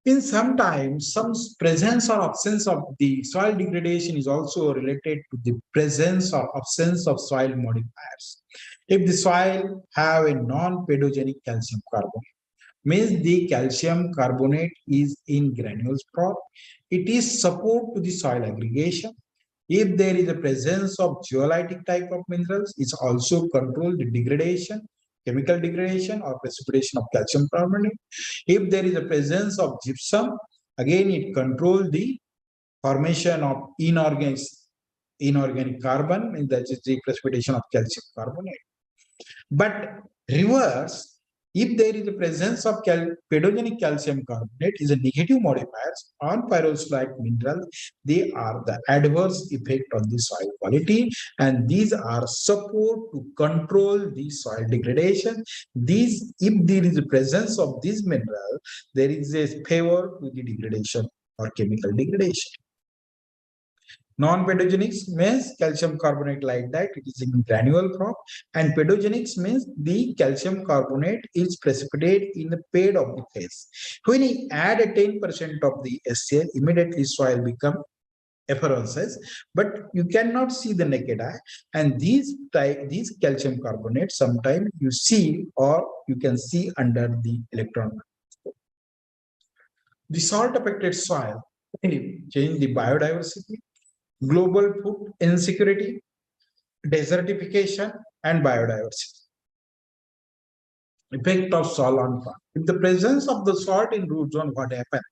In sometimes, some presence or absence of the soil degradation is also related to the presence or absence of soil modifiers. If the soil have a non-pedogenic calcium carbonate, means the calcium carbonate is in granules form, it is support to the soil aggregation. If there is a presence of zeolitic type of minerals, it's also control the degradation, chemical degradation or precipitation of calcium carbonate. If there is a presence of gypsum, again it controls the formation of inorganic carbon, and that is the precipitation of calcium carbonate. But reverse, if there is a presence of pedogenic calcium carbonate is a negative modifiers on pyroxylite minerals, they are the adverse effect on the soil quality, and these are support to control the soil degradation. These, if there is a presence of this mineral, there is a favor to the degradation or chemical degradation. Non-pedogenics means calcium carbonate like that, it is in granule form, and pedogenics means the calcium carbonate is precipitate in the pad of the phase. When you add a 10% of the SCl, immediately soil become effervescence, but you cannot see the naked eye. And these calcium carbonate sometimes you see or you can see under the electron microscope. The salt affected soil change the biodiversity, global food insecurity, desertification, and biodiversity. Effect of salt on farm. If the presence of the salt in root zone, what happens?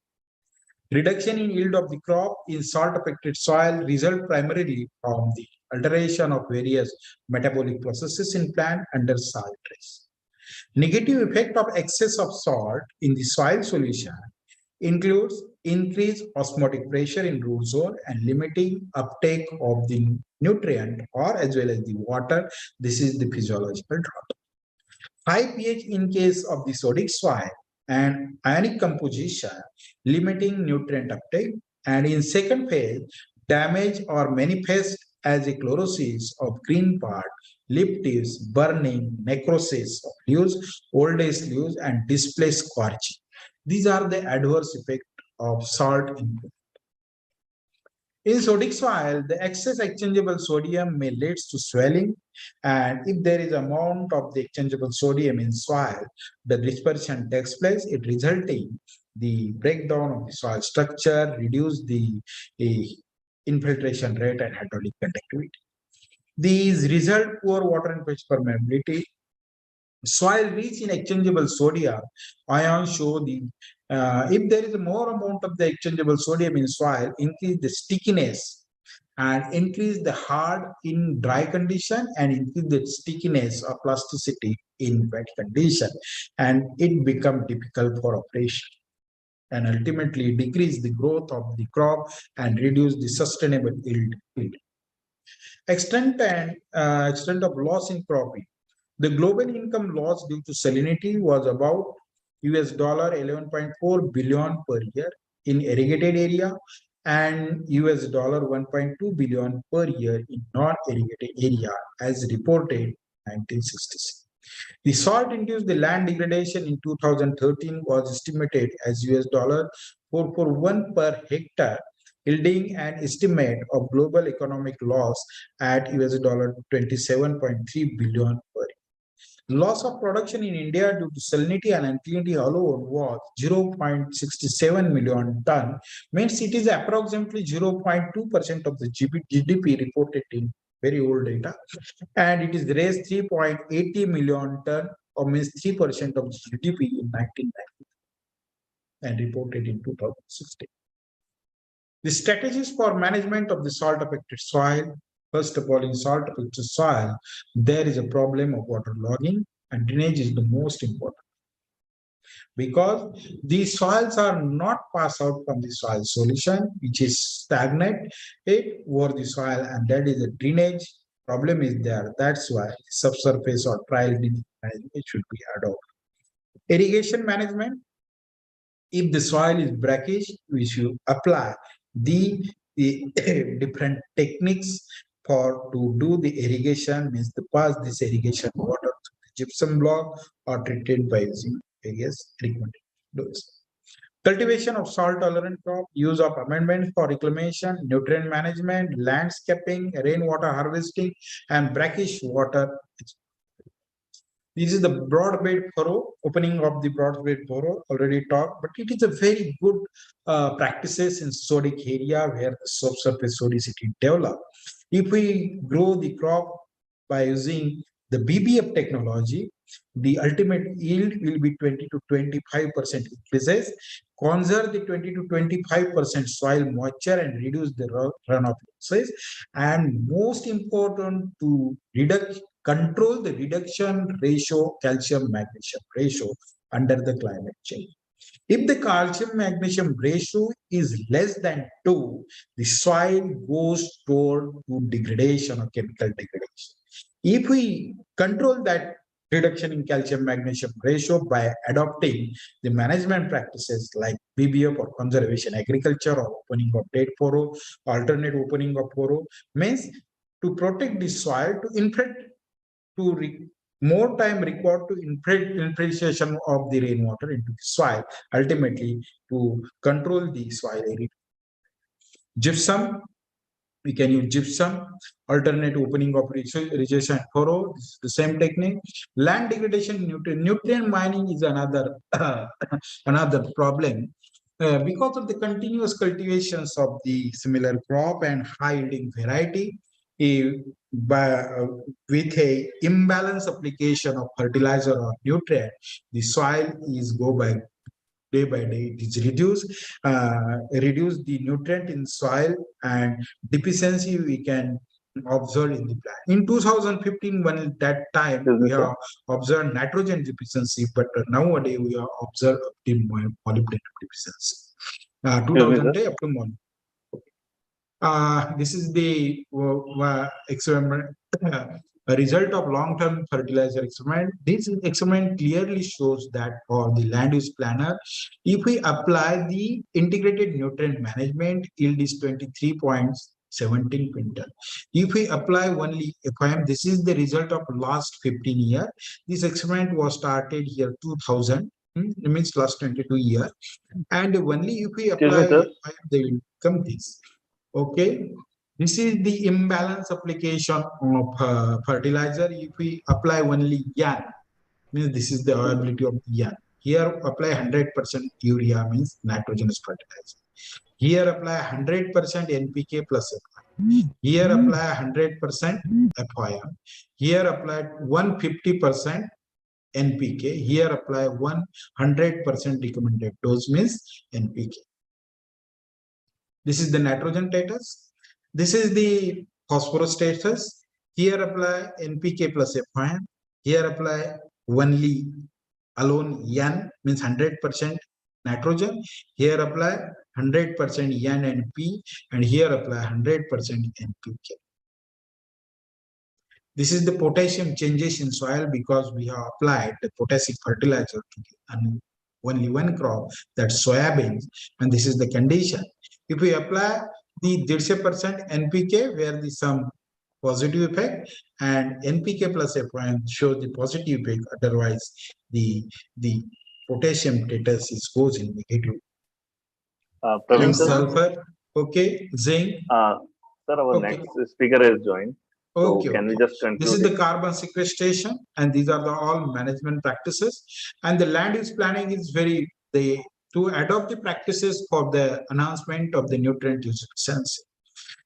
Reduction in yield of the crop in salt-affected soil result primarily from the alteration of various metabolic processes in plant under salt stress. Negative effect of excess of salt in the soil solution includes increased osmotic pressure in root zone and limiting uptake of the nutrient or as well as the water. This is the physiological drought. High pH in case of the sodic soil and ionic composition limiting nutrient uptake, and in second phase damage or manifest as a chlorosis of green part, leaf tips, burning, necrosis of leaves, old age leaves, and displaced scorching. These are the adverse effects of salt input. In sodic soil, the excess exchangeable sodium may lead to swelling, and if there is amount of the exchangeable sodium in soil, the dispersion takes place, it resulting the breakdown of the soil structure, reduce the infiltration rate and hydraulic conductivity. These result poor water and pH permeability. Soil rich in exchangeable sodium ions show the if there is a more amount of the exchangeable sodium in soil, increase the stickiness and increase the hard in dry condition and increase the stickiness or plasticity in wet condition, and it become difficult for operation and ultimately decrease the growth of the crop and reduce the sustainable yield. Extent of loss in cropping. The global income loss due to salinity was about $11.4 billion per year in irrigated area and $1.2 billion per year in non-irrigated area as reported in 1966. The salt-induced land degradation in 2013 was estimated as $441 per hectare, yielding an estimate of global economic loss at $27.3 billion per year. Loss of production in India due to salinity and alkalinity alone was 0.67 million ton, means it is approximately 0.2% of the GDP reported in very old data, and it is raised 3.80 million ton, or means 3% of the GDP in 1990 and reported in 2016. The strategies for management of the salt affected soil. First of all, in salt affected soil, there is a problem of water logging, and drainage is the most important. Because these soils are not passed out from the soil solution, which is stagnant over the soil, and that is a drainage problem is there. That's why subsurface or trial drainage management should be adopted. Irrigation management. If the soil is brackish, we should apply the different techniques for to do the irrigation, means to pass this irrigation water to the gypsum block or treated by using various recommended doses. Cultivation of salt tolerant crop, use of amendments for reclamation, nutrient management, landscaping, rainwater harvesting, and brackish water. This is the broad bed furrow, opening of the broad bed furrow, already talked, but it is a very good practices in sodic area where the subsurface sodicity develop. If we grow the crop by using the BBF technology, the ultimate yield will be 20 to 25% increases, conserve the 20 to 25% soil moisture and reduce the runoff losses, and most important to control the reduction ratio, calcium magnesium ratio under the climate change. If the calcium magnesium ratio is less than 2, the soil goes toward to degradation or chemical degradation. If we control that reduction in calcium magnesium ratio by adopting the management practices like BBF or conservation agriculture or opening of dead furrow, alternate opening of furrow, means to protect the soil more time required to infiltration of the rainwater into the soil, ultimately to control the soil area. Gypsum, we can use gypsum, alternate opening of irrigation furrow, this is the same technique. Land degradation, nutrient mining is another another problem. Because of the continuous cultivations of the similar crop and high yielding variety, with a imbalance application of fertilizer or nutrient, the soil is go by day it is reduce the nutrient in soil, and deficiency we can observe in the plant. In 2015, when that time we have observed nitrogen deficiency, but nowadays we are observed the molybdenum deficiency. 2010 up to morning. This is the experiment, a result of long-term fertilizer experiment. This experiment clearly shows that for the land use planner, if we apply the integrated nutrient management, yield is 23.17 quintal. If we apply only FIM, this is the result of last 15 years. This experiment was started here 2000. It means last 22 years. And only if we apply FIM, they will come this. Okay, this is the imbalance application of fertilizer. If we apply only yan, means this is the availability of yan. Here apply 100% urea, means nitrogenous fertilizer. Here apply 100% NPK plus FIM. Here apply 100% FIM. Here apply 150% NPK. Here apply 100% recommended dose, means NPK. This is the nitrogen status. This is the phosphorus status. Here apply NPK plus FIM. Here apply only alone N, means 100% nitrogen. Here apply 100% N and P, and here apply 100% NPK. This is the potassium changes in soil because we have applied the potassic fertilizer to only one crop, that's soybeans, and this is the condition. If we apply the 150% NPK, where the some positive effect, and NPK plus FIM shows the positive effect, otherwise the potassium status goes in negative. Praveen, sulfur, okay, zinc. Sir, our next speaker has joined. Okay, so can we just conclude? This is the carbon sequestration, and these are the all management practices. And the land use planning is to adopt the practices for the enhancement of the nutrient use efficiency.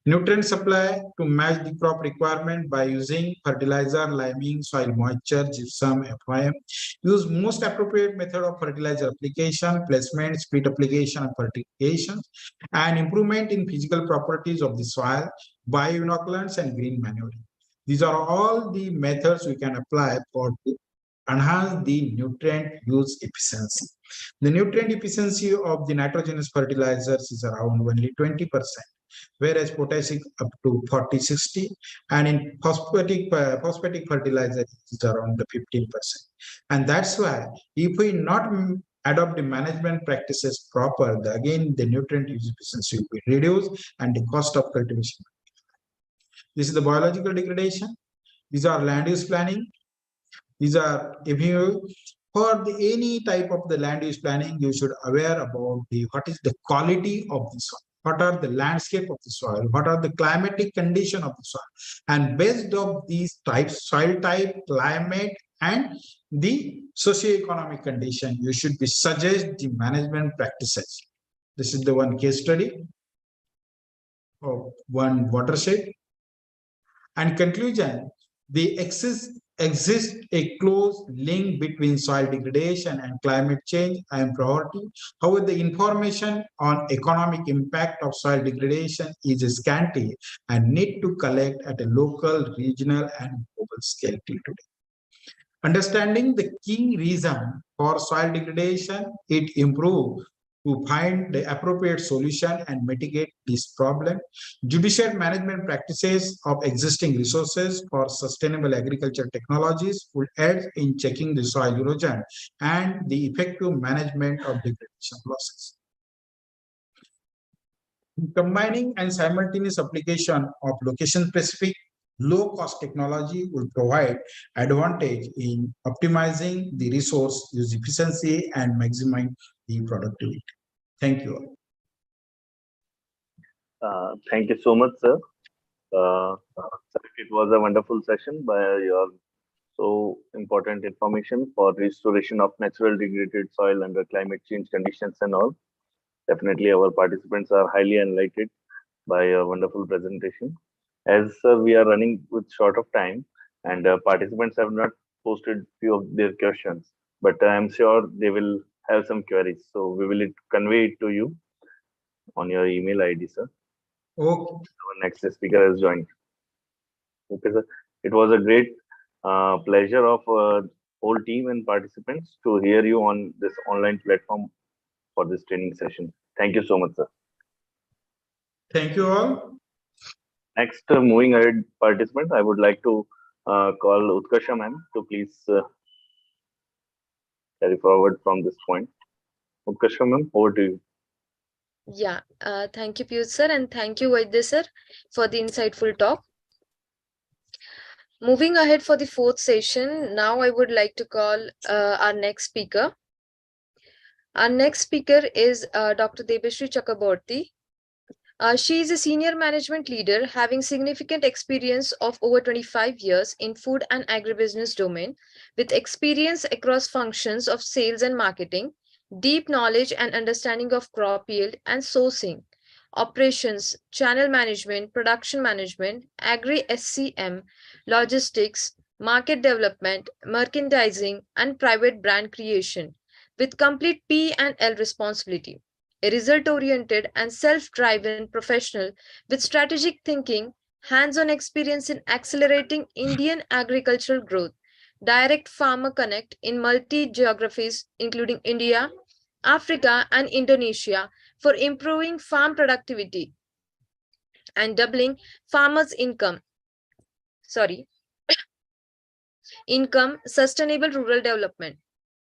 Nutrient supply to match the crop requirement by using fertilizer, liming, soil moisture, gypsum, FIM. Use most appropriate method of fertilizer application, placement, split application, and fertigation, and improvement in physical properties of the soil, bioinoculants, and green manuring. These are all the methods we can apply for to enhance the nutrient use efficiency. The nutrient efficiency of the nitrogenous fertilizers is around only 20%. Whereas potassic up to 40-60, and in phosphatic fertilizer is around the 15%. And that's why if we not adopt the management practices proper, again the nutrient use efficiency will be reduced and the cost of cultivation. This is the biological degradation. These are land use planning. These are, if you for any type of the land use planning, you should aware about what is the quality of the soil. What are the landscape of the soil? What are the climatic condition of the soil? And based on these types, soil type, climate, and the socioeconomic condition, you should be suggest the management practices. This is the one case study of one watershed. And conclusion, the excess exists a close link between soil degradation and climate change and priority. However, the information on economic impact of soil degradation is scanty and need to collect at a local, regional, and global scale till today. Understanding the key reason for soil degradation, it improves to find the appropriate solution and mitigate this problem. Judicious management practices of existing resources for sustainable agriculture technologies will aid in checking the soil erosion and the effective management of degradation losses. Combining and simultaneous application of location-specific low-cost technology will provide advantage in optimizing the resource use efficiency and maximizing the productivity. Thank you. Thank you so much, sir. It was a wonderful session by your so important information for restoration of natural degraded soil under climate change conditions and all. Definitely, our participants are highly enlightened by a wonderful presentation. As we are running with short of time and participants have not posted few of their questions, but I am sure they will have some queries. So we will convey it to you on your email ID, sir. Okay. Our next speaker has joined. Okay, sir. It was a great pleasure of whole team and participants to hear you on this online platform for this training session. Thank you so much, sir. Thank you all. Next, moving ahead, participants, I would like to call Utkarsha ma'am to please carry forward from this point. Utkarsha ma'am, over to you. Yeah, thank you, Piyush sir, and thank you, Vaidya sir, for the insightful talk. Moving ahead for the fourth session, now I would like to call our next speaker. Our next speaker is Dr. Debashree Chakraborty. She is a senior management leader having significant experience of over 25 years in food and agribusiness domain, with experience across functions of sales and marketing, deep knowledge and understanding of crop yield and sourcing, operations, channel management, production management, agri-SCM, logistics, market development, merchandising, and private brand creation, with complete P&L responsibility. A result-oriented and self-driven professional with strategic thinking, hands-on experience in accelerating Indian agricultural growth, direct farmer connect in multi-geographies, including India, Africa, and Indonesia, for improving farm productivity and doubling farmers' income. Sustainable rural development.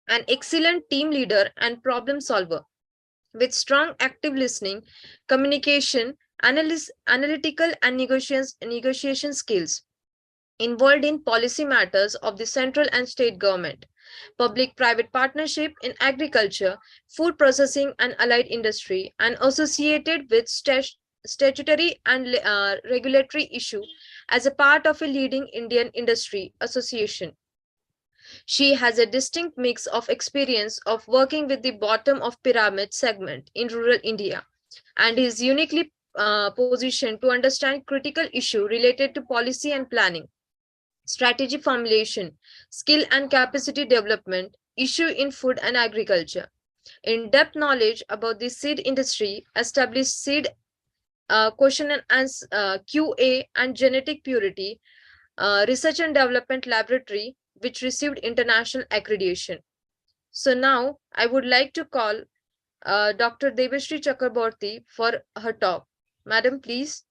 An excellent team leader and problem solver with strong active listening, communication, analytical and negotiation skills, involved in policy matters of the central and state government, public-private partnership in agriculture, food processing and allied industry, and associated with statutory and regulatory issue as a part of a leading Indian industry association. She has a distinct mix of experience of working with the bottom of pyramid segment in rural India and is uniquely positioned to understand critical issue related to policy and planning, strategy formulation, skill and capacity development, issue in food and agriculture. In-depth knowledge about the seed industry, established seed question and answer, QA and genetic purity, research and development laboratory, which received international accreditation. So now I would like to call Dr. Debashree Chakraborty for her talk. Madam, please,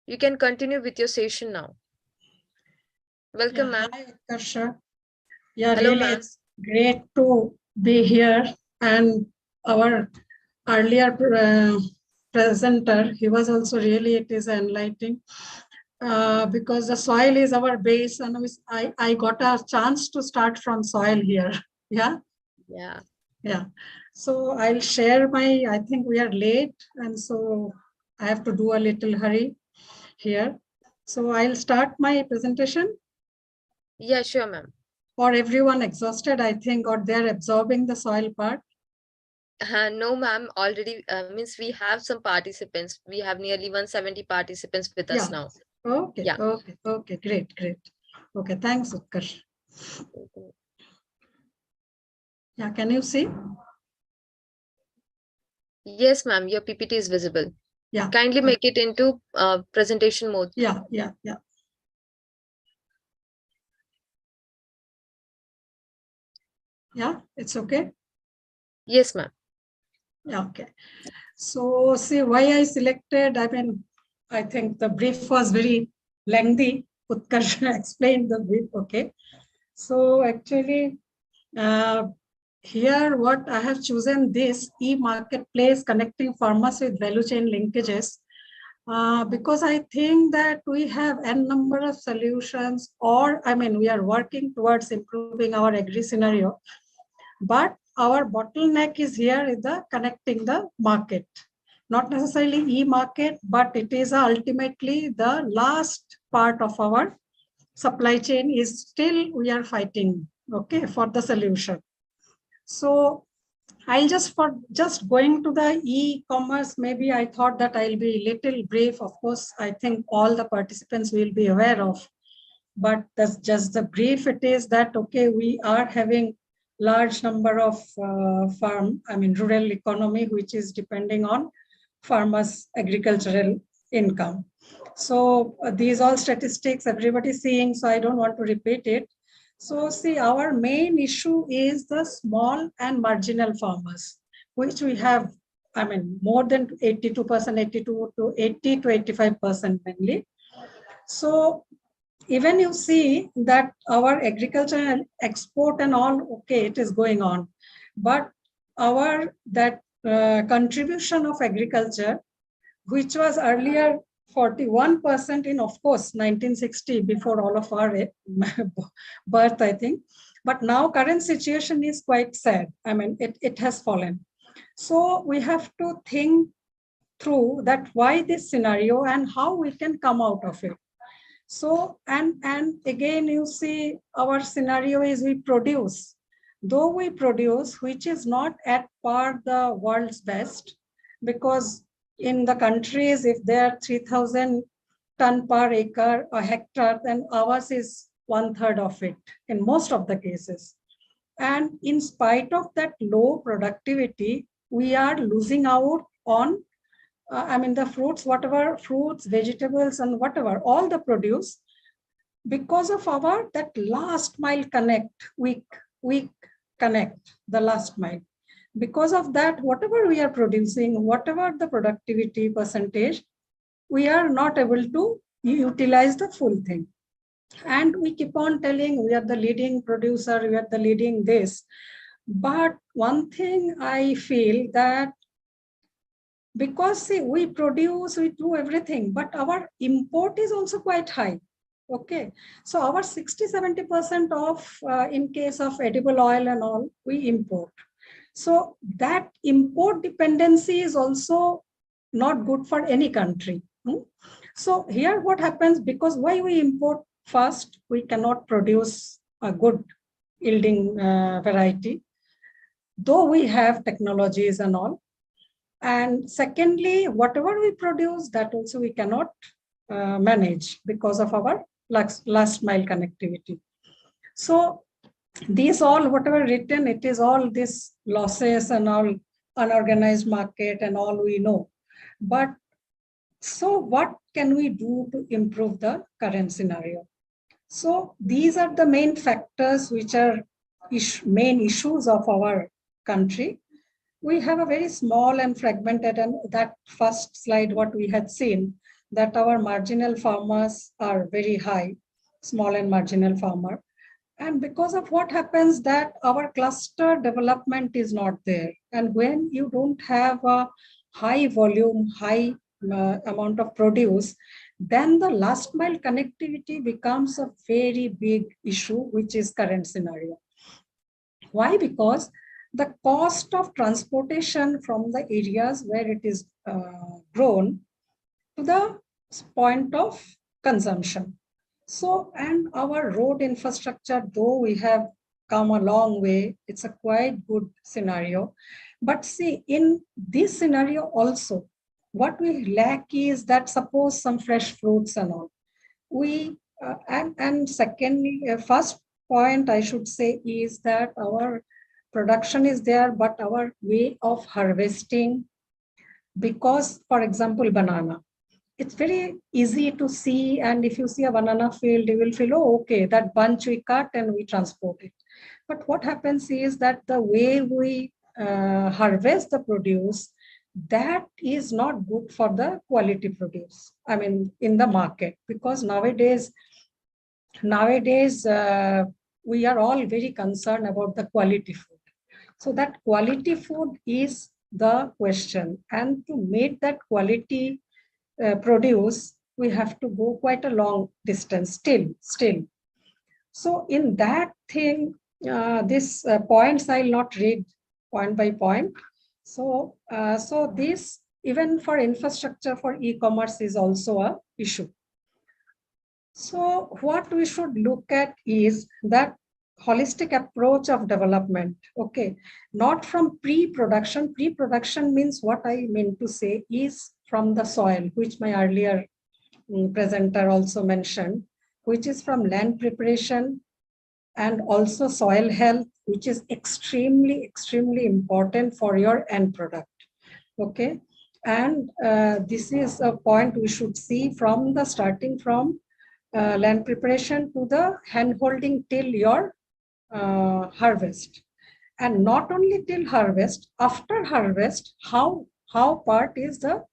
you can continue with your session now. Welcome, ma'am. Hi, Utkarsha. Yeah, Hello, really, it's great to be here. And our earlier presenter, he was also really, it is enlightening. Because the soil is our base, and I got a chance to start from soil here. Yeah. So I'll share my, I think we are late, and so I have to do a little hurry here. So I'll start my presentation. Yeah, sure, ma'am. Or everyone exhausted, I think, or they're absorbing the soil part. No, ma'am, already means we have some participants. We have nearly 170 participants with us now. Okay, Yeah. okay, great. Okay, thanks, Utkarsh. Yeah, can you see? Yes, ma'am, your PPT is visible. Yeah. Kindly make it into presentation mode. Yeah. Yeah, it's okay. Yes, ma'am. Yeah, okay. So see why I selected, I think the brief was very lengthy. Utkarsh explained the brief, okay. So actually, here what I have chosen this e-marketplace connecting farmers with value chain linkages, because I think that we have n number of solutions, or we are working towards improving our agri scenario, but our bottleneck is here is the connecting the market, not necessarily e-market, but it is ultimately the last part of our supply chain is still we are fighting, okay, for the solution. So I'll just going to the e-commerce, maybe I thought that I'll be little brief. Of course, I think all the participants will be aware of, but that's just the brief. It is that, okay, we are having large number of rural economy, which is depending on farmers' agricultural income. So these all statistics everybody's seeing, so I don't want to repeat it. So see, our main issue is the small and marginal farmers, which we have, more than 82%, 82 to 80 to 85% mainly. So even you see that our agriculture and export and all, okay, it is going on, but our contribution of agriculture, which was earlier 41% in, of course, 1960, before all of our birth, I think. But now current situation is quite sad. It has fallen. So we have to think through that why this scenario and how we can come out of it. So, and again, you see our scenario is we produce, though we produce, which is not at par the world's best, because in the countries, if there are 3,000 ton per acre or hectare, then ours is 1/3 of it in most of the cases. And in spite of that low productivity, we are losing out on the fruits, whatever fruits, vegetables, and whatever, all the produce, because of our that last mile connect, we connect the last mile. Because of that, whatever we are producing, whatever the productivity percentage, we are not able to utilize the full thing. And we keep on telling we are the leading producer, we are the leading this. But one thing I feel that, because see, we produce, we do everything, but our import is also quite high. Okay, so our 60-70% of in case of edible oil and all, we import. So that import dependency is also not good for any country. So here what happens, because why we import, first, we cannot produce a good yielding variety, though we have technologies and all. And secondly, whatever we produce, that also we cannot manage because of our last mile connectivity. So these all, whatever written, it is all this losses and all unorganized market and all we know. But so what can we do to improve the current scenario? So these are the main factors which are main issues of our country. We have a very small and fragmented, and that first slide, what we had seen, that our marginal farmers are very high, small and marginal farmer. And because of what happens that our cluster development is not there. And when you don't have a high volume, high amount of produce, then the last mile connectivity becomes a very big issue, which is current scenario. Why? Because the cost of transportation from the areas where it is grown to the point of consumption. So, and our road infrastructure, though we have come a long way, it's a quite good scenario. But see, in this scenario also, what we lack is that suppose some fresh fruits and all, we And secondly, first point I should say is that our production is there, but our way of harvesting, because, for example, banana, it's very easy to see. And if you see a banana field, you will feel, oh, okay, that bunch we cut and we transport it. But what happens is that the way we harvest the produce, that is not good for the quality produce. I mean, in the market, because nowadays, we are all very concerned about the quality food. So that quality food is the question. And to make that quality produce, we have to go quite a long distance still. So in that thing, these points I'll not read point by point. So, so this, even for infrastructure for e-commerce, is also a issue. So what we should look at is that holistic approach of development, okay, not from pre-production. Pre-production means, what I mean to say is from the soil, which my earlier presenter also mentioned, which is from land preparation and also soil health, which is extremely, extremely important for your end product, okay. And this is a point we should see from the starting from land preparation to the hand holding till your harvest. And not only till harvest, after harvest, how part is the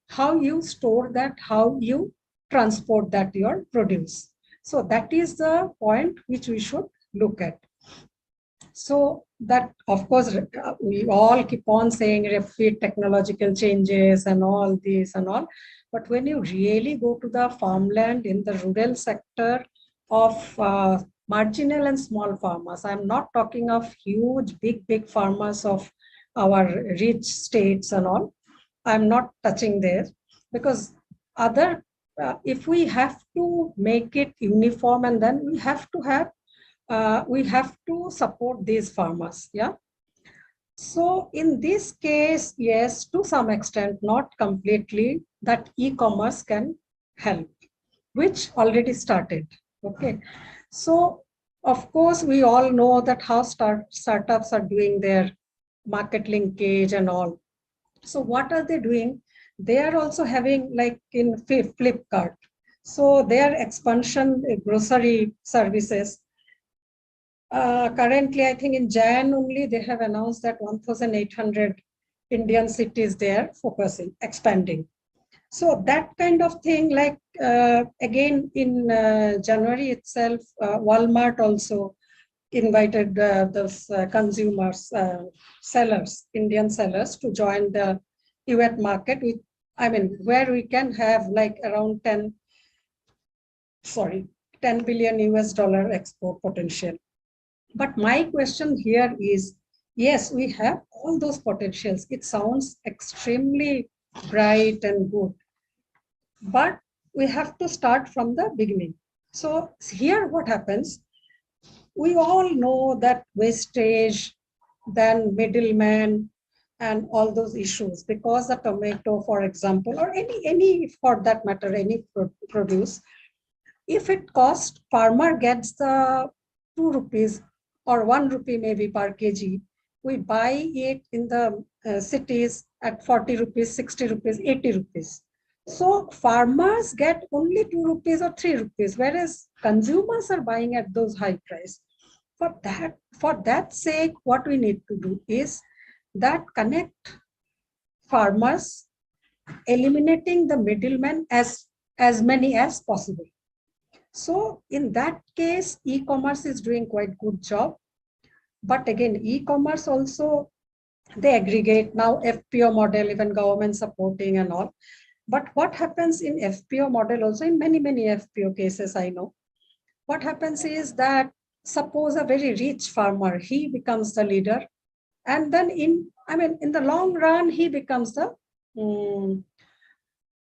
how you store that, how you transport that your produce. So that is the point which we should look at. So that, of course, we all keep on saying rapid technological changes and all this and all. But when you really go to the farmland in the rural sector of marginal and small farmers, I'm not talking of huge, big farmers of our rich states and all. I'm not touching there, because other, if we have to make it uniform, and then we have to support these farmers, yeah. So in this case, yes, to some extent, not completely, that e-commerce can help, which already started, okay. So of course, we all know that how startups are doing their market linkage and all. So what are they doing? They are also having, like in Flipkart, so their expansion grocery services. Currently, I think in Jan only, they have announced that 1,800 Indian cities they are focusing, expanding. So that kind of thing, like again in January itself, Walmart also invited those consumers, sellers, Indian sellers, to join the UAT market, with, I mean, where we can have like around 10 billion US dollar export potential. But my question here is, yes, we have all those potentials. It sounds extremely bright and good, but we have to start from the beginning. So here what happens, we all know that wastage, then middlemen, and all those issues, because the tomato, for example, or any for that matter, any produce, if it costs, farmer gets the 2 rupees or 1 rupee maybe per kg, we buy it in the cities at 40 rupees, 60 rupees, 80 rupees. So farmers get only 2 rupees or 3 rupees, whereas consumers are buying at those high price. For that sake, what we need to do is that connect farmers, eliminating the middlemen as many as possible. So in that case, e-commerce is doing quite good job. But again, e-commerce also, they aggregate now FPO model, even government supporting and all. But what happens in FPO model also, in many FPO cases I know, what happens is that suppose a very rich farmer, he becomes the leader, and then in the long run, he becomes the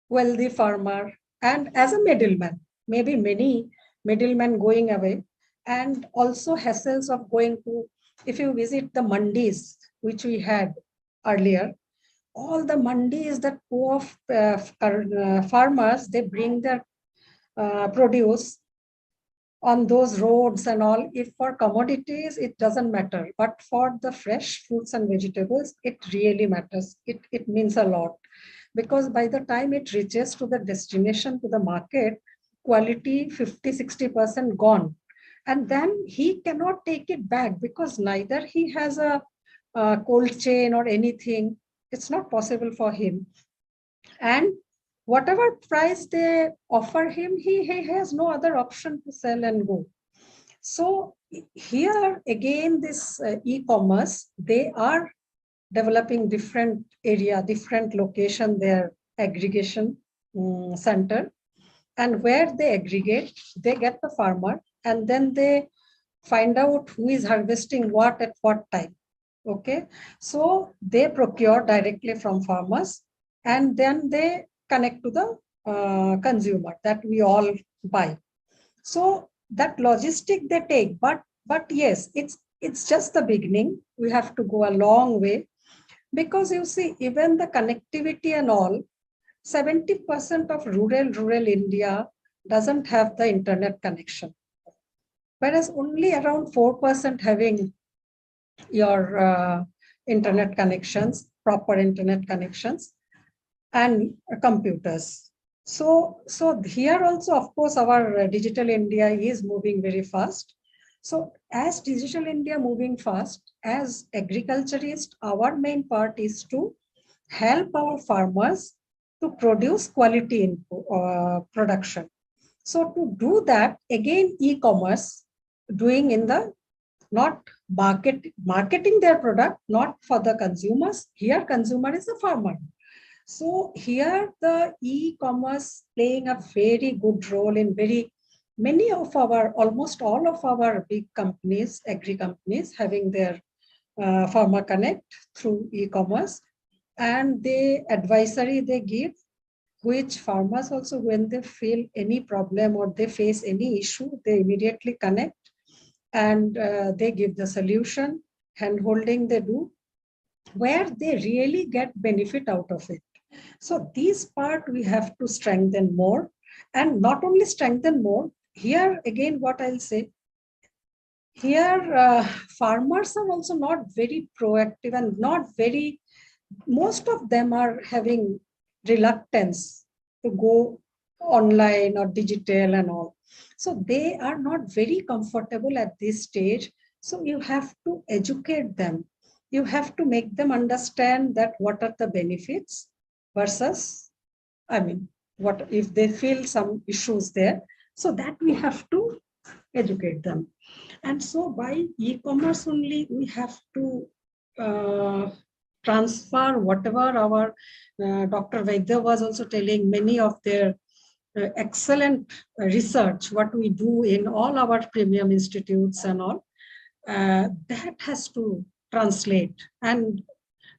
wealthy farmer, and as a middleman, maybe many middlemen going away, and also hassles of going to, if you visit the mandis, which we had earlier, all the mandis that poor farmers, they bring their produce on those roads and all. If for commodities, it doesn't matter. But for the fresh fruits and vegetables, it really matters. It means a lot. Because by the time it reaches to the destination, to the market, quality 50–60% gone. And then he cannot take it back because neither he has a cold chain or anything. It's not possible for him. And whatever price they offer him, he has no other option to sell and go. So here again, this e-commerce, they are developing different area, different location, their aggregation center. And where they aggregate, they get the farmer and then they find out who is harvesting what at what time. Okay, so they procure directly from farmers and then they connect to the consumer that we all buy. So that logistic they take, but yes, it's just the beginning. We have to go a long way because you see, even the connectivity and all, 70% of rural India doesn't have the internet connection, whereas only around 4% having your internet connections, proper internet connections and computers. So here also, of course, our digital India is moving very fast. So as digital India moving fast, as agriculturists, our main part is to help our farmers to produce quality in production. So to do that, again, e-commerce doing in the not marketing their product, not for the consumers. Here consumer is a farmer. So here the e-commerce playing a very good role in very many of our, almost all of our big companies, agri companies having their farmer connect through e-commerce, and the advisory they give, which farmers also, when they feel any problem or they face any issue, they immediately connect and they give the solution, hand-holding they do, where they really get benefit out of it. So this part we have to strengthen more, and not only strengthen more, here again what I'll say, here farmers are also not very proactive and not very, most of them are having reluctance to go online or digital and all. So they are not very comfortable at this stage. So you have to educate them. You have to make them understand that what are the benefits versus, I mean, what if they feel some issues there. So that we have to educate them. And so by e-commerce only, we have to transfer whatever our Dr. Vaidya was also telling, many of their excellent research, what we do in all our premium institutes and all, that has to translate and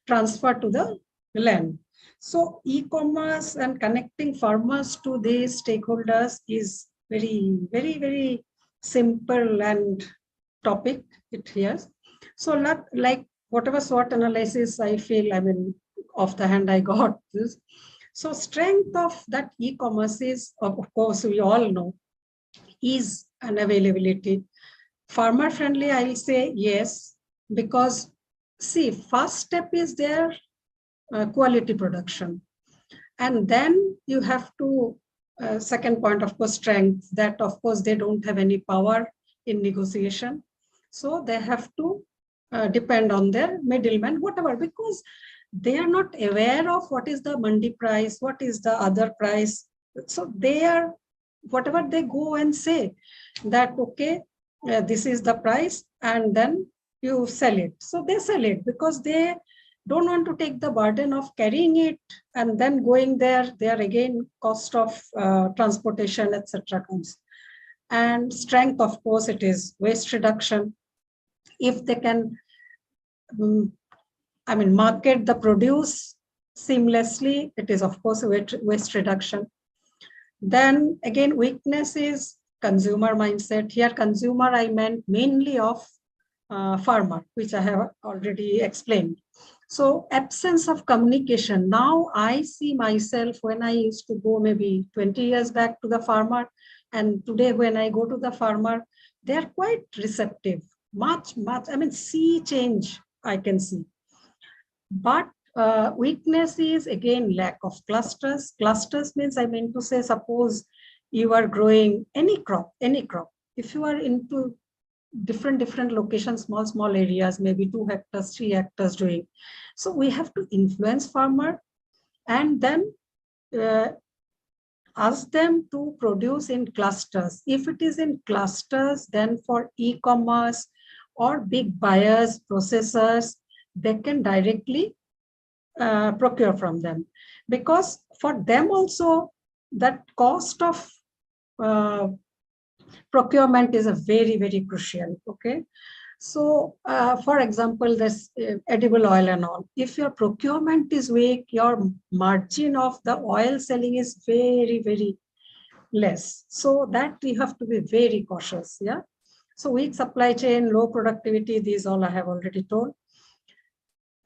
transfer to the land. So e-commerce and connecting farmers to these stakeholders is very, very, very simple and topic it here. So like whatever SWOT analysis I feel, I mean, off the hand I got this. So strength of that e-commerce is, of course, we all know, is an availability. Farmer friendly, I'll say yes, because see, first step is their quality production. And then you have to, second point, of course, strength, that of course they don't have any power in negotiation. So they have to depend on their middlemen, whatever, because they are not aware of what is the mandi price, what is the other price. So they are, whatever they go and say that, okay, this is the price, and then you sell it. So they sell it because they don't want to take the burden of carrying it and then going there again, cost of transportation, etc. comes. And strength, of course, it is waste reduction. If they can, I mean, market the produce seamlessly, it is, of course, waste reduction. Then again, weakness is consumer mindset. Here, consumer, I meant mainly of farmer, which I have already explained. So absence of communication. Now I see myself when I used to go maybe 20 years back to the farmer, And today when I go to the farmer, they are quite receptive, much, I mean, sea change I can see. But weakness is again lack of clusters. Clusters means, I mean to say, suppose you are growing any crop. If you are into different locations, small areas, maybe 2 hectares, 3 hectares doing. So we have to influence farmer and then ask them to produce in clusters. If it is in clusters, then for e-commerce or big buyers, processors, they can directly procure from them. Because for them also, that cost of procurement is a very crucial. Okay. So, for example, this edible oil and all. If your procurement is weak, your margin of the oil selling is very less. So that you have to be very cautious. Yeah. So weak supply chain, low productivity, these all I have already told.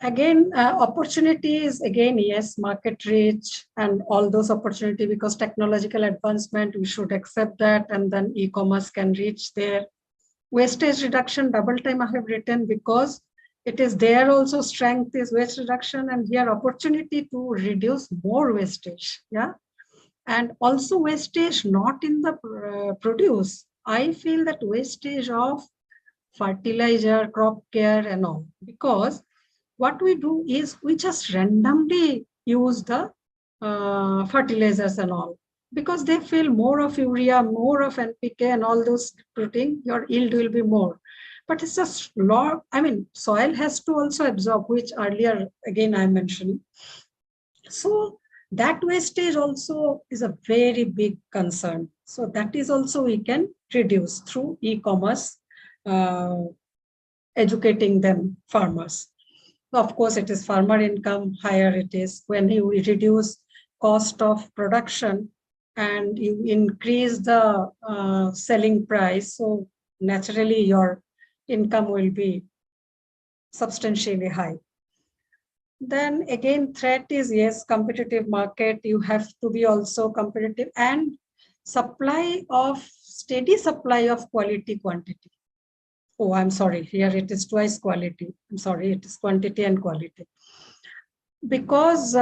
Again, opportunities, again, yes, market reach and all those opportunities, because technological advancement, we should accept that, and then e-commerce can reach there. Wastage reduction, double time I have written, because it is there also strength is waste reduction, and here opportunity to reduce more wastage. Yeah. And also wastage not in the produce. I feel that wastage of fertilizer, crop care and all, because what we do is we just randomly use the fertilizers and all, because they feel more of urea, more of NPK and all those putting, your yield will be more. But it's just law. I mean, soil has to also absorb, which earlier again I mentioned. So that wastage also is a very big concern. So that is also we can reduce through e-commerce, educating them, farmers. Of course, it is farmer income, higher it is. When you reduce cost of production and you increase the selling price, so naturally your income will be substantially high. Then again, threat is, yes, competitive market. You have to be also competitive, and steady supply of quality quantity. Oh, I'm sorry, here it is twice quality. I'm sorry, it is quantity and quality. Because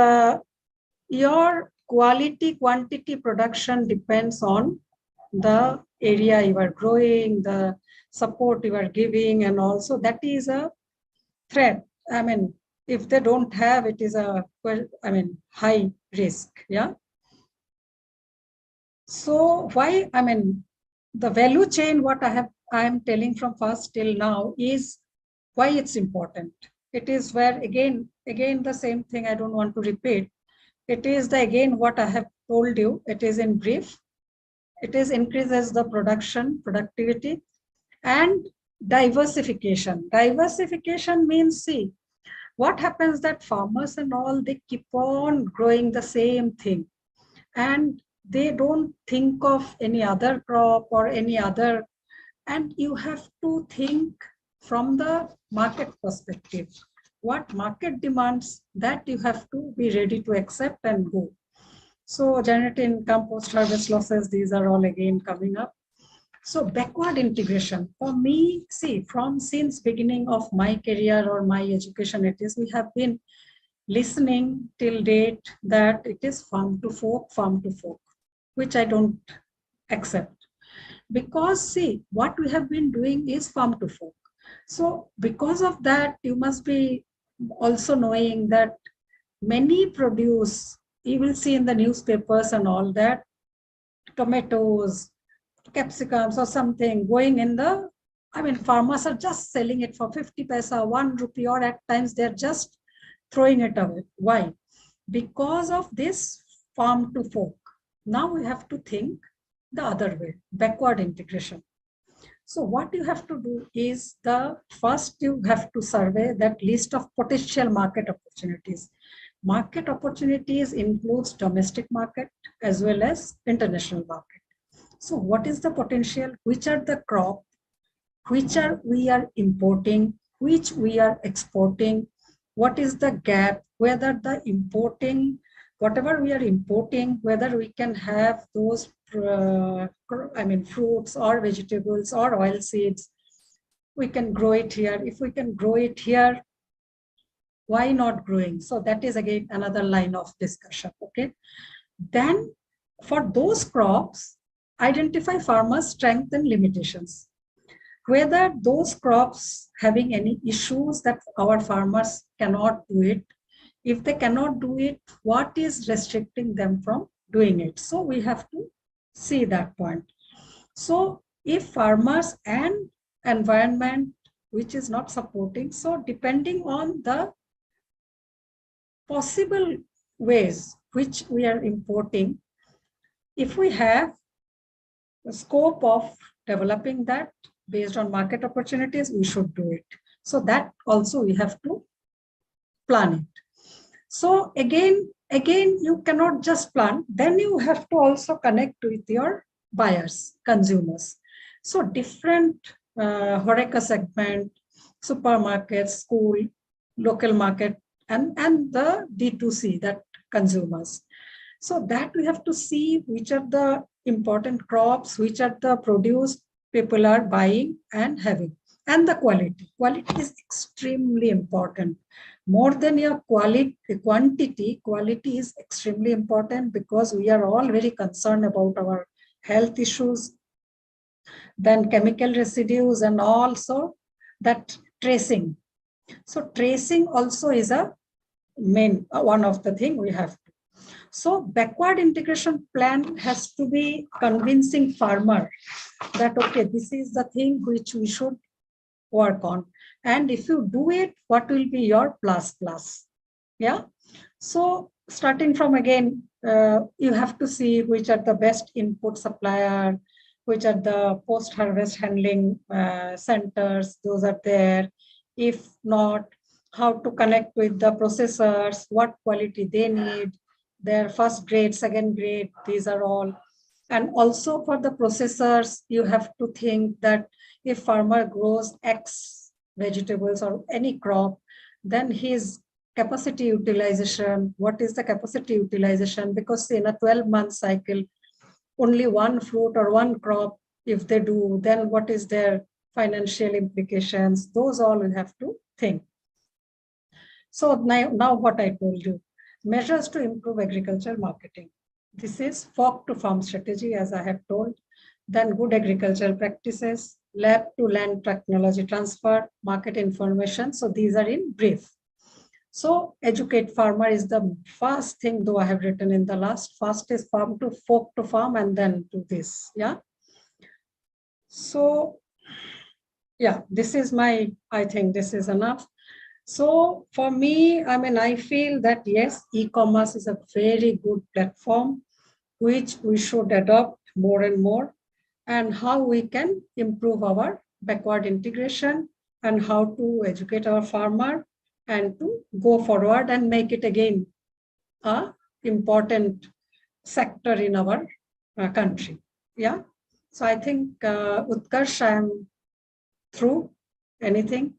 your quality quantity production depends on the area you are growing, the support you are giving, and also that is a threat. I mean, if they don't have, it is a, well, I mean, high risk. Yeah. So why, I mean, the value chain, what I am telling from first till now is why it's important. It is where again the same thing, I don't want to repeat. It is the, again, what I have told you, it is in brief. It is increases the productivity and diversification. Diversification means, see, what happens that farmers and all, they keep on growing the same thing and they don't think of any other crop or any other, and you have to think from the market perspective. What market demands, that you have to be ready to accept and go. So generated income, post-harvest losses, these are all again coming up. So backward integration, for me, see, since beginning of my career or my education, it is, we have been listening till date that it is farm to fork, which I don't accept. Because see, what we have been doing is farm to fork. So because of that, you must be also knowing that many produce, you will see in the newspapers and all that, tomatoes, capsicums or something going in the, I mean, farmers are just selling it for 50 paisa, 1 rupee, or at times they're just throwing it away. Why? Because of this farm to fork. Now we have to think the other way, backward integration. So what you have to do is, first you have to survey that list of potential market opportunities. Market opportunities includes domestic market as well as international market. So what is the potential? Which are the crop? Which we are importing? Which we are exporting? What is the gap? Whether the importing whatever we are importing, whether we can have those, fruits or vegetables or oil seeds, we can grow it here. If we can grow it here, why not growing? So that is again another line of discussion. Okay. Then for those crops, identify farmers' strengths and limitations. Whether those crops having any issues that our farmers cannot do it. If they cannot do it, what is restricting them from doing it? So we have to see that point. So if farmers and environment which is not supporting, so depending on the possible ways which we are importing, if we have the scope of developing that based on market opportunities, we should do it. So that also we have to plan it. So again, you cannot just plan, then you have to also connect with your buyers, consumers. So different HoReCa segment, supermarkets, school, local market, and the D2C, that consumers. So that we have to see which are the important crops, which are the produce people are buying and having, and the quality. Quality is extremely important. More than your quantity, quality is extremely important, because we are all very concerned about our health issues, then chemical residues, and also that tracing. So tracing also is a main one of the thing we have to. So backward integration plan has to be convincing farmer that, okay, this is the thing which we should work on. And if you do it, what will be your plus? Yeah. So starting from again, you have to see which are the best input supplier, which are the post-harvest handling centers, those are there. If not, how to connect with the processors, what quality they need, their first grade, second grade, these are all. And also for the processors, you have to think that if farmer grows X vegetables or any crop, then his capacity utilization, what is the capacity utilization? Because in a 12-month cycle, only one fruit or one crop, if they do, then what is their financial implications? Those all we have to think. So now what I told you, measures to improve agriculture marketing. This is farm to farm strategy, as I have told. Then good agricultural practices, lab to land technology transfer, market information. So these are in brief. So educate farmer is the first thing, though I have written in the last. First is farm to folk to farm, and then to this. Yeah. So yeah, this is my, I think this is enough. So for me, I feel that yes, e-commerce is a very good platform, which we should adopt more and more, and how we can improve our backward integration and how to educate our farmer and to go forward and make it again a important sector in our country. Yeah. So I think Utkarsh, I am through. Anything?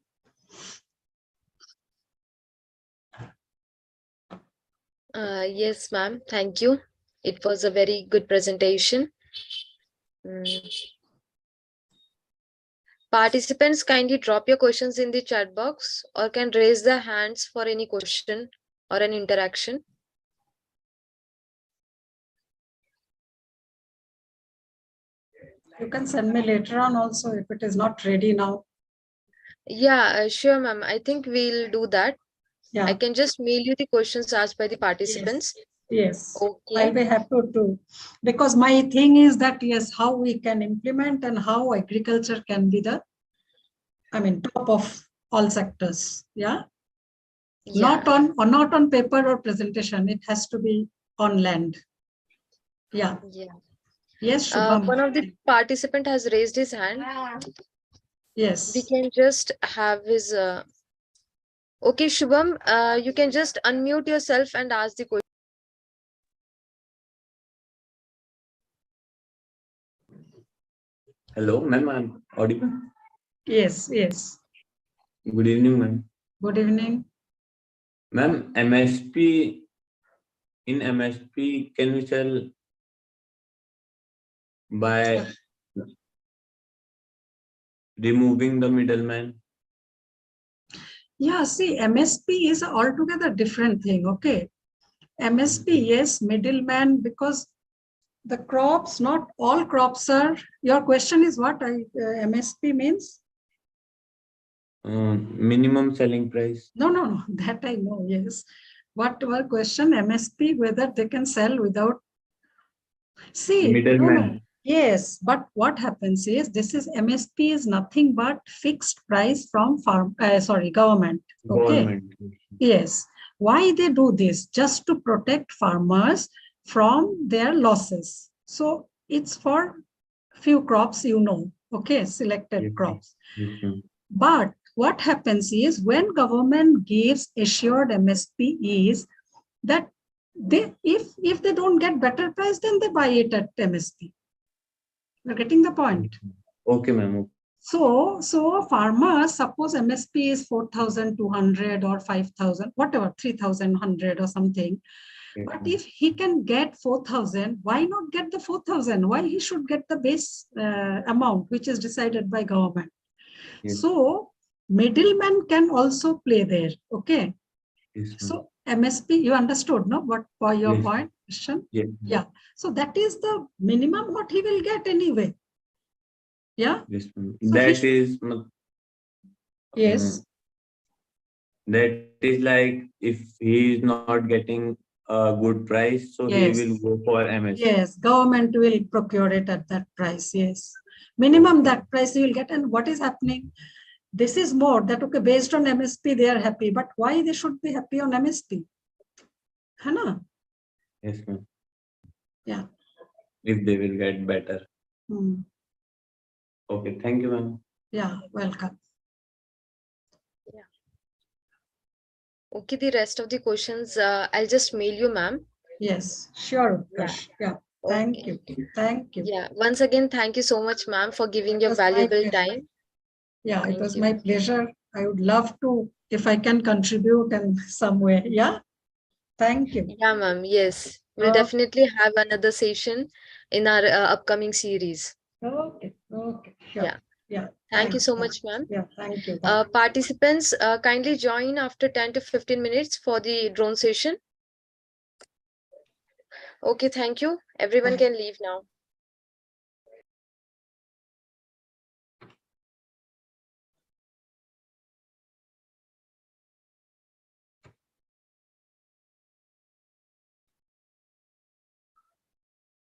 Yes, ma'am. Thank you. It was a very good presentation. Participants, kindly drop your questions in the chat box or can raise their hands for any question or an interaction. You can send me later on also if it is not ready now. Yeah, sure, ma'am. I think we'll do that. Yeah. I can just mail you the questions asked by the participants. Yes. Okay. I'll be happy to, because my thing is that, yes, how we can implement and how agriculture can be the, top of all sectors. Yeah. Yeah. Not on paper or presentation. It has to be on land. Yeah. Yeah. Yes, Shubham. One of the participant has raised his hand. Yes. We can just have his. Okay, Shubham, you can just unmute yourself and ask the question. Hello, ma'am. I'm audible. Yes. Yes. Good evening, ma'am. Good evening. Ma'am, MSP in MSP, can we sell by removing the middleman? Yeah, see, MSP is altogether different thing. Okay. MSP, yes, middleman, because the crops, not all crops are. Your question is what MSP means? Minimum selling price. No, that I know, yes. What our question, MSP, whether they can sell without. See, Middleman. Yes, but what happens is this is MSP is nothing but fixed price from government. Okay. Government. Yes. Why they do this? Just to protect farmers from their losses. So it's for few crops, okay, selected Yes, crops. yes, But what happens is when government gives assured MSP is that if they don't get better price, then they buy it at MSP. You're getting the point. Okay, ma'am. So farmers, suppose MSP is 4,200 or 5,000, whatever, 3,100 or something. Okay. But if he can get 4,000, why not get the 4,000? Why he should get the base amount, which is decided by government? Yes. So middlemen can also play there. Okay. Yes, so MSP, you understood, no? What for your Yes. point, Christian? Yes. Yeah. So that is the minimum what he will get anyway. Yeah. Yes, ma'am. So That is. Yes. That is like if he is not getting a good price, so Yes. he will go for MS. Yes, government will procure it at that price. Yes, minimum that price you will get. And what is happening? This is more that okay, based on MSP they are happy, but why they should be happy on MSP? Hana? Yes, ma'am. Yeah. If they will get better. Hmm. Okay, thank you, ma'am. Yeah, welcome. Okay, the rest of the questions, I'll just mail you, ma'am. Yes, sure. Yeah. Thank Okay. you. Thank you. Yeah, once again, thank you so much, ma'am, for giving It your was my valuable pleasure. time. Yeah, Thank it was you. my pleasure. I would love to, if I can contribute in some way. Yeah. Thank you. Yeah, ma'am. Yes, we'll Okay. definitely have another session in our upcoming series. Okay. Sure. Yeah. Yeah. Thank you Thanks. so much, ma'am. Yeah. Thank you. Bye. Participants, kindly join after 10 to 15 minutes for the drone session. Okay, thank you. Everyone Bye. can leave now.